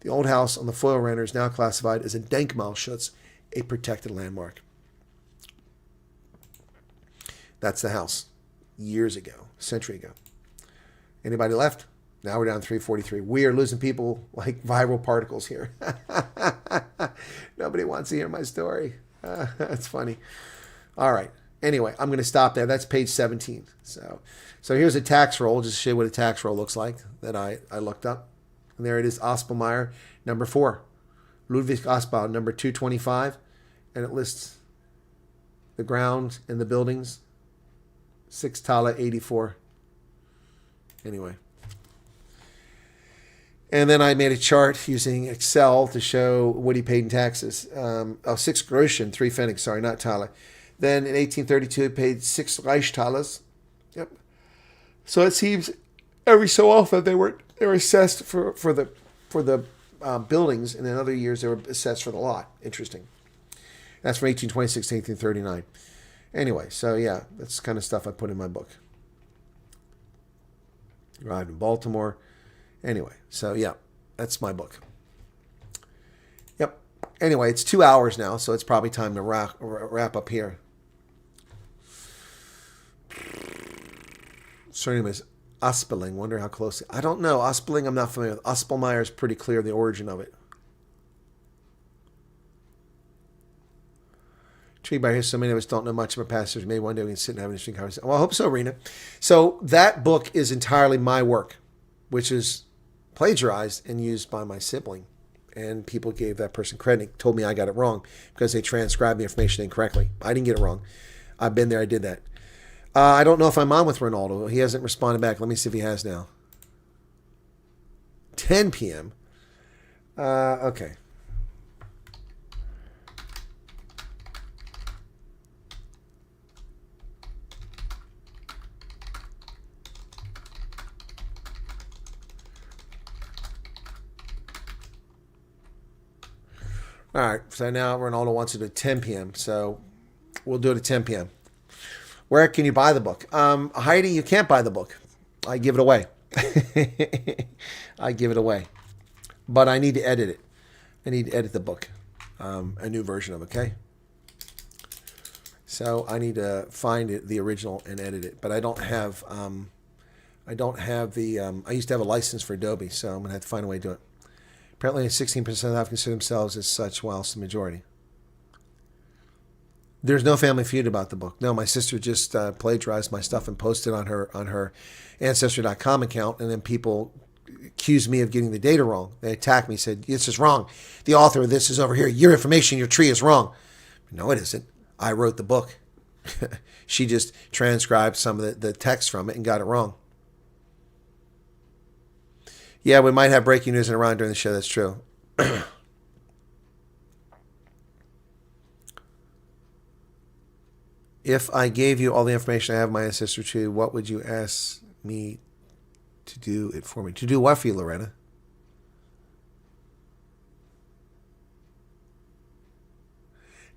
S4: The old house on the Feuerrinne is now classified as a Denkmalschutz, a protected landmark. That's the house. Years ago, a century ago. Anybody left? Now we're down 343. We are losing people like viral particles here. Nobody wants to hear my story. That's funny. All right. Anyway, I'm going to stop there. That's page 17. So here's a tax roll, just to show you what a tax roll looks like that I looked up. And there it is, Aspelmeyer, number 4. Ludwig Aspel, number 225. And it lists the ground and the buildings. 6 Tala 84. Anyway. And then I made a chart using Excel to show what he paid in taxes. 6 Groschen, 3 Pfennig, sorry, not Thaler. Then in 1832, he paid 6 Reichsthalers. Yep. So it seems every so often they were assessed for the buildings, and in other years they were assessed for the lot. Interesting. That's from 1826 to 1839. Anyway, so yeah, that's the kind of stuff I put in my book. Arrived in Baltimore. Anyway, so yeah, that's my book. Yep. Anyway, it's 2 hours now, so it's probably time to wrap up here. Surname is Aspeling. Wonder how close. I don't know. Aspeling, I'm not familiar with. Aspelmeyer is pretty clear, the origin of it. Intrigued by here, so many of us don't know much about pastors. Maybe one day we can sit and have an interesting conversation. Well, I hope so, Rena. So that book is entirely my work, which is plagiarized and used by my sibling. And people gave that person credit, told me I got it wrong because they transcribed the information incorrectly. I didn't get it wrong. I've been there. I did that. I don't know if I'm on with Ronaldo. He hasn't responded back. Let me see if he has now. 10 p.m. Okay. All right, so now Ronaldo wants it at 10 p.m., so we'll do it at 10 p.m. Where can you buy the book? Heidi, you can't buy the book. I give it away. I give it away. But I need to edit it. I need to edit the book, a new version of it, okay? So I need to find the original and edit it. But I don't have the, I used to have a license for Adobe, so I'm going to have to find a way to do it. Apparently 16% of them consider themselves as such, whilst the majority. There's no family feud about the book. No, my sister just plagiarized my stuff and posted on her Ancestry.com account, and then people accused me of getting the data wrong. They attacked me, said, this is wrong. The author of this is over here. Your information, your tree is wrong. No, it isn't. I wrote the book. She just transcribed some of the text from it and got it wrong. Yeah, we might have breaking news in Iran during the show. That's true. If I gave you all the information I have in my ancestry tree, what would you ask me to do it for me? To do what for you, Loretta?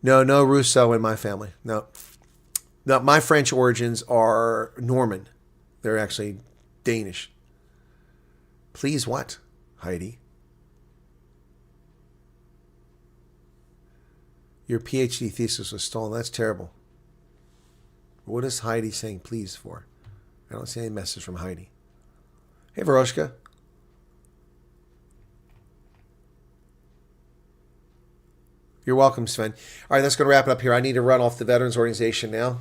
S4: No Rousseau in my family. No, my French origins are Norman. They're actually Danish. Please what, Heidi? Your PhD thesis was stolen. That's terrible. What is Heidi saying please for? I don't see any message from Heidi. Hey, Veroshka. You're welcome, Sven. All right, that's going to wrap it up here. I need to run off the Veterans Organization now.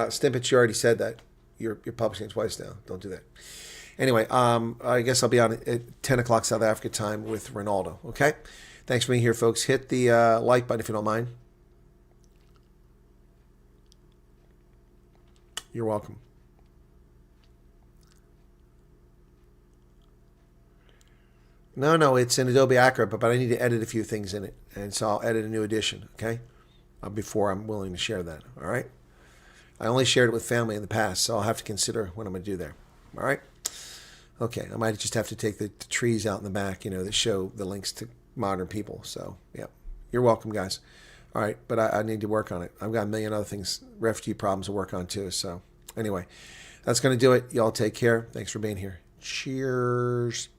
S4: Stimpets, you already said that. You're publishing twice now. Don't do that. Anyway, I guess I'll be on at 10 o'clock South Africa time with Ronaldo. Okay? Thanks for being here, folks. Hit the like button if you don't mind. You're welcome. No, it's in Adobe Acrobat, but I need to edit a few things in it. And so I'll edit a new edition, okay? Before I'm willing to share that, all right? I only shared it with family in the past, so I'll have to consider what I'm going to do there. All right? Okay, I might just have to take the trees out in the back, that show the links to modern people. So, yeah. You're welcome, guys. All right, but I need to work on it. I've got a million other things, refugee problems to work on too. So, anyway, that's going to do it. Y'all take care. Thanks for being here. Cheers.